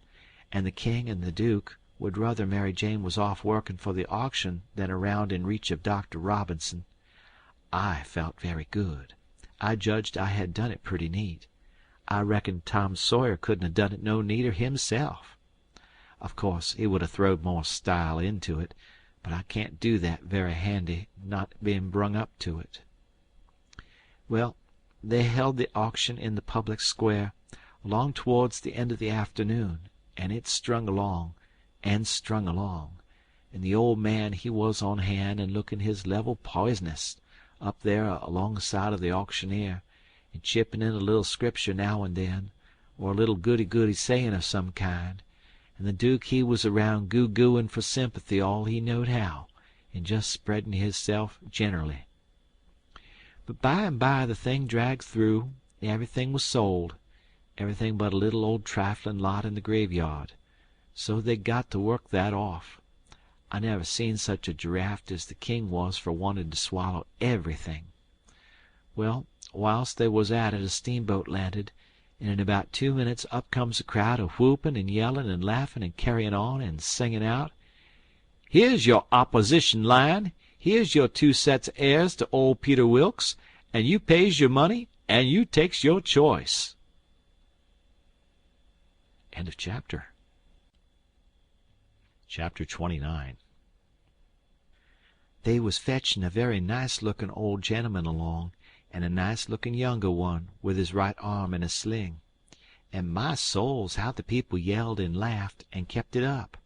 and the king and the duke would rather Mary Jane was off working for the auction than around in reach of Dr. Robinson. I felt very good. I judged I had done it pretty neat. I reckoned Tom Sawyer couldn't have done it no neater himself. Of course, he would have throwed more style into it, but I can't do that very handy, not being brung up to it. Well, they held the auction in the public square, along towards the end of the afternoon, and it strung along, and the old man he was on hand and looking his level poisonous, up there alongside of the auctioneer, and chipping in a little scripture now and then, or a little goody-goody saying of some kind, and the duke he was around goo-gooing for sympathy all he knowed how, and just spreading hisself generally. But by and by the thing dragged through, and everything was sold, everything but a little old trifling lot in the graveyard. So they got to work that off. I never seen such a giraffe as the king was for wanting to swallow everything. Well, whilst they was at it, a steamboat landed, and in about 2 minutes up comes a crowd a whooping and yelling and laughing and carrying on and singing out, "Here's your opposition line. Here's your 2 sets of heirs to old Peter Wilkes, and you pays your money and you takes your choice." End of chapter. Chapter 29. They was fetching a very nice-looking old gentleman along, and a nice-looking younger one, with his right arm in a sling. And my souls, how the people yelled and laughed, and kept it up.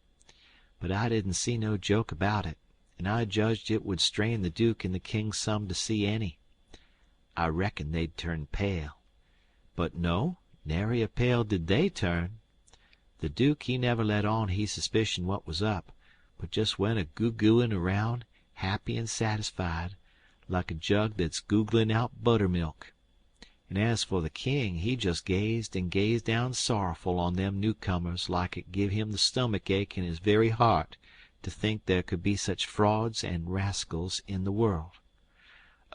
But I didn't see no joke about it, and I judged it would strain the duke and the king some to see any. I reckoned they'd turn pale. But no, nary a pale did they turn. The duke he never let on he suspicioned what was up, but just went a goo-gooing around, happy and satisfied, like a jug that's googling out buttermilk. And as for the king, he just gazed and gazed down sorrowful on them newcomers like it give him the stomach ache in his very heart to think there could be such frauds and rascals in the world.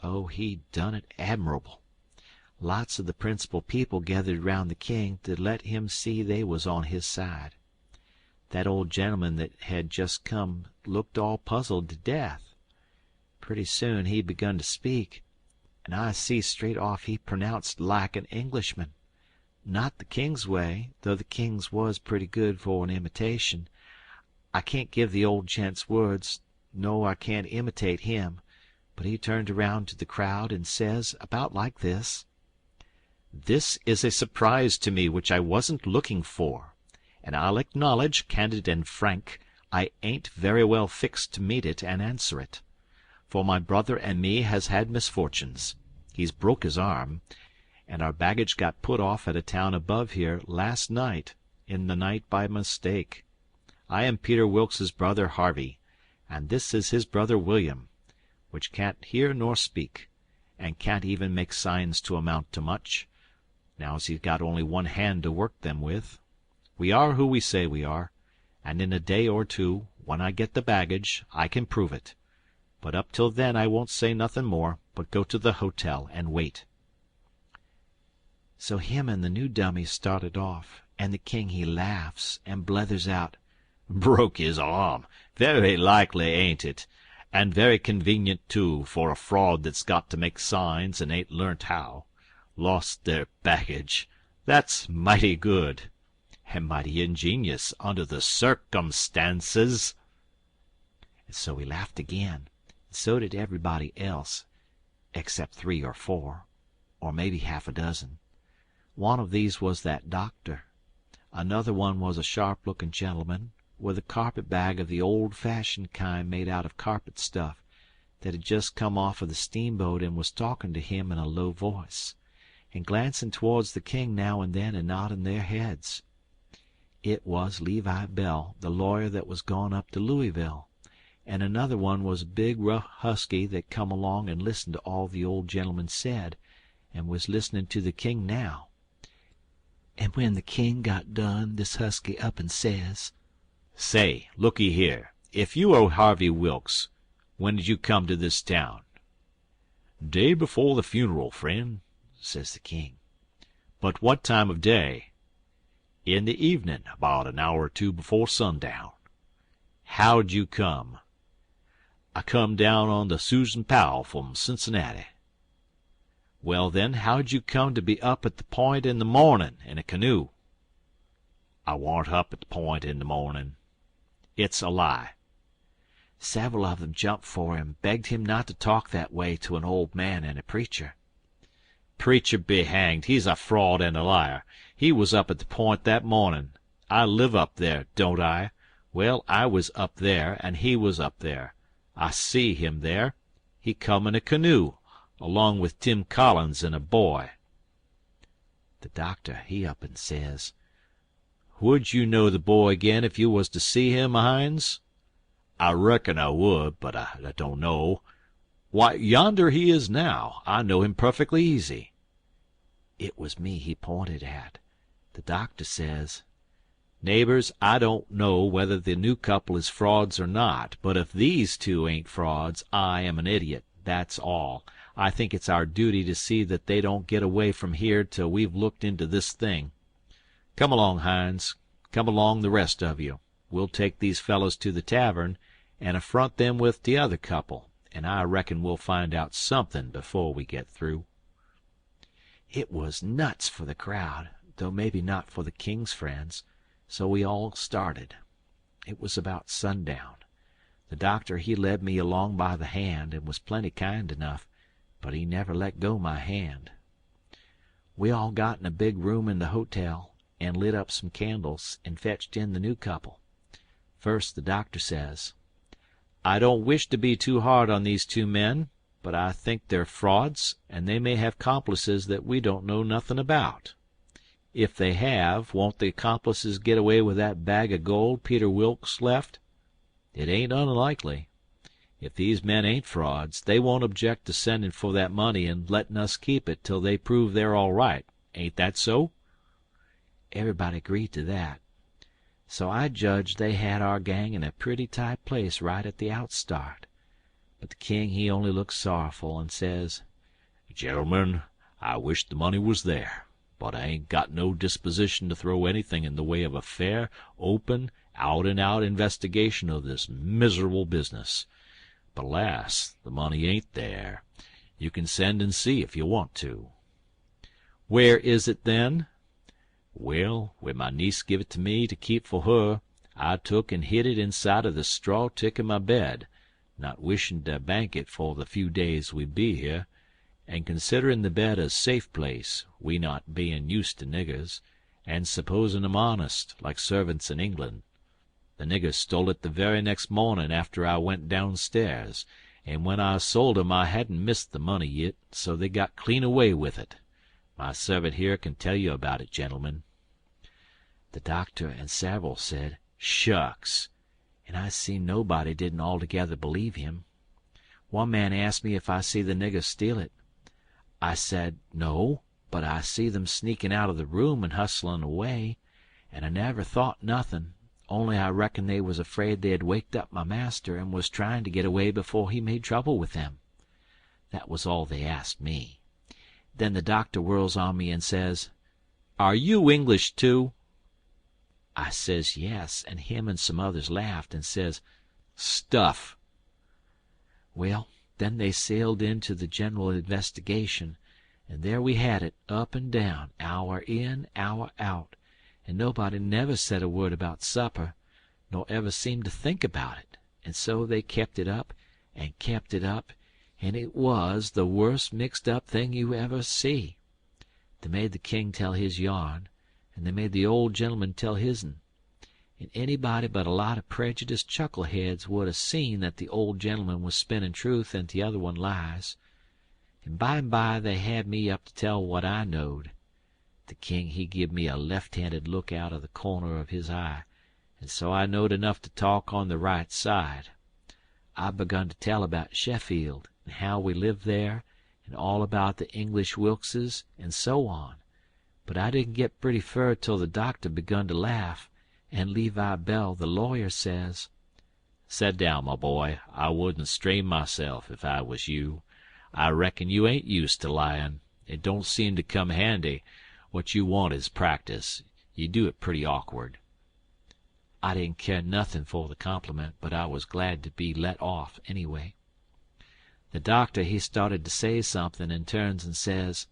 Oh, he done it admirable. Lots of the principal people gathered round the king to let him see they was on his side. That old gentleman that had just come looked all puzzled to death. Pretty soon he begun to speak, and I see straight off he pronounced like an Englishman. Not the king's way, though the king's was pretty good for an imitation. I can't give the old gent's words, nor I can't imitate him, but he turned around to the crowd and says, about like this: "This is a surprise to me which I wasn't looking for, and I'll acknowledge, candid and frank, I ain't very well fixed to meet it and answer it. For my brother and me has had misfortunes. He's broke his arm, and our baggage got put off at a town above here last night, in the night by mistake. I am Peter Wilkes's brother Harvey, and this is his brother William, which can't hear nor speak, and can't even make signs to amount to much, now's he's got only one hand to work them with. We are who we say we are, and in a day or two, when I get the baggage, I can prove it. But up till then I won't say nothing more, but go to the hotel and wait." So him and the new dummy started off, and the king he laughs and blethers out, "Broke his arm. Very likely, ain't it? And very convenient, too, for a fraud that's got to make signs and ain't learnt how. Lost their baggage. That's mighty good. And mighty ingenious under the circumstances." And so he laughed again, and so did everybody else, except 3 or 4, or maybe half a dozen. One of these was that doctor. Another one was a sharp-looking gentleman, with a carpet-bag of the old-fashioned kind made out of carpet stuff, that had just come off of the steamboat and was talking to him in a low voice, and glancing towards the king now and then and nodding their heads. It was Levi Bell, the lawyer that was gone up to Louisville, and another one was a big rough husky that come along and listened to all the old gentleman said, and was listening to the king now. And when the king got done, this husky up and says, "Say, looky here. If you are Harvey Wilkes, when did you come to this town?" "Day before the funeral, friend," says the king. "But what time of day?" "In the evening, about an hour or two before sundown." "How'd you come?" "I come down on the Susan Powell from Cincinnati." "Well, then, how'd you come to be up at the point in the morning in a canoe?" "I warn't up at the point in the morning." "It's a lie." Several of them jumped for him, begged him not to talk that way to an old man and a preacher. "Preacher be hanged. He's a fraud and a liar. He was up at the point that morning. I live up there, don't I? Well, I was up there, and he was up there. I see him there. He come in a canoe, along with Tim Collins and a boy." The doctor, he up and says, "Would you know the boy again if you was to see him, Hines?" "I reckon I would, but I don't know. Why, yonder he is now. I know him perfectly easy." It was me he pointed at. The doctor says, "Neighbors, I don't know whether the new couple is frauds or not, but if these two ain't frauds, I am an idiot, that's all. I think it's our duty to see that they don't get away from here till we've looked into this thing. Come along, Hines. Come along, the rest of you. We'll take these fellows to the tavern and affront them with the other couple, and I reckon we'll find out something before we get through." It was nuts for the crowd, though maybe not for the king's friends, so we all started. It was about sundown. The doctor he led me along by the hand, and was plenty kind enough, but he never let go my hand. We all got in a big room in the hotel, and lit up some candles, and fetched in the new couple. First the doctor says, "I don't wish to be too hard on these two men, but I think they're frauds, and they may have complices that we don't know nothing about. If they have, won't the accomplices get away with that bag of gold Peter Wilkes left? It ain't unlikely. If these men ain't frauds, they won't object to sending for that money and letting us keep it till they prove they're all right. Ain't that so?" Everybody agreed to that. So I judged they had our gang in a pretty tight place right at the outstart. But the king he only looked sorrowful, and says, "Gentlemen, I wish the money was there, but I ain't got no disposition to throw anything in the way of a fair, open, out-and-out investigation of this miserable business. But, alas, the money ain't there. You can send and see if you want to." "Where is it, then?" "Well, when my niece give it to me to keep for her, I took and hid it inside of the straw tick of my bed, not wishing to bank it for the few days we be here, and considering the bed a safe place, we not being used to niggers, and supposing 'em honest, like servants in England. The niggers stole it the very next morning after I went downstairs, and when I sold 'em I hadn't missed the money yit, so they got clean away with it. My servant here can tell you about it, gentlemen." The doctor and several said, Shucks! And I seen nobody didn't altogether believe him. One man asked me if I see the niggers steal it. I said no, but I see them sneaking out of the room and hustlin' away, and I never thought nothin', only I reckon they was afraid they had waked up my master and was tryin' to get away before he made trouble with them. That was all they asked me. Then the doctor whirls on me and says, "Are you English too?" I says yes, and him and some others laughed and says, "Stuff!" Well, then they sailed into the general investigation, and there we had it, up and down, hour in, hour out, and nobody never said a word about supper, nor ever seemed to think about it, and so they kept it up, and it was the worst mixed-up thing you ever see. They made the king tell his yarn, and they made the old gentleman tell his'n, and anybody but a lot of prejudiced chuckleheads would 'a seen that the old gentleman was spinning truth and the other one lies. And by they had me up to tell what I knowed. The king he give me a left-handed look out of the corner of his eye, and so I knowed enough to talk on the right side. I begun to tell about Sheffield, and how we lived there, and all about the English Wilkses, and so on. But I didn't get pretty fur till the doctor begun to laugh, and Levi Bell, the lawyer, says, "Set down, my boy. I wouldn't strain myself if I was you. I reckon you ain't used to lyin'. It don't seem to come handy. What you want is practice. You do it pretty awkward." I didn't care nothin' for the compliment, but I was glad to be let off anyway. The doctor he started to say something, and turns and says,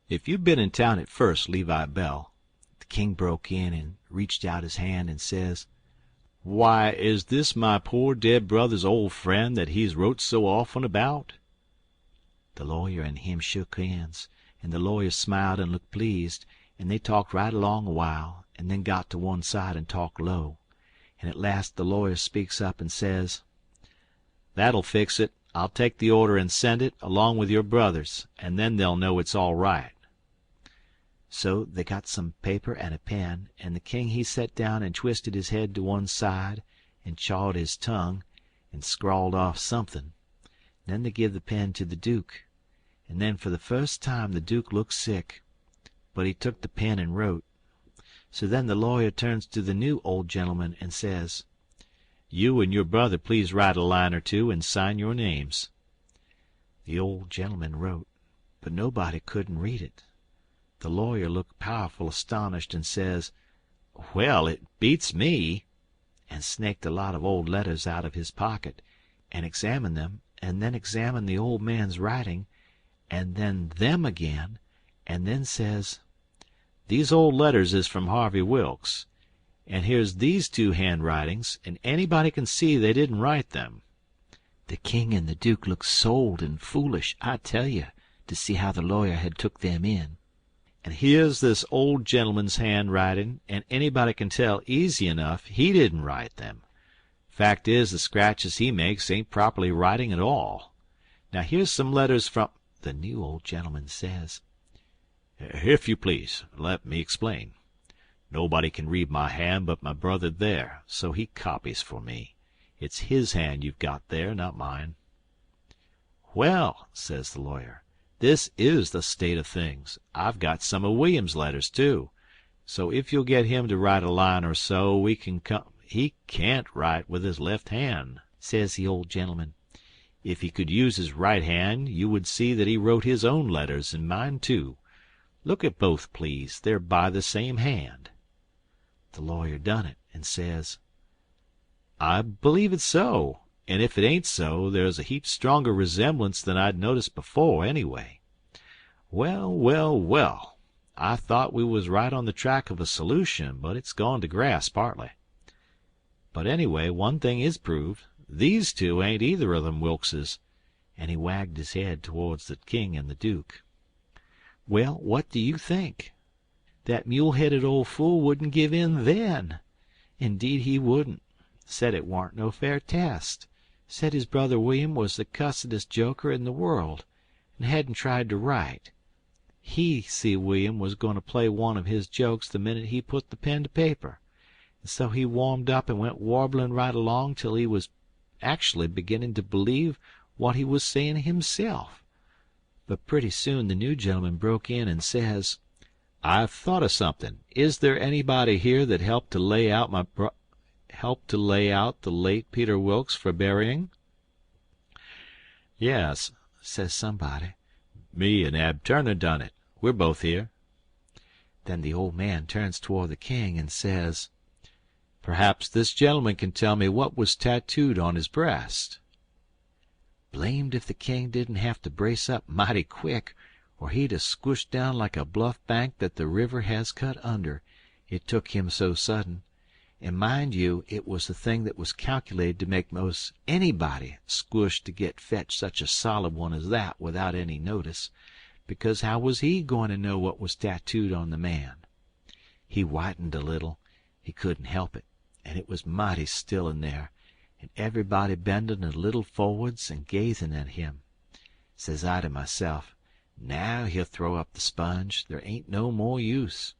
"If you'd been in town at first, Levi Bell," the king broke in and reached out his hand and says, "Why, is this my poor dead brother's old friend that he's wrote so often about?" The lawyer and him shook hands, and the lawyer smiled and looked pleased, and they talked right along a while, and then got to one side and talked low, and at last the lawyer speaks up and says, "That'll fix it. I'll take the order and send it, along with your brother's, and then they'll know it's all right." So they got some paper and a pen, and the king he set down and twisted his head to one side, and chawed his tongue, and scrawled off something. Then they give the pen to the duke, and then for the first time the duke looked sick, but he took the pen and wrote. So then the lawyer turns to the new old gentleman and says, "You and your brother please write a line or two and sign your names." The old gentleman wrote, but nobody couldn't read it. The lawyer looked powerful astonished and says, "Well, it beats me," and snaked a lot of old letters out of his pocket, and examined them, and then examined the old man's writing, and then them again, and then says, "These old letters is from Harvey Wilkes, and here's these two handwritings, and anybody can see they didn't write them." The king and the duke looked sold and foolish, I tell you, to see how the lawyer had took them in. "And here's this old gentleman's handwriting, and anybody can tell easy enough he didn't write them. Fact is, the scratches he makes ain't properly writing at all. Now here's some letters from—" The new old gentleman says, "If you please, let me explain. Nobody can read my hand but my brother there, so he copies for me. It's his hand you've got there, not mine." "Well," says the lawyer, "this is the state of things. I've got some of William's letters, too. So if you'll get him to write a line or so, we can come—" "He can't write with his left hand," says the old gentleman. "If he could use his right hand, you would see that he wrote his own letters and mine, too. Look at both, please. They're by the same hand." The lawyer done it, and says, "I believe it's so, and if it ain't so, there's a heap stronger resemblance than I'd noticed before, anyway. Well, well, well, I thought we was right on the track of a solution, but it's gone to grass partly. But anyway, one thing is proved. These two ain't either of them Wilkses," and he wagged his head towards the king and the duke. Well, what do you think? That mule-headed old fool wouldn't give in then. Indeed he wouldn't. Said it warn't no fair test. Said his brother William was the cussedest joker in the world, and hadn't tried to write. He see William was going to play one of his jokes the minute he put the pen to paper, And so he warmed up and went warbling right along till he was actually beginning to believe what he was saying himself. But pretty soon the new gentleman broke in and says, "I've thought of something. Is there anybody here that helped to lay out the late Peter Wilkes for burying?" "Yes," says somebody. "Me and Ab Turner done it. We're both here." Then the old man turns toward the king and says, "Perhaps this gentleman can tell me what was tattooed on his breast." Blamed if the king didn't have to brace up mighty quick, or he'd have squished down like a bluff bank that the river has cut under, it took him so sudden. And mind you, it was the thing that was calculated to make most anybody squish to get fetch such a solid one as that without any notice, because how was he going to know what was tattooed on the man? He whitened a little. He couldn't help it, and it was mighty still in there, and everybody bending a little forwards and gazing at him. Says I to myself, now he'll throw up the sponge. There ain't no more use.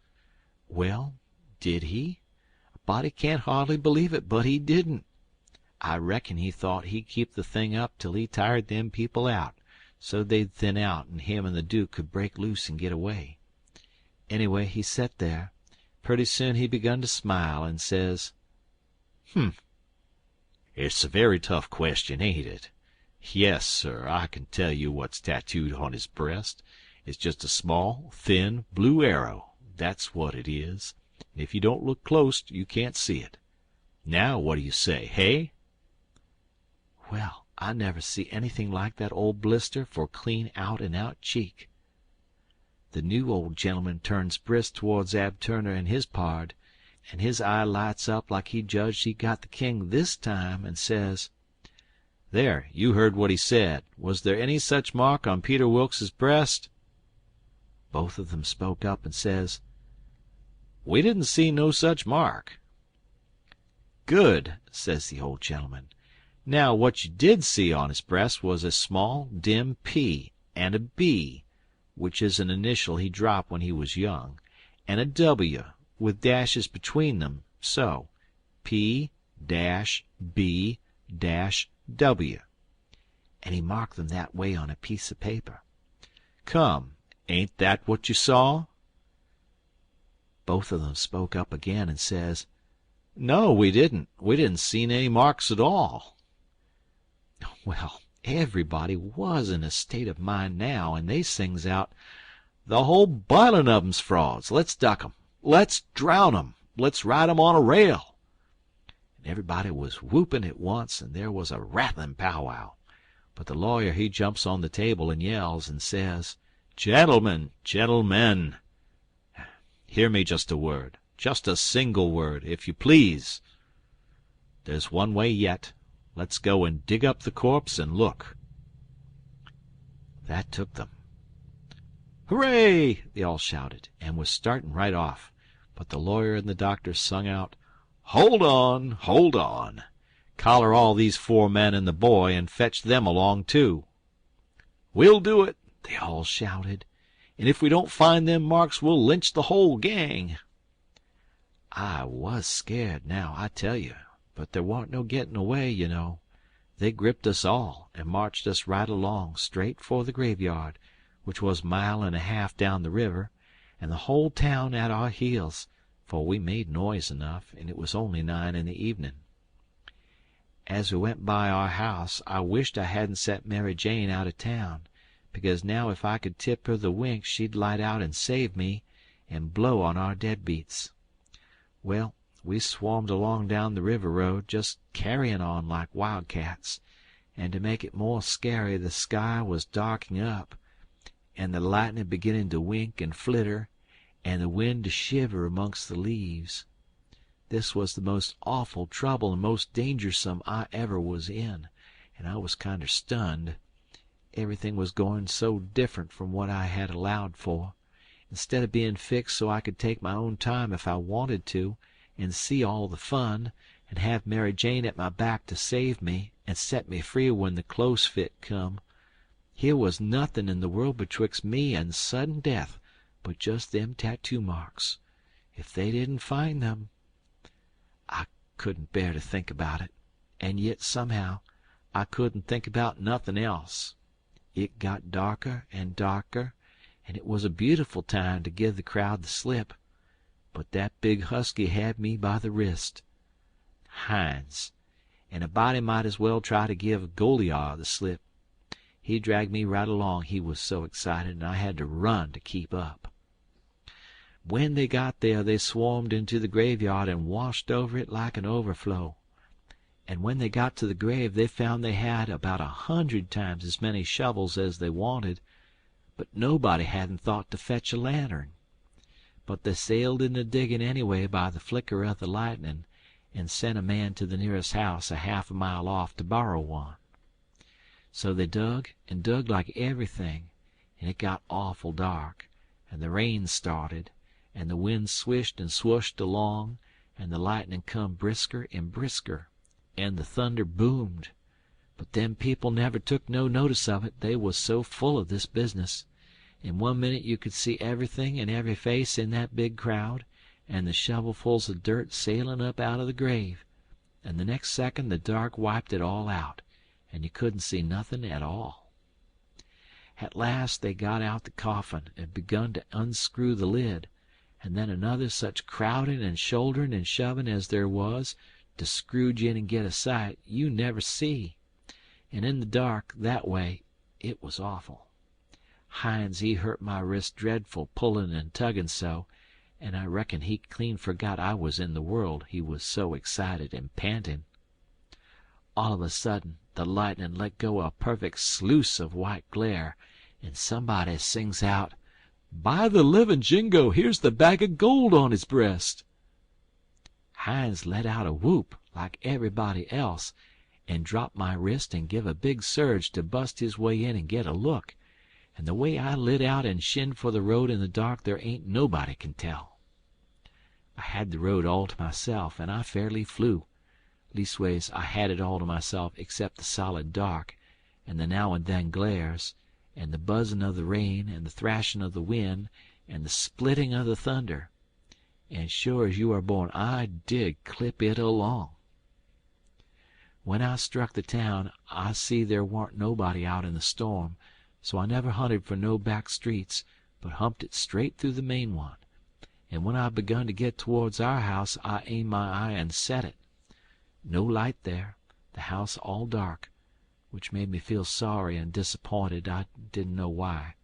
Well, did he? A body can't hardly believe it, but he didn't. I reckon he thought he'd keep the thing up till he tired them people out, so they'd thin out and him and the Duke could break loose and get away. Anyway, he set there. Pretty soon he begun to smile and says, It's a very tough question, ain't it? Yes, sir, I can tell you what's tattooed on his breast. It's just a small, thin, blue arrow. That's what it is. And if you don't look close, you can't see it. Now, what do you say, hey?" Well, I never see anything like that old blister for clean out-and-out cheek. The new old gentleman turns brisk towards Ab Turner and his pard, and his eye lights up like he judged he got the king this time, and says, "There, you heard what he said. Was there any such mark on Peter Wilkes's breast?" Both of them spoke up and says, "We didn't see no such mark." "Good," says the old gentleman. "Now what you did see on his breast was a small, dim P and a B, which is an initial he dropped when he was young, and a W with dashes between them, so P-B-W. And he marked them that way on a piece of paper. Come, ain't that what you saw?" Both of them spoke up again and says, "No, we didn't. We didn't see any marks at all." Well, everybody was in a state of mind now, and they sings out, "The whole bilin' of 'em's frauds. Let's duck 'em. Let's drown 'em. Let's ride 'em on a rail." And everybody was whooping at once, and there was a rattling powwow. But the lawyer he jumps on the table and yells and says, "Gentlemen, gentlemen, hear me just a word. Just a single word, if you please. There's one way yet. Let's go and dig up the corpse and look." That took them. "Hooray!" they all shouted, and was starting right off. But the lawyer and the doctor sung out, "Hold on, hold on. Collar all these 4 men and the boy, and fetch them along too." "We'll do it," they all shouted. "And if we don't find them marks, we'll lynch the whole gang." I was scared now, I tell you, but there warn't no getting away, you know. They gripped us all and marched us right along, straight for the graveyard, which was a mile and a half down the river, and the whole town at our heels, for we made noise enough, and it was only 9 in the evening. As we went by our house, I wished I hadn't sent Mary Jane out of town, because now if I could tip her the wink she'd light out and save me, and blow on our deadbeats. Well, we swarmed along down the river road, just carrying on like wildcats, and to make it more scary the sky was darking up, and the lightning beginning to wink and flitter, and the wind to shiver amongst the leaves. This was the most awful trouble and most dangersome I ever was in, and I was kinder stunned. Everything was going so different from what I had allowed for. Instead of being fixed so I could take my own time if I wanted to, and see all the fun, and have Mary Jane at my back to save me and set me free when the close fit come, here was nothing in the world betwixt me and sudden death but just them tattoo marks. If they didn't find them... I couldn't bear to think about it, and yet somehow I couldn't think about nothin' else. It got darker and darker, and it was a beautiful time to give the crowd the slip, but that big husky had me by the wrist. Hines, and a body might as well try to give Goliar the slip. He dragged me right along, he was so excited, and I had to run to keep up. When they got there they swarmed into the graveyard and washed over it like an overflow. And when they got to the grave they found they had about 100 times as many shovels as they wanted, but nobody hadn't thought to fetch a lantern. But they sailed into digging anyway by the flicker of the lightning, and sent a man to the nearest house a half a mile off to borrow one. So they dug and dug like everything, and it got awful dark, and the rain started, and the wind swished and swooshed along, and the lightning come brisker and brisker, and the thunder boomed. But them people never took no notice of it, they was so full of this business. In 1 minute you could see everything and every face in that big crowd, and the shovelfuls of dirt sailing up out of the grave, and the next second the dark wiped it all out, and you couldn't see nothing at all. At last they got out the coffin and begun to unscrew the lid, and then another such crowding and shouldering and shoving as there was to scrooge in and get a sight you never see. And in the dark, that way, it was awful. Hines, he hurt my wrist dreadful pulling and tugging so, and I reckon he clean forgot I was in the world, he was so excited and panting. All of a sudden the lightning let go a perfect sluice of white glare, and somebody sings out, "By the livin' Jingo, here's the bag of gold on his breast." Hines let out a whoop like everybody else, and dropped my wrist and give a big surge to bust his way in and get a look, and the way I lit out and shinned for the road in the dark there ain't nobody can tell. I had the road all to myself, and I fairly flew. Leastways, I had it all to myself except the solid dark, and the now and then glares, and the buzzing of the rain, and the thrashing of the wind, and the splitting of the thunder. And sure as you are born, I did clip it along. When I struck the town, I see there warn't nobody out in the storm, so I never hunted for no back streets, but humped it straight through the main one. And when I begun to get towards our house, I aimed my eye and set it. No light there, the house all dark, which made me feel sorry and disappointed. I didn't know why.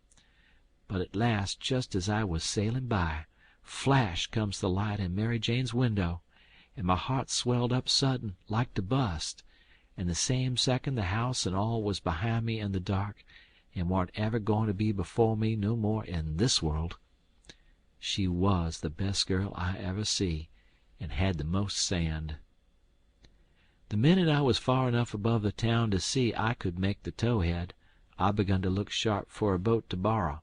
But at last, just as I was sailing by, flash comes the light in Mary Jane's window, and my heart swelled up sudden, like to bust, and the same second the house and all was behind me in the dark, and warn't ever going to be before me no more in this world. She was the best girl I ever see, and had the most sand. The minute I was far enough above the town to see I could make the towhead, I begun to look sharp for a boat to borrow,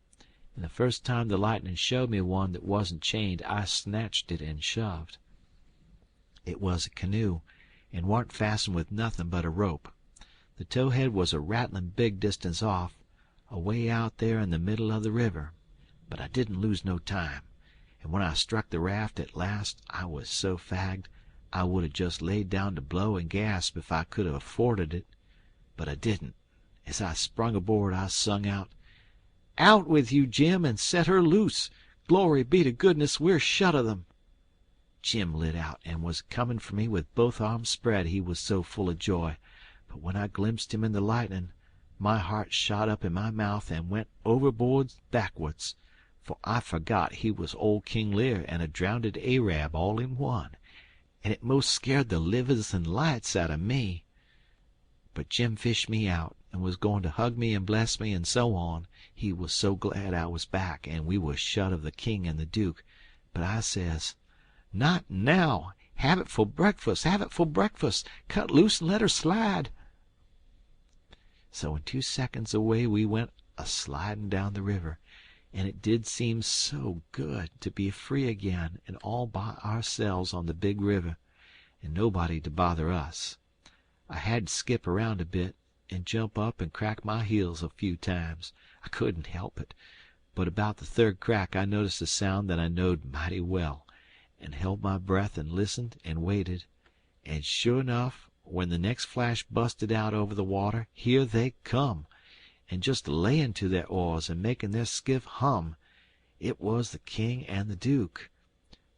and the first time the lightning showed me one that wasn't chained, I snatched it and shoved. It was a canoe, and warn't fastened with nothing but a rope. The towhead was a rattling big distance off, away out there in the middle of the river, but I didn't lose no time, and when I struck the raft at last I was so fagged I would have just laid down to blow and gasp if I could have afforded it, but I didn't. As I sprung aboard I sung out, "Out with you, Jim, and set her loose! Glory be to goodness we're shut of them!" Jim lit out and was coming for me with both arms spread, he was so full of joy, but when I glimpsed him in the lightning, my heart shot up in my mouth and went overboard backwards, for I forgot he was old King Lear and a drownded Arab all in one, and it most scared the livers and lights out of me. But Jim fished me out, and was going to hug me and bless me and so on, he was so glad I was back and we was shut of the king and the duke, but I says, "Not now! Have it for breakfast! Have it for breakfast! Cut loose and let her slide!" So in 2 seconds away we went a-sliding down the river, and it did seem so good to be free again and all by ourselves on the big river, and nobody to bother us. I had to skip around a bit and jump up and crack my heels a few times. I couldn't help it, but about the third crack I noticed a sound that I knowed mighty well, and held my breath and listened and waited, and sure enough, when the next flash busted out over the water, here they come, and just laying to their oars and making their skiff hum. It was the King and the Duke.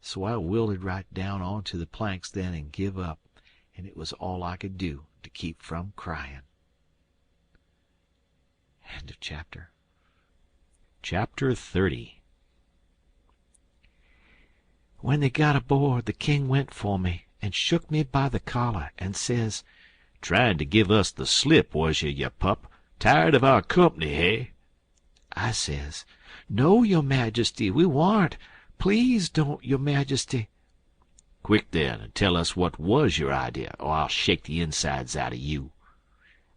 So I wilted right down onto the planks then and give up, and it was all I could do to keep from crying. End of chapter. Chapter 30. When they got aboard, the king went for me and shook me by the collar and says, "Trying to give us the slip, was you pup? Tired of our company, hey?" I says, "No, your majesty, we warn't. Please don't, your majesty." "Quick then, and tell us what was your idea, or I'll shake the insides out of you."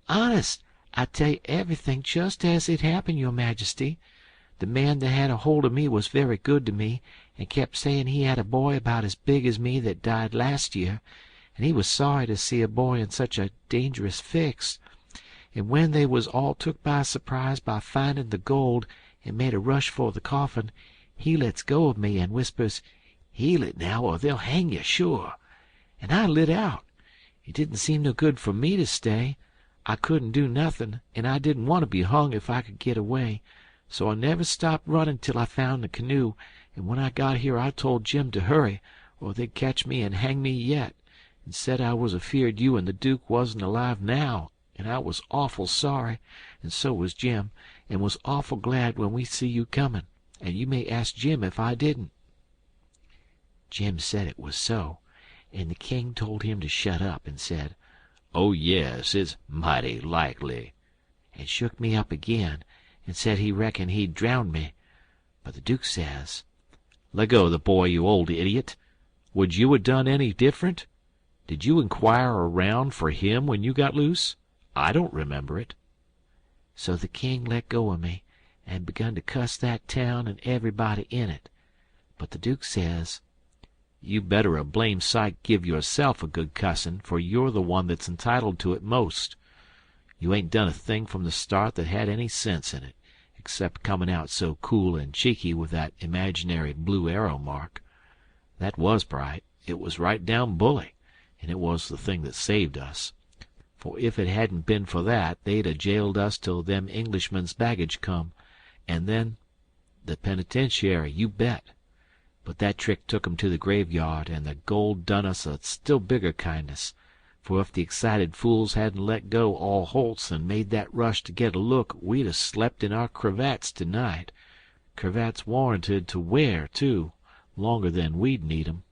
"Honest, I tell you everything just as it happened, your majesty. The man that had a hold of me was very good to me, and kept saying he had a boy about as big as me that died last year, and he was sorry to see a boy in such a dangerous fix. And when they was all took by surprise by finding the gold and made a rush for the coffin, he lets go of me and whispers, 'Heal it now, or they'll hang you, sure.' And I lit out. It didn't seem no good for me to stay. I couldn't do nothing, and I didn't want to be hung if I could get away. So I never stopped running till I found the canoe, and when I got here I told Jim to hurry, or they'd catch me and hang me yet, and said I was afeard you and the Duke wasn't alive now, and I was awful sorry, and so was Jim, and was awful glad when we see you coming, and you may ask Jim if I didn't." Jim said it was so, and the king told him to shut up, and said, "Oh, yes, it's mighty likely," and shook me up again, and said he reckoned he'd drown me. But the Duke says, "Leggo the boy, you old idiot. Would you have done any different? Did you inquire around for him when you got loose? I don't remember it." So the king let go of me, and begun to cuss that town and everybody in it. But the Duke says, "You better a blame sight give yourself a good cussin', for you're the one that's entitled to it most. You ain't done a thing from the start that had any sense in it, except comin' out so cool and cheeky with that imaginary blue arrow mark. That was bright. It was right down bully, and it was the thing that saved us. For if it hadn't been for that, they'd a jailed us till them Englishmen's baggage come, and then the penitentiary, you bet. But that trick took 'em to the graveyard, and the gold done us a still bigger kindness. For if the excited fools hadn't let go all holts and made that rush to get a look, we'd a slept in our cravats to-night. Cravats warranted to wear, too, longer than we'd need 'em."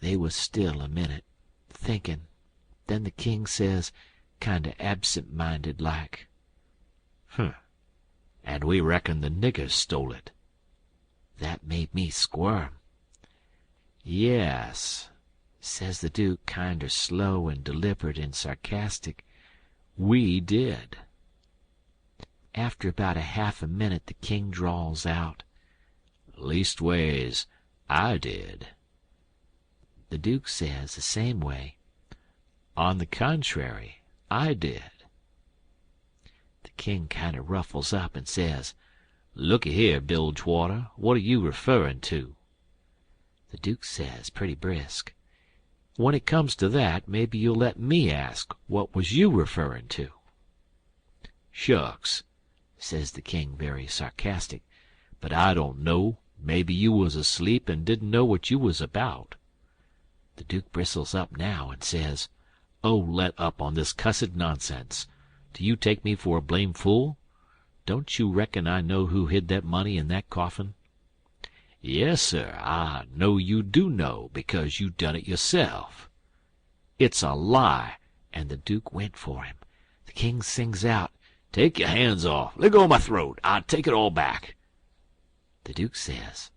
They was still a minute, thinking. Then the king says, kind o' absent-minded like, "And we reckon the niggers stole it." That made me squirm. "Yes," says the Duke, kinder slow and deliberate and sarcastic, "we did." After about a half a minute the king drawls out, "Leastways, I did." The Duke says the same way, "On the contrary, I did." The king kinder ruffles up and says, "Looky here, Bilgewater, what are you referrin' to?" The Duke says, pretty brisk, "When it comes to that, maybe you'll let me ask what was you referrin' to?" "Shucks," says the king, very sarcastic, "but I don't know. Maybe you was asleep and didn't know what you was about." The Duke bristles up now and says, "Oh, let up on this cussed nonsense. Do you take me for a blame fool? Don't you reckon I know who hid that money in that coffin?" "Yes, sir, I know you do know, because you done it yourself." "It's a lie," and the Duke went for him. The king sings out, "Take your hands off. Let go of my throat. I take it all back." The Duke says,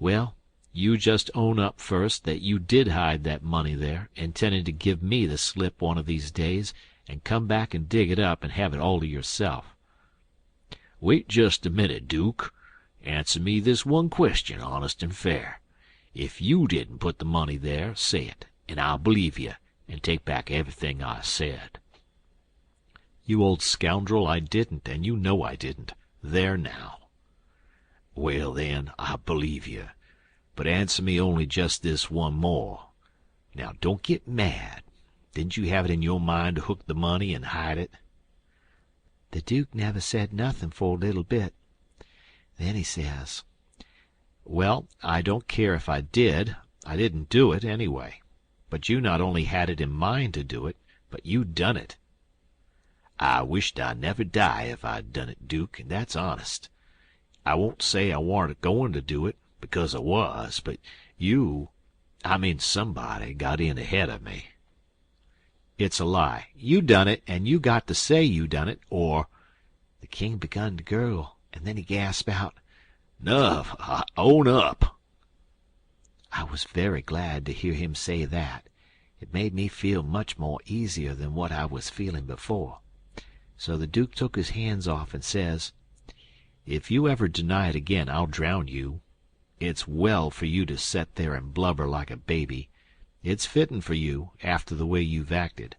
"Well, you just own up first that you did hide that money there, intending to give me the slip one of these days, and come back and dig it up and have it all to yourself." "Wait just a minute, Duke. Answer me this one question, honest and fair. If you didn't put the money there, say it, and I'll believe you, and take back everything I said." "You old scoundrel, I didn't, and you know I didn't. There now." "Well, then, I believe you. But answer me only just this one more. Now, don't get mad. Didn't you have it in your mind to hook the money and hide it?" The Duke never said nothing for a little bit. Then he says, "Well, I don't care if I did. I didn't do it, anyway. But you not only had it in mind to do it, but you done it." "I wisht I never die if I'd done it, Duke, and that's honest. I won't say I warn't goin' to do it, because I was, but I mean somebody, got in ahead of me." "It's a lie. You done it, and you got to say you done it, or—" The king begun to gurgle, and then he gasped out, "Nuff, own up." I was very glad to hear him say that. It made me feel much more easier than what I was feeling before. So the Duke took his hands off and says, "If you ever deny it again, I'll drown you. It's well for you to set there and blubber like a baby. It's fittin' for you, after the way you've acted.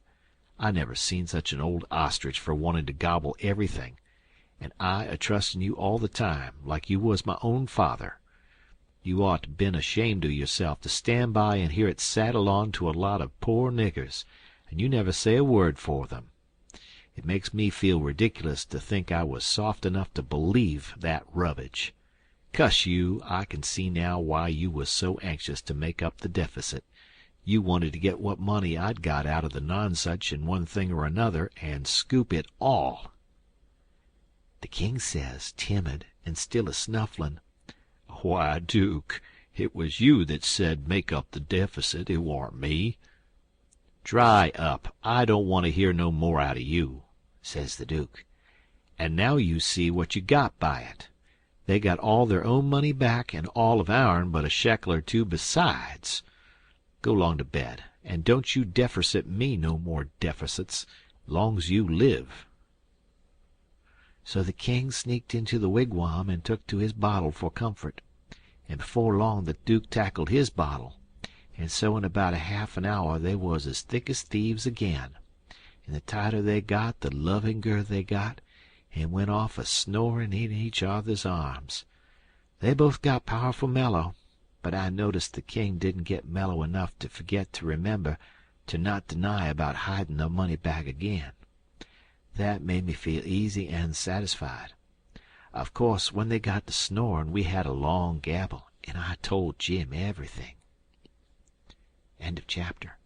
I never seen such an old ostrich for wantin' to gobble everything, and I a-trustin' you all the time, like you was my own father. You ought to been ashamed of yourself to stand by and hear it saddle on to a lot of poor niggers, and you never say a word for them. It makes me feel ridiculous to think I was soft enough to believe that rubbage. Cuss you, I can see now why you was so anxious to make up the deficit. You wanted to get what money I'd got out of the nonsuch in one thing or another, and scoop it all." The king says, timid and still a-snufflin', "Why, Duke, it was you that said make up the deficit. It warn't me." "Dry up. I don't want to hear no more out of you," says the Duke. "And now you see what you got by it. They got all their own money back, and all of ourn but a shekel or two besides. Go 'long to bed, and don't you defercit me no more deficits, long's you live." So the king sneaked into the wigwam and took to his bottle for comfort, and before long the Duke tackled his bottle, and so in about a half an hour they was as thick as thieves again, and the tighter they got the lovinger they got, and went off a-snoring in each other's arms. They both got powerful mellow, but I noticed the king didn't get mellow enough to forget to remember to not deny about hiding the money bag again. That made me feel easy and satisfied. Of course, when they got to snoring, we had a long gabble, and I told Jim everything. End of chapter.